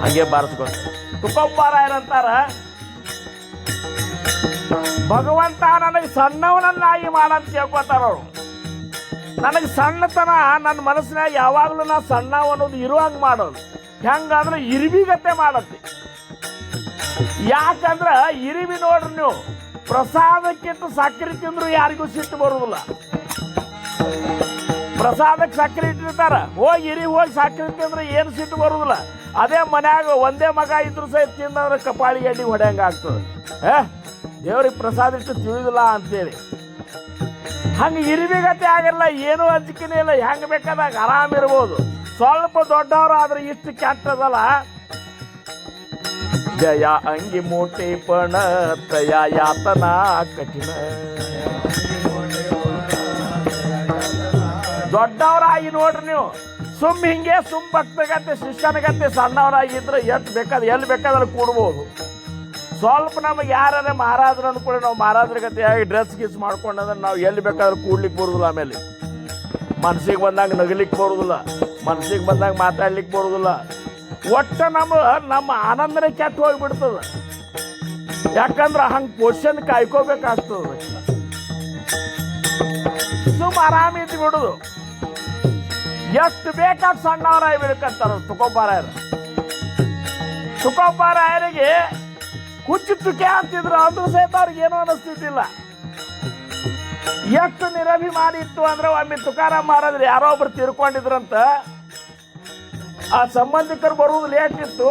ಹಂಗೆ ಬಾರಿಸ್ಕೊಂಡು ತುಕೋಬಾರಾಯರಂತಾರ ಭಗವಂತ ನನಗೆ ಸಣ್ಣವನನ್ನಾಗಿ ಮಾಡಂತ ಕೇಳ್ಕೊತಾರ ಅವರು. ನನಗೆ ಸಣ್ಣತನ ನನ್ನ ಮನಸ್ಸಿನಾಗ ಯಾವಾಗಲೂ ನಾ ಸಣ್ಣವ ಅನ್ನೋದು ಇರುವಂಗೆ ಮಾಡೋದು. ಹೆಂಗಂದ್ರೆ ಇರಿವಿಗತ್ತೆ ಮಾಡತ್ತೆ. ಯಾಕಂದ್ರೆ ಇರಿವಿ ನೋಡ್ರಿ ನೀವು, ಪ್ರಸಾದಕ್ಕಿಂತ ಸಕ್ಕರೆ ತಿಂದ್ರು ಯಾರಿಗೂ ಸಿಟ್ಟು ಬರುವುದಿಲ್ಲ. ಪ್ರಸಾದಕ್ಕೆ ಸಕ್ಕರೆ ಇಟ್ಟಿರ್ತಾರ, ಹೋಗಿ ಇರಿ ಹೋಗಿ ಸಕ್ಕರೆ ತಿಂದ್ರೆ ಏನು ಸಿಟ್ಟು ಬರುವುದಿಲ್ಲ. ಅದೇ ಮನ್ಯಾಗ ಒಂದೇ ಮಗ ಇದ್ರು ಸಹ ತಿಂದ್ರೆ ಕಪಾಳಿ ಎಡ್ಡಿ ಹೊಡೆಯಂಗ ಆಗ್ತದೆ. ದೇವ್ರಿಗೆ ಪ್ರಸಾದ ಇಟ್ಟು ತಿಳಿದಿಲ್ಲ ಅಂತೇಳಿ ಹಂಗೆ ಇರಿವಿಗತೆ ಆಗಲ್ಲ, ಏನೂ ಅಂಜಿಕೆನೇ ಇಲ್ಲ. ಹೆಂಗೆ ಬೇಕಾದಾಗ ಆರಾಮಿರ್ಬೋದು. ಸ್ವಲ್ಪ ದೊಡ್ಡವರು ಆದ್ರೆ ಇಷ್ಟು ಕೆಟ್ಟದಲ್ಲ. ಜಯ ಅಂಗಿ ಮೋಟೆ ಪಣ ತಯ ಯಾತನಾ ಕಠಿಣ. ದೊಡ್ಡವರಾಗಿ ನೋಡ್ರಿ ನೀವು, ಸುಮ್ ಹಿಂಗೆ ಸುಮ್ ಭಕ್ತಗತ್ತೆ ಶಿಷ್ಯನಗತ್ತೆ ಸಣ್ಣವರಾಗಿದ್ರೆ ಎಲ್ಲಿ ಬೇಕಾದ್ರೆ ಕೂಡ್ಬೋದು. ಸ್ವಲ್ಪ ನಮಗೆ ಯಾರ ಮಹಾರಾಜರು ಅಂದ್ಕೊಳ್ಳಿ, ನಾವು ಮಹಾರಾಜರ ಗತೆಯಾಗಿ ಡ್ರೆಸ್ ಗೀಸ್ ಮಾಡ್ಕೊಂಡ್ರೆ ನಾವು ಎಲ್ಲಿ ಬೇಕಾದ್ರೆ ಕೂಡ್ಲಿಕ್ಕೆ ಬರೋದಿಲ್ಲ. ಆಮೇಲೆ ಮನ್ಸಿಗೆ ಬಂದಾಗ ನಗಲಿಕ್ಕೆ ಬರೋದಿಲ್ಲ, ಮನ್ಸಿಗೆ ಬಂದಾಗ ಮಾತಾಡ್ಲಿಕ್ಕೆ ಬರೋದಿಲ್ಲ. ಒಟ್ಟು ನಮ್ಮ ಆನಂದನೇ ಕೆಟ್ಟು ಹೋಗಿಬಿಡ್ತದೆ. ಯಾಕಂದ್ರೆ ಹಂಗೆ ಪೊಸಿಷನ್ ಕಾಯ್ಕೋಬೇಕಾಗ್ತದೆ. ಸುಮ್ಮ ಆರಾಮಿದ್ದು ಬಿಡುದು. ಎಷ್ಟು ಬೇಕಾದ ಸಣ್ಣವರಾಗಿರ್ಬೇಕಂತಾರ ತುಕೋಬಾರಾಯರು. ತುಕೋಬಾರಾಯರಿಗೆ ಹುಚ್ಚು ತುಕೆ ಅಂತಿದ್ರು, ಅಂದ್ರೂ ಸಹಿತ ಅವ್ರಿಗೆ ಏನೂ ಅನ್ನಿಸ್ತಿದ್ದಿಲ್ಲ. ಎಷ್ಟು ನಿರಭಿಮಾನಿ ಇತ್ತು ಅಂದ್ರೆ ಒಮ್ಮೆ ತುಕಾರಾಮ್ ಮಹಾರಾಜರು ಯಾರೋ ಒಬ್ರು ತೀರ್ಕೊಂಡಿದ್ರಂತ. ಆ ಸಂಬಂಧಿಕರು ಬರುವುದು ಲೇಟ್ ಇತ್ತು.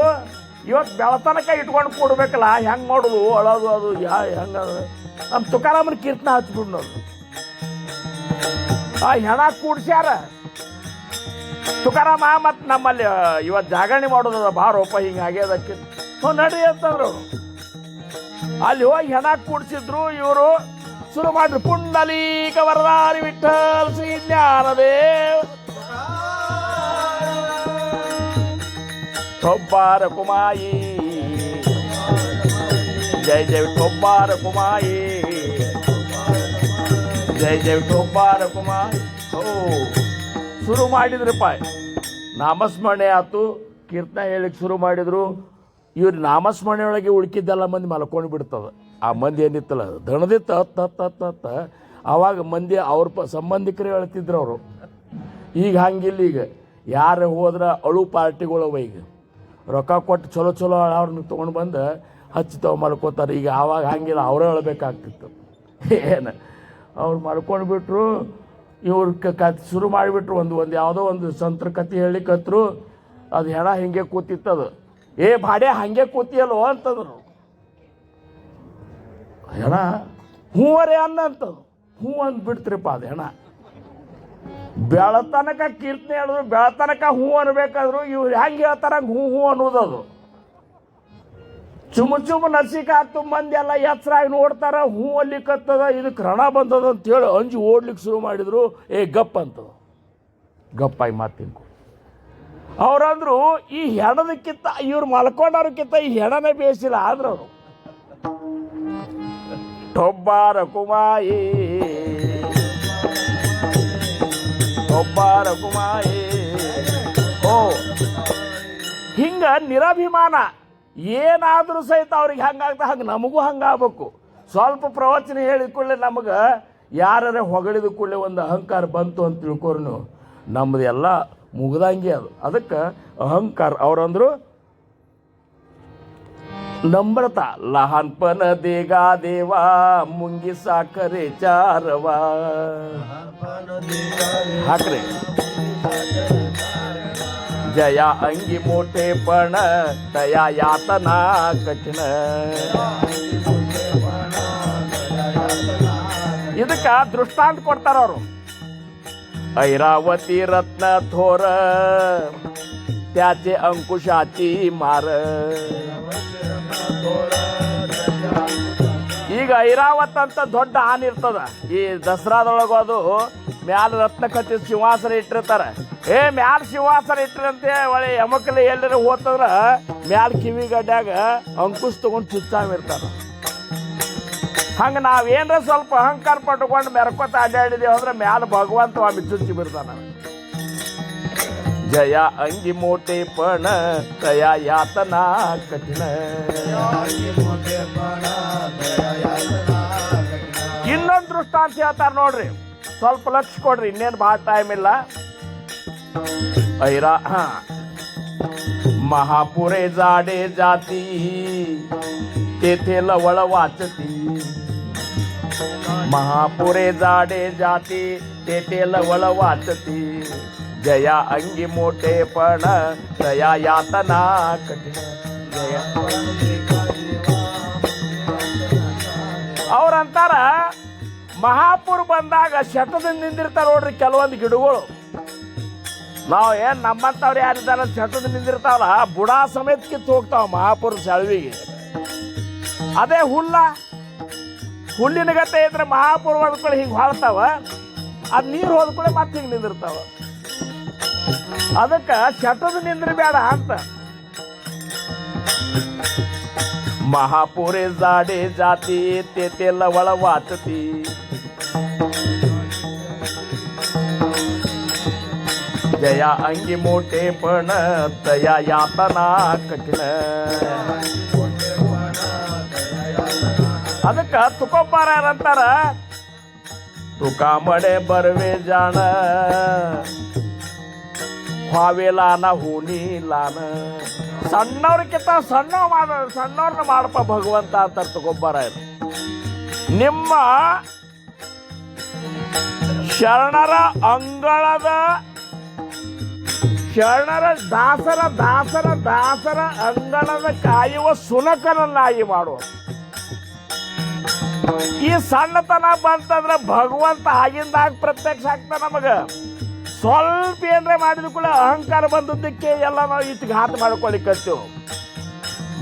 ಇವತ್ತು ಬೆಳತನಕ ಇಟ್ಕೊಂಡು ಕೊಡ್ಬೇಕಲ್ಲ, ಹೆಂಗೆ ಮಾಡೋದು ಅಳೋದು ಅದು ಹೆಂಗ. ನಮ್ಮ ತುಕಾರಾಮನ ಕೀರ್ತನ ಹಚ್ಬಿಡ್ನೋದು. ಆ ಹೆಣ ಕೂಡ್ಸ್ಯಾರ ತುಕಾರಾಮ. ಮತ್ತು ನಮ್ಮಲ್ಲಿ ಇವತ್ತು ಜಾಗರಣೆ ಮಾಡೋದದ ಬಾರೋಪ ಹಿಂಗೆ ಆಗ್ಯದಕ್ಕೆ ನಡ್ರಿ ಅಂತಂದ್ರು. ಅಲ್ಲಿ ಹೋಗಿ ಹೆಣ ಕೂಡ್ಸಿದ್ರು. ಇವರು ಶುರು ಮಾಡಿದ್ರು ಪುಂಡಲೀಕ ವರದಾರಿ ವಿಠಲ್ ಶ್ರೀ ಜ್ಞಾನದೇವ್ ठोब्बार कुमाई जय जय ठोब्बार कुमाई जय जय ठोब्बार कुमाई. हो ಶುರು ಮಾಡಿದ್ರಪ್ಪ. ನಾಮಸ್ಮರಣೆ ಆಯ್ತು, ಕೀರ್ತನ ಹೇಳಿಕ್ಕೆ ಶುರು ಮಾಡಿದ್ರು. ಇವ್ರು ನಾಮಸ್ಮರಣೆ ಒಳಗೆ ಉಳ್ಕಿದ್ದೆಲ್ಲ ಮಂದಿ ಮಲ್ಕೊಂಡು ಬಿಡ್ತದೆ. ಆ ಮಂದಿ ಏನಿತ್ತಲ್ಲ ದಣದಿತ್ತ ಹತ್ತ ಆವಾಗ ಮಂದಿ ಅವ್ರ ಸಂಬಂಧಿಕರೇ ಹೇಳ್ತಿದ್ರು ಅವರು. ಈಗ ಹಂಗಿಲ್ಲ. ಈಗ ಯಾರು ಹೋದ್ರೆ ಅಳು ಪಾರ್ಟಿಗಳವ. ಈಗ ರೊಕ್ಕ ಕೊಟ್ಟು ಚಲೋ ಅವ್ರನ್ನ ತೊಗೊಂಡು ಬಂದು ಹಚ್ಚಿ ಮಲ್ಕೋತಾರೆ. ಈಗ ಆವಾಗ ಹಂಗಿಲ್ಲ, ಅವರೇ ಹೇಳ್ಬೇಕಾಗ್ತಿತ್ತು. ಏನು ಅವ್ರು ಮಲ್ಕೊಂಡು ಬಿಟ್ರು. ಇವ್ರು ಶುರು ಮಾಡಿಬಿಟ್ರು. ಒಂದು ಯಾವುದೋ ಒಂದು ಸಂತರ ಕತೆ ಹೇಳಿಕತ್ರು. ಅದು ಹೆಣ ಹಿಂಗೆ ಕೂತಿತ್ತದು. ಏ ಬಾಡೆ ಹಂಗೆ ಕೂತಿಯಲ್ಲೋ ಅಂತಂದ್ರು. ಹೆಣ ಹೂವರೆ ಅನ್ನಂತದು. ಹ್ಞೂ ಅಂದ್ಬಿಡ್ತ್ರಿಪ್ಪ ಅದು ಹೆಣ. ಬೆಳತನಕ ಕೀರ್ತನೆ ಹೇಳಿದ್ರು, ಬೆಳತನಕ ಹ್ಞೂ ಅನ್ಬೇಕಾದ್ರು ಇವ್ರು ಹೆಂಗೆ ಹೇಳ್ತಾರ ಹಂಗೆ ಹ್ಞೂ ಹ್ಞೂ ಅನ್ನೋದದು. ಚುಮ್ಮ ನಸಿಕಾತು ಮಂದಿ ಎಲ್ಲ ಎಚ್ಚರಾಗಿ ನೋಡ್ತಾರ, ಹ್ಞೂ ಅಲ್ಲಿಕತ್ತದ, ಇದಕ್ಕೆ ರಣ ಬಂದದ ಅಂತೇಳಿ ಅಂಜಿ ಓಡ್ಲಿಕ್ಕೆ ಶುರು ಮಾಡಿದ್ರು. ಗಪ್ ಅಂತದ, ಗಪ್ಪಾಗಿ ಮಾತಿನ್ಕೊ. ಅವ್ರಂದ್ರು ಈ ಹೆಣದಕ್ಕಿಂತ ಇವ್ರು ಮಲ್ಕೊಂಡವ್ರಕ್ಕಿಂತ ಈ ಹೆಣನೇ ಬೇಯಿಸಿಲ್ಲ ಆದ್ರೆ ಅವರು ಟೊಬ್ಬಾರ ಕುಮಾಯಿ ಒಬ್ಬಾರ ಕುಮಾಯಿ. ಓ ಹಿಂಗ ನಿರಭಿಮಾನ ಏನಾದರೂ ಸಹಿತ ಅವ್ರಿಗೆ ಹಂಗಾಗ್ತಾ ಹಂಗೆ ನಮಗೂ ಹಂಗಾಗಬೇಕು. ಸ್ವಲ್ಪ ಪ್ರವಚನ ಹೇಳಿದ ಕೂಡಲೇ ನಮಗೆ ಯಾರ ಹೊಗಳಿದ ಕೂಡಲೇ ಒಂದು ಅಹಂಕಾರ ಬಂತು ಅಂತ ತಿಳ್ಕೊರ್ನು ನಮ್ಮದು ಎಲ್ಲ ಮುಗ್ದಂಗೆ ಅದು. ಅದಕ್ಕೆ ಅಹಂಕಾರ ಅವ್ರಂದ್ರು नम्रता लहानपण देगा देवा मुंगी साखरे चारवा हाकरे जया अंगी मोठेपण तया यातना कठिण. ಇದಕ್ಕ ದೃಷ್ಟಾಂತ ಕೊಡ್ತಾರ ಅವರು. ಐರಾವತಿ ರತ್ನ ಥೋರ त्याचे अंकुशाची मार. ಈಗ ಐರಾವತ್ ಅಂತ ದೊಡ್ಡ ಆನೆ ಇರ್ತದ. ಈ ದಸರಾದೊಳಗ ಅದು ಮ್ಯಾಲ ರತ್ನ ಕಚ್ಚಿ ಸಿಂಹಾಸನ ಇಟ್ಟಿರ್ತಾರೆ. ಮ್ಯಾಲ ಸಿಂಹಾಸನ ಇಟ್ಟಿರಂತೆ ಒಳ್ಳೆ ಎಮಕಲಿ ಎಲ್ಲರೂ ಹೋತಂದ್ರ ಮ್ಯಾಲ ಕಿವಿ ಗಡ್ಡ್ಯಾಗ ಅಂಕುಶ್ ತಗೊಂಡು ಚುಚ್ಚಾಮಿರ್ತಾರ. ಹಂಗ ನಾವೇನ್ರ ಸ್ವಲ್ಪ ಅಹಂಕಾರ ಪಟ್ಟುಕೊಂಡು ಮೆರ್ಕೋತ ಅಡ್ಡಾಡಿದೇವು ಅಂದ್ರೆ ಮ್ಯಾಲ ಭಗವಂತ ಸ್ವಾಮಿ ಚುಚ್ಚಿ ಬಿಡ್ತಾನ. जया अंगी मोठेपण तया यातना कठिण. ಇನ್ನೊಂದು ದೃಷ್ಟಾಂತ ಹೇಳ್ತಾರ ನೋಡ್ರಿ, ಸ್ವಲ್ಪ ಲಕ್ಷ ಕೊಡ್ರಿ, ಇನ್ನೇನು ಭಾಳ ಟೈಮ್ ಇಲ್ಲ. ಐರಾ महापुरे जाडे जाती तेथे लवळ वाचती. महापुरे जाडे जाती तेथे लवळ वाचती. जया अंगी मोठेपण तया यातना कठिण. जय ಅವ್ರಂತಾರ ಮಹಾಪುರ್ ಬಂದಾಗ ಶತದಿಂದ ನಿಂದಿರ್ತಾರ ನೋಡ್ರಿ ಕೆಲವೊಂದು ಗಿಡಗಳು. ನಾವು ಏನು ನಮ್ಮಂಥವ್ರು ಯಾರಿದ್ದಾರ ಶತದ ನಿಂದಿರ್ತಾವಲ್ಲ ಬುಡಾ ಸಮೇತ ಕಿತ್ತು ಹೋಗ್ತಾವ ಮಹಾಪುರ ಸೆಳವಿಗೆ. ಅದೇ ಹುಲ್ಲಿನ ಗತೆ ಇದ್ರೆ ಮಹಾಪುರ ಹೊದ್ಕೊಳ್ಳಿ ಹಿಂಗೆ ಹೊಳ್ತಾವ, ಅದು ನೀರು ಹೋದ್ಕೊಳ್ಳಿ ಮತ್ತೆ ಹಿಂಗೆ ನಿಂದಿರ್ತಾವ. ಅದಕ್ಕೆ ಶತದ ನಿಂದ್ರಬೇಡ ಅಂತ. महापुरे जाडे जाती तेथे लवळ वाचती. जया अंगी मोठेपण तया यातना कठिण. ಅದಕ್ಕೆ ತುಕೋಪಾರಂತಾರ ತುಕಾ ಮಡೆ ಬರವೆ ಜಾಣ ಹಾವೇಲಾನ ಹೂನಿ ಲಾನ. ಸಣ್ಣವ್ರಕ್ಕಿಂತ ಸಣ್ಣವ್ರನ್ನ ಮಾಡಪ್ಪ ಭಗವಂತ ಅಂತ ತಗೊಬ್ಬರ. ನಿಮ್ಮ ಶರಣರ ಅಂಗಳದ ಶರಣರ ದಾಸರ ಅಂಗಳದ ಕಾಯುವ ಸುನಕನನ್ನಾಗಿ ಮಾಡುವ. ಈ ಸಣ್ಣತನ ಬಂತಂದ್ರೆ ಭಗವಂತ ಆಗಿಂದಾಗ ಪ್ರತ್ಯಕ್ಷ ಆಗ್ತಾನ ನಮಗ. ಸ್ವಲ್ಪ ಏನ್ರೆ ಮಾಡಿದ ಕೂಡ ಅಹಂಕಾರ ಬಂದದ್ದಕ್ಕೆ ಎಲ್ಲ ನಾವು ಇಟ್ಟು ಘಾತ ಮಾಡ್ಕೊಳಿಕತ್ತೇವು.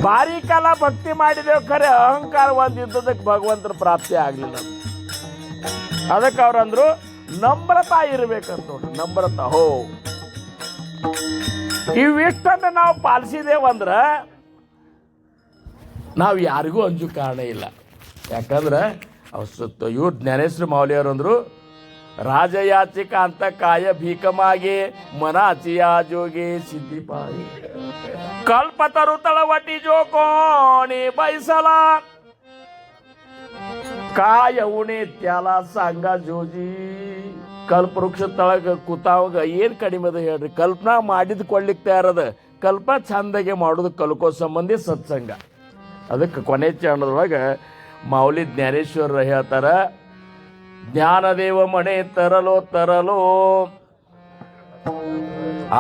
ಭಾರಿ ಕಾಲ ಭಕ್ತಿ ಮಾಡಿದೇವು, ಖರೆ ಅಹಂಕಾರ ಒಂದಿದ್ದದಕ್ಕೆ ಭಗವಂತನ ಪ್ರಾಪ್ತಿ ಆಗಲಿಲ್ಲ. ಅದಕ್ಕೆ ಅವ್ರಂದ್ರು ನಮ್ರತಾ ಇರ್ಬೇಕಂತ ನೋಡ್ರಿ. ನಮ್ರತಾ ಇವಿಷ್ಟನ್ನ ನಾವು ಪಾಲಿಸಿದೇವಂದ್ರೆ ನಾವು ಯಾರಿಗೂ ಅಂಜು ಕಾರಣ ಇಲ್ಲ. ಯಾಕಂದ್ರೆ ಇವ್ರು ಜ್ಞಾನೇಶ್ವರ ಮಾವಲಿಯವರಂದ್ರು ರಾಜಯಾಚಿಕ ಅಂತ ಕಾಯ ಭೀಕಮಾಗೆ ಮನಾची जोगे सिद्धी पाई. कल्पतरु तळवटी जो कोणी बैसला काय उणे त्याला सांगा जोजी. ಕಲ್ಪವೃಕ್ಷ ತಳಗ ಕೂತಾವಾಗ ಏನು ಕಡಿಮೆ ಅದ ಹೇಳ್ರಿ. ಕಲ್ಪನಾ ಮಾಡಿದ್ ಕೊಡ್ಲಿಕ್ಕೆ ತಯಾರದ, ಕಲ್ಪ ಚಂದಾಗೆ ಮಾಡೋದು ಕಲ್ಕೋ ಸಂಬಂಧಿ ಸತ್ಸಂಗ. ಅದಕ್ಕೆ ಕೊನೆ ಚರಣದೊಳಗೆ ಮಾೌಲಿ ಜ್ಞಾನೇಶ್ವರ ಹೇಳ್ತಾರ, ಜ್ಞಾನದೇವ ಮನೆ ತರಲೋ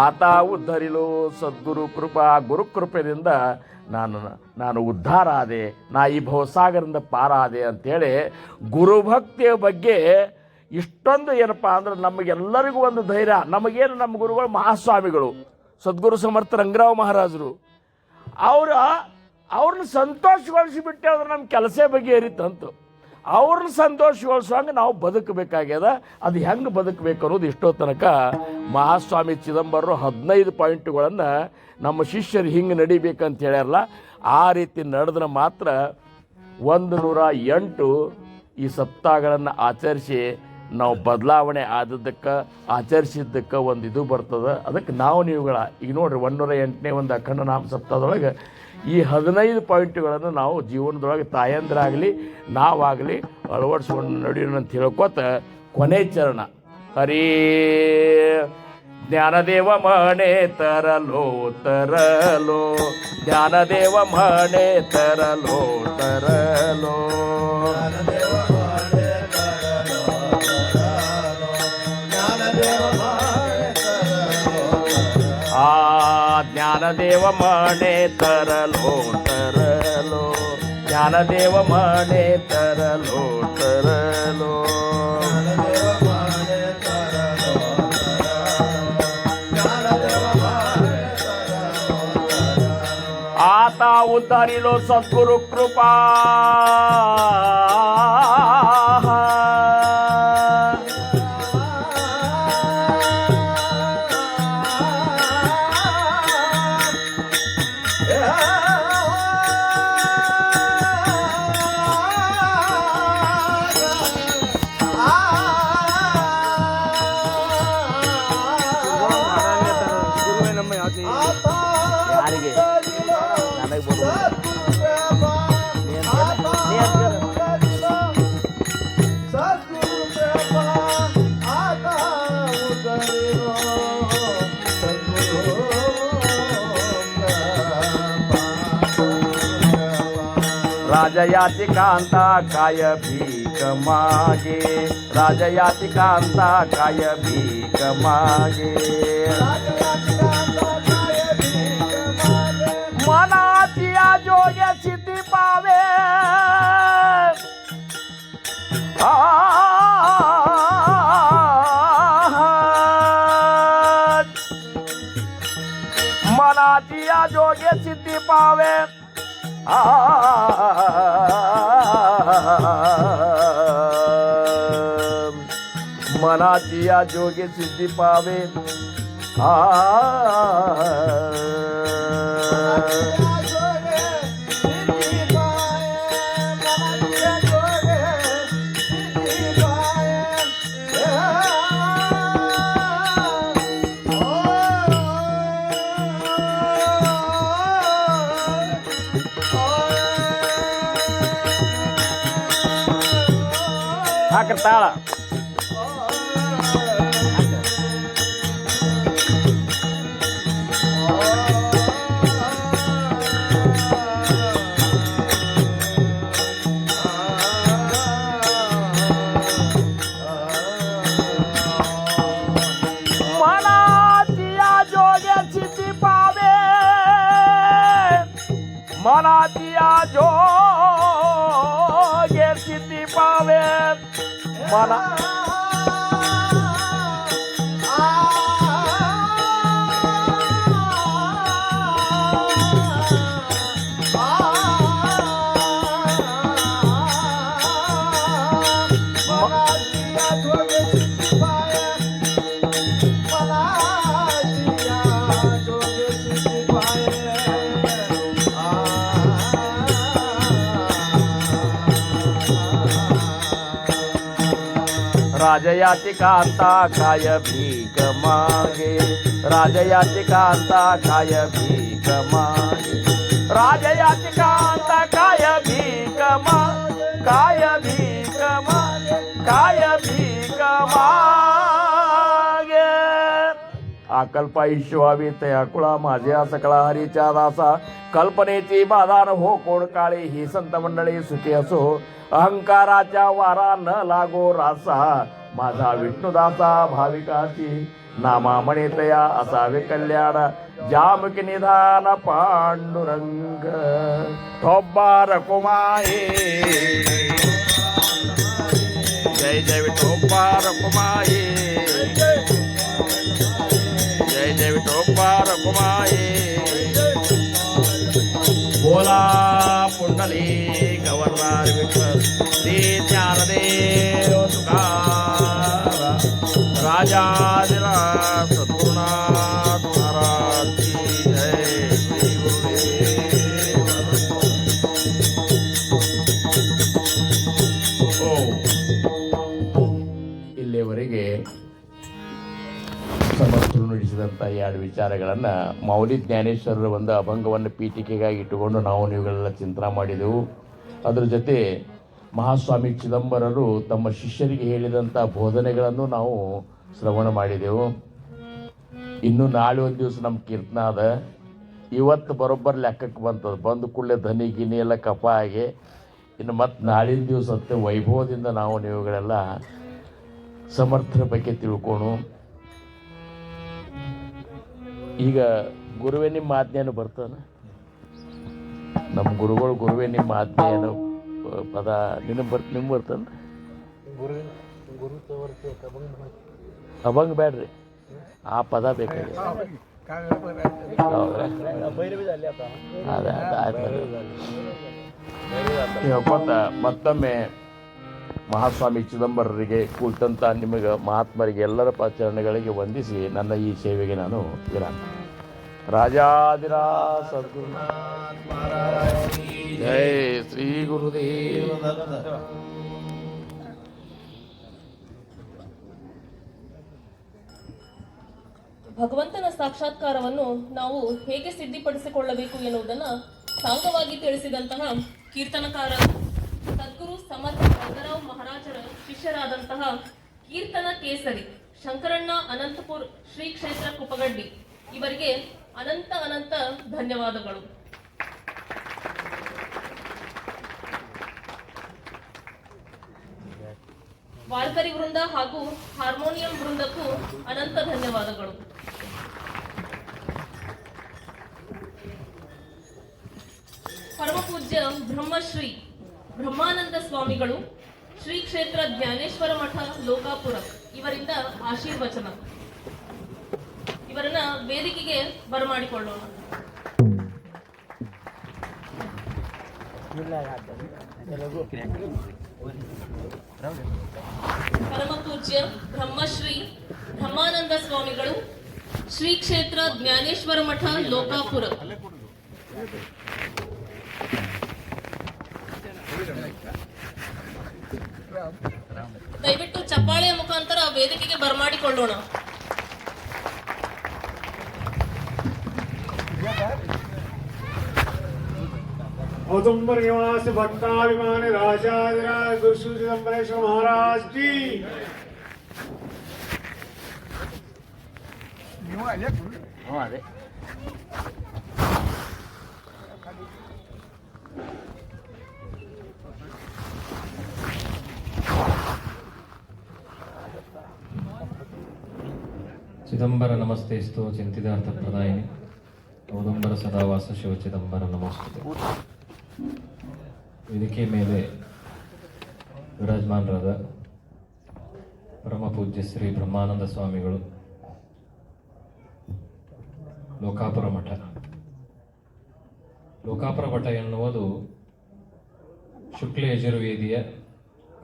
ಆತ ಉದ್ಧರಿಲೋ ಸದ್ಗುರು ಕೃಪಾ. ಗುರು ಕೃಪೆಯಿಂದ ನಾನು ಉದ್ಧಾರ ಆದೆ, ನಾ ಈ ಭವಸಾಗರದಿಂದ ಪಾರಾದೆ ಅಂಥೇಳಿ ಗುರುಭಕ್ತಿಯ ಬಗ್ಗೆ ಇಷ್ಟೊಂದು ಏನಪ್ಪ ಅಂದ್ರೆ ನಮಗೆಲ್ಲರಿಗೂ ಒಂದು ಧೈರ್ಯ. ನಮಗೇನು ನಮ್ಮ ಗುರುಗಳು ಮಹಾಸ್ವಾಮಿಗಳು ಸದ್ಗುರು ಸಮರ್ಥ ರಂಗರಾವ್ ಮಹಾರಾಜರು, ಅವ್ರನ್ನ ಸಂತೋಷಗೊಳಿಸಿಬಿಟ್ಟೆ ಅಂದ್ರೆ ನಮ್ಮ ಕೆಲಸ ಬಗೆಹರಿತಂತು. ಅವ್ರನ್ನ ಸಂತೋಷಗೊಳಿಸುವಂಗೆ ನಾವು ಬದುಕಬೇಕಾಗ್ಯದ. ಅದು ಹೆಂಗೆ ಬದುಕಬೇಕು ಅನ್ನೋದು ಇಷ್ಟೋ ತನಕ ಮಹಾಸ್ವಾಮಿ ಚಿದಂಬರರು 15 ಪಾಯಿಂಟ್ಗಳನ್ನು ನಮ್ಮ ಶಿಷ್ಯರು ಹಿಂಗೆ ನಡಿಬೇಕಂತ ಹೇಳ್ಯಾರಲ್ಲ, ಆ ರೀತಿ ನಡೆದ್ರೆ ಮಾತ್ರ 108 ಈ ಸಪ್ತಾಹಗಳನ್ನು ಆಚರಿಸಿ ನಾವು ಬದಲಾವಣೆ ಆದದ್ದಕ್ಕೆ ಆಚರಿಸಿದ್ದಕ್ಕೆ ಒಂದು ಇದು ಬರ್ತದೆ. ಅದಕ್ಕೆ ನಾವು ನೀವುಗಳ ಈಗ ನೋಡ್ರಿ 108ನೇ ಒಂದು ಅಖಂಡ ನಾಮ ಸಪ್ತಾಹದೊಳಗೆ ಈ 15 ಪಾಯಿಂಟ್ಗಳನ್ನು ನಾವು ಜೀವನದೊಳಗೆ ತಾಯಂದ್ರಾಗಲಿ ನಾವಾಗಲಿ ಅಳವಡಿಸ್ಕೊಂಡು ನಡೆಯೋಣ ಅಂತ ಹೇಳ್ಕೊತ ಕೊನೆ ಚರಣ ಹರೇ ಜ್ಞಾನದೇವ ಮಣೆ ತರಲೋ ತರಲೋ, ಜ್ಞಾನದೇವ ಮಣೆ ತರಲೋ ತರಲೋ, ಜ್ಞಾನದೇವ ಮಣೆ ತರಲೋ ತರಲೋ, ಜ್ಞಾನದೇವ ಮಣೆ ತರಲೋ ತರಲೋ, ಆತ ಉದ್ಧರಿಲೋ ಸದ್ಗುರು ಕೃಪಾ, ಯಾರಿಗೆ ನನಗೆ राजयाति कांता काय भीक मागे, राजयाति कांता काय भीक मागे, मनाची जोगे सिद्धी पावे, मनाची जोगे सिद्धी पावे, मनाची जोगे सिद्धी पावे, ताಳ मनाचिया जोगे सिद्धि पावे, मनाचिया जोगे सिद्धि पावे, मना राजयाति कांता काय भीक मागे, राजयाति कांता काय भीक मागे, राजयाति कांता काय भीक मागे, काय भीक मागे, काय भीक मागे. आकल्पा ईश्वावी तया कुळा माझ्या सकळा हरीच्या दासा, कल्पनेची बाधान हो कोण काळे, ही संत मंडळी सुखी असो, अहंकाराच्या वारा न लागो रासा, माझा विष्णुदासा भाविकाची नामामणितया असावे कल्याण जामकी निधान पांडुरंग ठोब्बार कुमाये जय जय विठोब्बार कुमाये जय जय विठोब्बार कुमाये बोला पुंडली गवर्नर विठ्ठल श्री ज्ञानदेव तुकाराम राजाधिराज सद्गुरुनाथ महाराज की जय श्री गुरुदेव ಇಲ್ಲಿಯವರೆಗೆ ಸಮರ್ಥರು ನುಡಿಸಿದಂಥ ಎರಡು ವಿಚಾರಗಳನ್ನು ಮೌಲಿ ಜ್ಞಾನೇಶ್ವರರ ಒಂದು ಅಭಂಗವನ್ನು ಪೀಠಿಕೆಗಾಗಿ ಇಟ್ಟುಕೊಂಡು ನಾವು ನೀವುಗಳೆಲ್ಲ ಚಿಂತನೆ ಮಾಡಿದೆವು. ಅದರ ಜೊತೆ ಮಹಾಸ್ವಾಮಿ ಚಿದಂಬರರು ತಮ್ಮ ಶಿಷ್ಯರಿಗೆ ಹೇಳಿದಂಥ ಬೋಧನೆಗಳನ್ನು ನಾವು ಶ್ರವಣ ಮಾಡಿದೆವು. ಇನ್ನು ನಾಳೆ ಒಂದು ದಿವಸ ನಮ್ಮ ಕೀರ್ತನ ಅದ. ಇವತ್ತು ಬರೋಬ್ಬರ ಲೆಕ್ಕಕ್ಕೆ ಬಂತದ. ಬಂದು ಕೂಡಲೇ ಧನಿ ಗಿನಿ ಎಲ್ಲ ಕಪ ಆಗಿ ಇನ್ನು ಮತ್ತೆ ನಾಳಿನ ದಿವಸತ್ತೆ ವೈಭವದಿಂದ ನಾವು ನೀವುಗಳೆಲ್ಲ ಸಮರ್ಥರ ಬಗ್ಗೆ ತಿಳ್ಕೊಂಡು ಈಗ ಗುರುವೇ ನಿಮ್ಮ ಆಜ್ಞೆಯನ್ನು ಬರ್ತಾನೆ. ನಮ್ಮ ಗುರುಗಳು ಗುರುವೇ ನಿಮ್ಮ ಆಜ್ಞೆಯನ್ನು ಪದ ನಿಮ್ಗೆ ಬರ್ತಾನೆ. ಅಭಂಗ ಬೇಡ್ರಿ, ಆ ಪದ ಬೇಕಾಗಿದೆ. ಹೇಳ್ಕೊತ ಮತ್ತೊಮ್ಮೆ ಮಹಾಸ್ವಾಮಿ ಚಿದಂಬರರಿಗೆ ಕುಳಿತಂಥ ನಿಮಗೆ ಮಹಾತ್ಮರಿಗೆ ಎಲ್ಲರ ಚರಣಗಳಿಗೆ ವಂದಿಸಿ ನನ್ನ ಈ ಸೇವೆಗೆ ನಾನು ವಿರಾಮ. ರಾಜಾದಿರಾಜ ಸದ್ಗುರುನಾಥ ಮಹಾರಾಜ್ ಜೈ ಶ್ರೀ ಗುರುದೇವ ದತ್ತ. ಭಗವಂತನ ಸಾಕ್ಷಾತ್ಕಾರವನ್ನು ನಾವು ಹೇಗೆ ಸಿದ್ಧಿಪಡಿಸಿಕೊಳ್ಳಬೇಕು ಎನ್ನುವುದನ್ನು ಸಾಂಗವಾಗಿ ತಿಳಿಸಿದಂತಹ ಕೀರ್ತನಕಾರ ಸದ್ಗುರು ಸಮರ್ಥ ರಂಗರಾವ್ ಮಹಾರಾಜರ ಶಿಷ್ಯರಾದಂತಹ ಕೀರ್ತನ ಕೇಸರಿ ಶಂಕರಣ್ಣ ಅನಂತಪುರ್ ಶ್ರೀ ಕ್ಷೇತ್ರ ಕುಪ್ಪಗಡ್ಡಿ ಇವರಿಗೆ ಅನಂತ ಅನಂತ ಧನ್ಯವಾದಗಳು. ವಾರ್ಕರಿ ವೃಂದ ಹಾಗೂ ಹಾರ್ಮೋನಿಯಂ ವೃಂದಕ್ಕೂ ಅನಂತ ಧನ್ಯವಾದಗಳು. ಪರಮಪೂಜ್ಯ ಬ್ರಹ್ಮಶ್ರೀ ಬ್ರಹ್ಮಾನಂದ ಸ್ವಾಮಿಗಳು ಶ್ರೀ ಕ್ಷೇತ್ರ ಜ್ಞಾನೇಶ್ವರ ಮಠ ಲೋಕಾಪುರ ಇವರಿಂದ ಆಶೀರ್ವಚನ. ಇವರನ್ನ ವೇದಿಕೆಗೆ ಬರಮಾಡಿಕೊಳ್ಳೋಣ. ಪರಮಪೂಜ್ಯ ಬ್ರಹ್ಮಶ್ರೀ ಬ್ರಹ್ಮಾನಂದ ಸ್ವಾಮಿಗಳು ಶ್ರೀ ಕ್ಷೇತ್ರ ಜ್ಞಾನೇಶ್ವರ ಮಠ ಲೋಕಾಪುರ. ದಯವಿಟ್ಟು ಚಪ್ಪಾಳೆಯ ಮುಖಾಂತರ ವೇದಿಕೆಗೆ ಬರಮಾಡಿಕೊಳ್ಳೋಣ. औदुंबर निवास भक्ताभिमानी राजाधिराज गुरु श्री चिदंबरेश्वर महाराज की ಅದೇ ಚಿದಂಬರ ನಮಸ್ತೆಸ್ತು ಚಿಂತಿತಾರ್ಥ ಪ್ರದಾಯಿನಿ ಔದುಂಬರ ಸದಾವಾಸ ಶಿವ ಚಿದಂಬರ ನಮಸ್ತೆ. ವೇದಿಕೆ ಮೇಲೆ ವಿರಾಜಮಾನರಾದ ಪರಮ ಪೂಜ್ಯ ಶ್ರೀ ಬ್ರಹ್ಮಾನಂದ ಸ್ವಾಮಿಗಳು ಲೋಕಾಪುರ ಮಠ. ಲೋಕಾಪುರ ಮಠ ಎನ್ನುವುದು ಶುಕ್ಲ ಯಜುರ್ವೇದಿಯ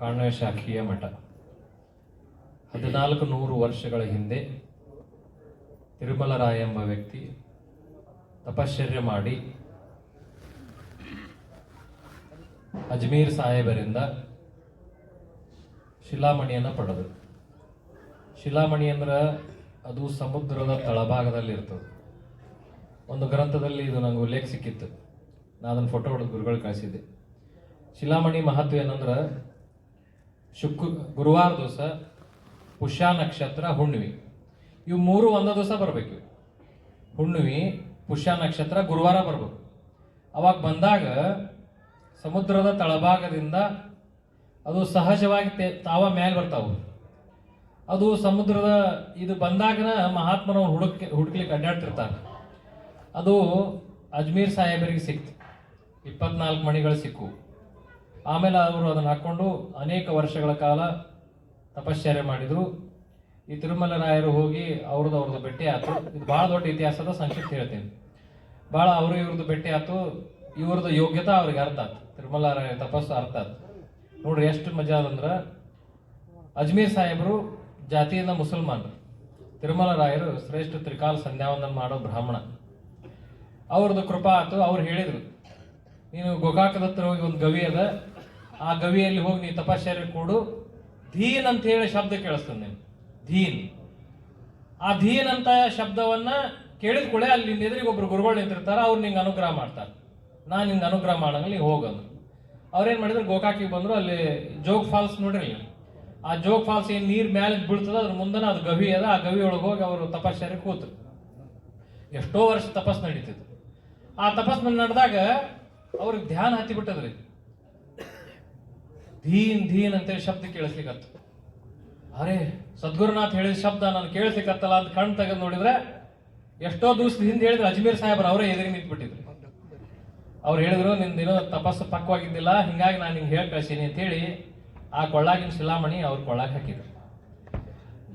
ಕಾಣ್ವ ಶಾಖೀಯ ಮಠ. 1400 ವರ್ಷಗಳ ಹಿಂದೆ ತಿರುಮಲರಾಯ ಎಂಬ ವ್ಯಕ್ತಿ ತಪಶ್ಚರ್ಯ ಮಾಡಿ ಅಜ್ಮೀರ್ ಸಾಹೇಬರಿಂದ ಶಿಲಾಮಣಿಯನ್ನು ಪಡೆದು. ಶಿಲಾಮಣಿ ಅಂದ್ರೆ ಅದು ಸಮುದ್ರದ ತಳಭಾಗದಲ್ಲಿ ಇರ್ತದೆ. ಒಂದು ಗ್ರಂಥದಲ್ಲಿ ಇದು ನನಗೆ ಉಲ್ಲೇಖ ಸಿಕ್ಕಿತ್ತು. ನಾನು ಅದನ್ನು ಫೋಟೋ ಹೊಡೆದು ಗುರುಗಳು ಕಳಿಸಿದ್ದೆ. ಶಿಲಾಮಣಿ ಮಹತ್ವ ಏನಂದ್ರೆ ಗುರುವಾರ ದಿವಸ ಪುಷ್ಯ ನಕ್ಷತ್ರ ಹುಣ್ಣಿಮೆ ಇವು ಮೂರು ಒಂದೇ ದಿವಸ ಬರಬೇಕು. ಹುಣ್ಣಿಮೆ ಪುಷ್ಯ ನಕ್ಷತ್ರ ಗುರುವಾರ ಬರ್ಬೇಕು. ಅವಾಗ ಬಂದಾಗ ಸಮುದ್ರದ ತಳಭಾಗದಿಂದ ಅದು ಸಹಜವಾಗಿ ತಾವ ಮೇಲೆ ಬರ್ತಾವೆ. ಅದು ಸಮುದ್ರದ ಇದು ಬಂದಾಗನ ಮಹಾತ್ಮನ ಹುಡುಕ್ಲಿಕ್ಕೆ ಅಡ್ಡಾಡ್ತಿರ್ತಾರೆ. ಅದು ಅಜ್ಮೀರ್ ಸಾಹೇಬರಿಗೆ ಸಿಕ್ತು, 24 ಮಣಿಗಳು ಸಿಕ್ಕು. ಆಮೇಲೆ ಅವರು ಅದನ್ನು ಹಾಕ್ಕೊಂಡು ಅನೇಕ ವರ್ಷಗಳ ಕಾಲ ತಪಶ್ಚರ್ಯ ಮಾಡಿದರು. ಈ ತಿರುಮಲ ರಾಯರು ಹೋಗಿ ಅವ್ರದ್ದು ಭೇಟಿ ಆಯ್ತು. ಇದು ಭಾಳ ದೊಡ್ಡ ಇತಿಹಾಸದ ಸಂಕ್ಷಿಪ್ತ ಹೇಳ್ತೀನಿ. ಭಾಳ ಇವ್ರದ್ದು ಭೇಟಿ ಆಯ್ತು. ಇವ್ರದ್ದು ಯೋಗ್ಯತಾ ಅವ್ರಿಗೆ ಅರ್ಥ ಆಯ್ತು, ತಿರುಮಲ ರಾಯ ತಪಸ್ಸು ಅರ್ಥ ಆಯ್ತು. ನೋಡ್ರಿ ಎಷ್ಟು ಮಜಾ ಅದಂದ್ರೆ, ಅಜ್ಮೀರ್ ಸಾಹೇಬರು ಜಾತಿಯಿಂದ ಮುಸಲ್ಮಾನರು, ತಿರುಮಲ ರಾಯರು ಶ್ರೇಷ್ಠ ತ್ರಿಕಾಲ ಸಂಧ್ಯಾವಂದನ ಮಾಡೋ ಬ್ರಾಹ್ಮಣ. ಅವ್ರದ್ದು ಕೃಪಾ ಆಯ್ತು. ಅವ್ರು ಹೇಳಿದ್ರು, ನೀನು ಗೋಕಾಕದ ಹತ್ರ ಹೋಗಿ ಒಂದು ಗವಿ ಅದ, ಆ ಗವಿಯಲ್ಲಿ ಹೋಗಿ ನೀ ತಪಶ್ಚರ್ಯ ಕೂಡು, ಧೀನ್ ಅಂತ ಹೇಳಿ ಶಬ್ದ ಕೇಳಿಸ್ತದೆ ನೀನು, ಧೀನ್. ಆ ಧೀನ್ ಅಂತ ಶಬ್ದವನ್ನ ಕೇಳಿದ ಕೂಡಲೇ ಅಲ್ಲಿ ನಿನ್ನ ಎದುರಿಗೆ ಒಬ್ರು ಗುರುಗಳು ನಿಂತಿರ್ತಾರ, ಅವ್ರು ನಿಂಗೆ ಅನುಗ್ರಹ ಮಾಡ್ತಾರೆ. ನಾನು ನಿಂಗೆ ಅನುಗ್ರಹ ಮಾಡಂಗಿಲ್ಲ, ನೀವು ಹೋಗಂದ್ರು. ಅವ್ರೇನ್ ಮಾಡಿದ್ರು, ಗೋಕಾಕಿಗೆ ಬಂದ್ರು. ಅಲ್ಲಿ ಜೋಗ್ ಫಾಲ್ಸ್ ನೋಡ್ರಿ, ಆ ಜೋಗ್ ಫಾಲ್ಸ್ ಏನ್ ನೀರ್ ಮ್ಯಾಲೆ ಬೀಳ್ತದ ಅದ್ರ ಮುಂದನ ಅದು ಗವಿ ಅದ. ಆ ಗವಿ ಒಳಗೆ ಹೋಗಿ ಅವರು ತಪಶ್ಚರ್ಯ ಕೂತ್ರು. ಎಷ್ಟೋ ವರ್ಷ ತಪಸ್ ನಡೀತಿತ್ತು. ಆ ತಪಸ್ ನಡೆದಾಗ ಅವ್ರಿಗೆ ಧ್ಯಾನ ಹತ್ತಿ ಬಿಟ್ಟದ್ರಿ. ಧೀನ್ ಧೀನ್ ಅಂತೇಳಿ ಶಬ್ದ ಕೇಳಿಸ್ಲಿಕ್ಕತ್ತು. ಅರೆ, ಸದ್ಗುರುನಾಥ್ ಹೇಳಿದ ಶಬ್ದ ನಾನು ಕೇಳಿಸ್ಲಿಕ್ಕತ್ತಲ್ಲ ಅಂತ ಕಣ್ ತೆಗೆದು ನೋಡಿದ್ರೆ, ಎಷ್ಟೋ ದಿವಸದ ಹಿಂದೆ ಹೇಳಿದ್ರೆ ಅಜ್ಮೀರ್ ಸಾಹೇಬ್ರು ಅವರೇ ಎದುರಿಗೆ ನಿಂತ್ಬಿಟ್ಟಿದ್ರು. ಅವ್ರು ಹೇಳಿದ್ರು, ನಿಂದೇನೋ ತಪಸ್ಸು ಪಕ್ವಾಗಿದ್ದಿಲ್ಲ, ಹಿಂಗಾಗಿ ನಾನು ನಿಂಗೆ ಹೇಳಿ ಕಳ್ಸೀನಿ ಅಂತ ಹೇಳಿ ಆ ಕೊಳ್ಳಾಗಿನ ಶಿಲಾಮಣಿ ಅವ್ರ ಕೊಳ್ಳಾಗಿ ಹಾಕಿದ್ರು.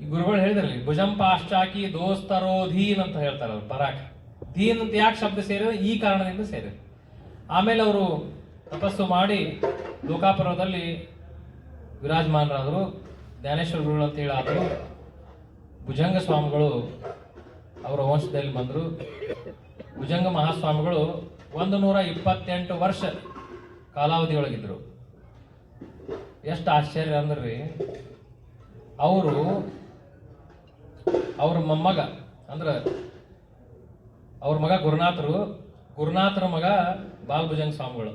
ಈ ಗುರುಗಳು ಹೇಳಿದ್ರಲ್ಲಿ, ಭುಜಂ ಪಾಶ್ಚಾಕಿ ದೋಸ್ತರೋ ಧೀನ್ ಅಂತ ಹೇಳ್ತಾರೆ ಅವ್ರು. ಪರಾಕ್ ಧೀನ್ ಅಂತ ಯಾಕೆ ಶಬ್ದ ಸೇರಿದ್ರೆ ಈ ಕಾರಣದಿಂದ ಸೇರಿದೆ. ಆಮೇಲೆ ಅವರು ತಪಸ್ಸು ಮಾಡಿ ಲೋಕಾಪುರದಲ್ಲಿ ವಿರಾಜಮಾನರಾದರು. ಜ್ಞಾನೇಶ್ವರ ಗುರುಗಳು ಅಂತ ಹೇಳಿ ಆದರು. ಭುಜಂಗ ಸ್ವಾಮಿಗಳು ಅವರ ವಂಶದಲ್ಲಿ ಬಂದರು. ಭುಜಂಗ ಮಹಾಸ್ವಾಮಿಗಳು 128 ವರ್ಷ ಕಾಲಾವಧಿಯೊಳಗಿದ್ರು. ಎಷ್ಟು ಆಶ್ಚರ್ಯ ಅಂದ್ರಿ, ಅವರು ಅವ್ರ ಮೊಮ್ಮಗ ಅಂದ್ರೆ ಅವ್ರ ಮಗ ಗುರುನಾಥರ ಮಗ ಬಾಲ್ಭುಜಂಗ ಸ್ವಾಮಿಗಳು.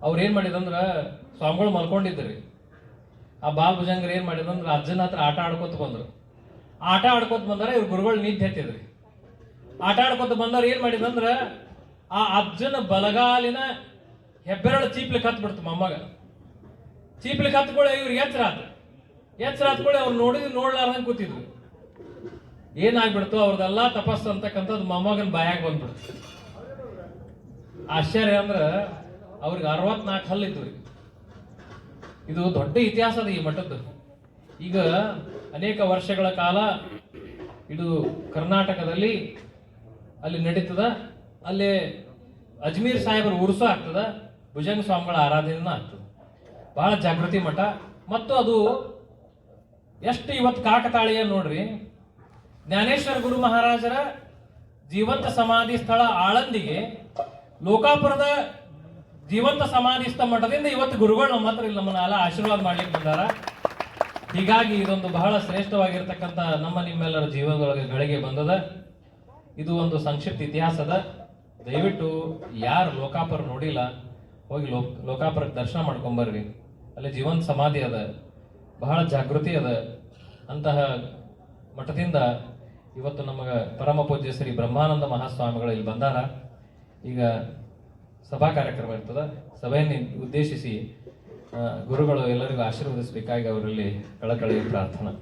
ಅವ್ರು ಏನ್ ಮಾಡಿದಂದ್ರ, ಸ್ವಾಮಿಗಳು ಮಲ್ಕೊಂಡಿದ್ರಿ. ಆ ಬಾಲ್ಭುಜಂಗರು ಏನ್ ಮಾಡಿದಂದ್ರ ಅಜ್ಜನ ಹತ್ರ ಆಟ ಆಡ್ಕೊತ ಬಂದ್ರು. ಆಟ ಆಡ್ಕೊತ ಬಂದಾರ, ಇವ್ರ ಗುರುಗಳು ನಿಂತು ಹತ್ತಿದ್ರಿ. ಆಟ ಆಡ್ಕೊತ ಬಂದವ್ರು ಏನ್ ಮಾಡಿದಂದ್ರ, ಆ ಅಜ್ಜನ ಬಲಗಾಲಿನ ಹೆಬ್ಬೆರಳು ಚೀಪ್ಲಿಕ್ಕೆ ಹತ್ ಬಿಡ್ತು ಮೊಮ್ಮಗ. ಚೀಪ್ಲಿಕ್ಕೆ ಹತ್ಕೊಳ್ಳಿ ಇವ್ರಿಗೆ ಎಚ್ಚರ ಹತ್ಕೊಳ್ಳಿ ಅವ್ರು ನೋಡ್ಲಾರ್ದಂಗೆ ಕೂತಿದ್ರು. ಏನಾಗ್ಬಿಡ್ತು, ಅವ್ರದೆಲ್ಲ ತಪಸ್ಸು ಅಂತಕ್ಕಂಥದ್ದು ಮೊಮ್ಮಗನ ಬಾಯಾಗ ಬಂದ್ಬಿಡ್ತು. ಆಶ್ಚರ್ಯ ಅಂದ್ರ ಅವ್ರಿಗೆ 64 ಹಲ್ಲಿದ್ದು. ಇದು ದೊಡ್ಡ ಇತಿಹಾಸ ಅದ ಈ ಮಠದ್ದು. ಈಗ ಅನೇಕ ವರ್ಷಗಳ ಕಾಲ ಇದು ಕರ್ನಾಟಕದಲ್ಲಿ ಅಲ್ಲಿ ನಡೀತದ. ಅಲ್ಲಿ ಅಜ್ಮೀರ್ ಸಾಹೇಬರ ಉರ್ಸು ಆಗ್ತದ, ಭುಜಂಗ ಸ್ವಾಮಿಗಳ ಆರಾಧನೆಯೂ ಆಗ್ತದೆ. ಬಹಳ ಜಾಗೃತಿ ಮಠ. ಮತ್ತು ಅದು ಎಷ್ಟು ಇವತ್ತು ಕಾಕತಾಳೀಯ ನೋಡ್ರಿ. ಜ್ಞಾನೇಶ್ವರ ಗುರು ಮಹಾರಾಜರ ಜೀವಂತ ಸಮಾಧಿ ಸ್ಥಳ ಆಳಂದಿಗೆ ಲೋಕಾಪುರದ ಜೀವಂತ ಸಮಾಧಿ ಸ್ಥಳ ಮಠದಿಂದ ಇವತ್ತು ಗುರುಗಳು ನಮ್ಮ ಹತ್ರ ಇಲ್ಲಿ ನಮ್ಮನ್ನೆಲ್ಲ ಆಶೀರ್ವಾದ ಮಾಡ್ಲಿಕ್ಕೆ ಬಂದಾರ. ಹೀಗಾಗಿ ಇದೊಂದು ಬಹಳ ಶ್ರೇಷ್ಠವಾಗಿರ್ತಕ್ಕಂಥ ನಮ್ಮ ನಿಮ್ಮೆಲ್ಲರ ಜೀವನದೊಳಗೆ ಗಳಿಗೆ ಬಂದದ. ಇದು ಒಂದು ಸಂಕ್ಷಿಪ್ತ ಇತಿಹಾಸದ. ದಯವಿಟ್ಟು ಯಾರು ಲೋಕಾಪುರ ನೋಡಿಲ್ಲ, ಹೋಗಿ ಲೋಕಾಪುರಕ್ಕೆ ದರ್ಶನ ಮಾಡ್ಕೊಂಬರ್ರಿ. ಅಲ್ಲಿ ಜೀವಂತ ಸಮಾಧಿ ಅದ, ಬಹಳ ಜಾಗೃತಿ ಅದ. ಅಂತಹ ಮಠದಿಂದ ಇವತ್ತು ನಮಗೆ ಪರಮ ಪೂಜ್ಯ ಶ್ರೀ ಬ್ರಹ್ಮಾನಂದ ಮಹಾಸ್ವಾಮಿಗಳು ಇಲ್ಲಿ ಬಂದಾರ. ಈಗ ಸಭಾ ಕಾರ್ಯಕ್ರಮ ಇರ್ತದ. ಸಭೆಯನ್ನು ಉದ್ದೇಶಿಸಿ ಗುರುಗಳು ಎಲ್ಲರಿಗೂ ಆಶೀರ್ವದಿಸಬೇಕಾಗಿ ಅವರಲ್ಲಿ ಕಳಕಳಿಯ ಪ್ರಾರ್ಥನಾ.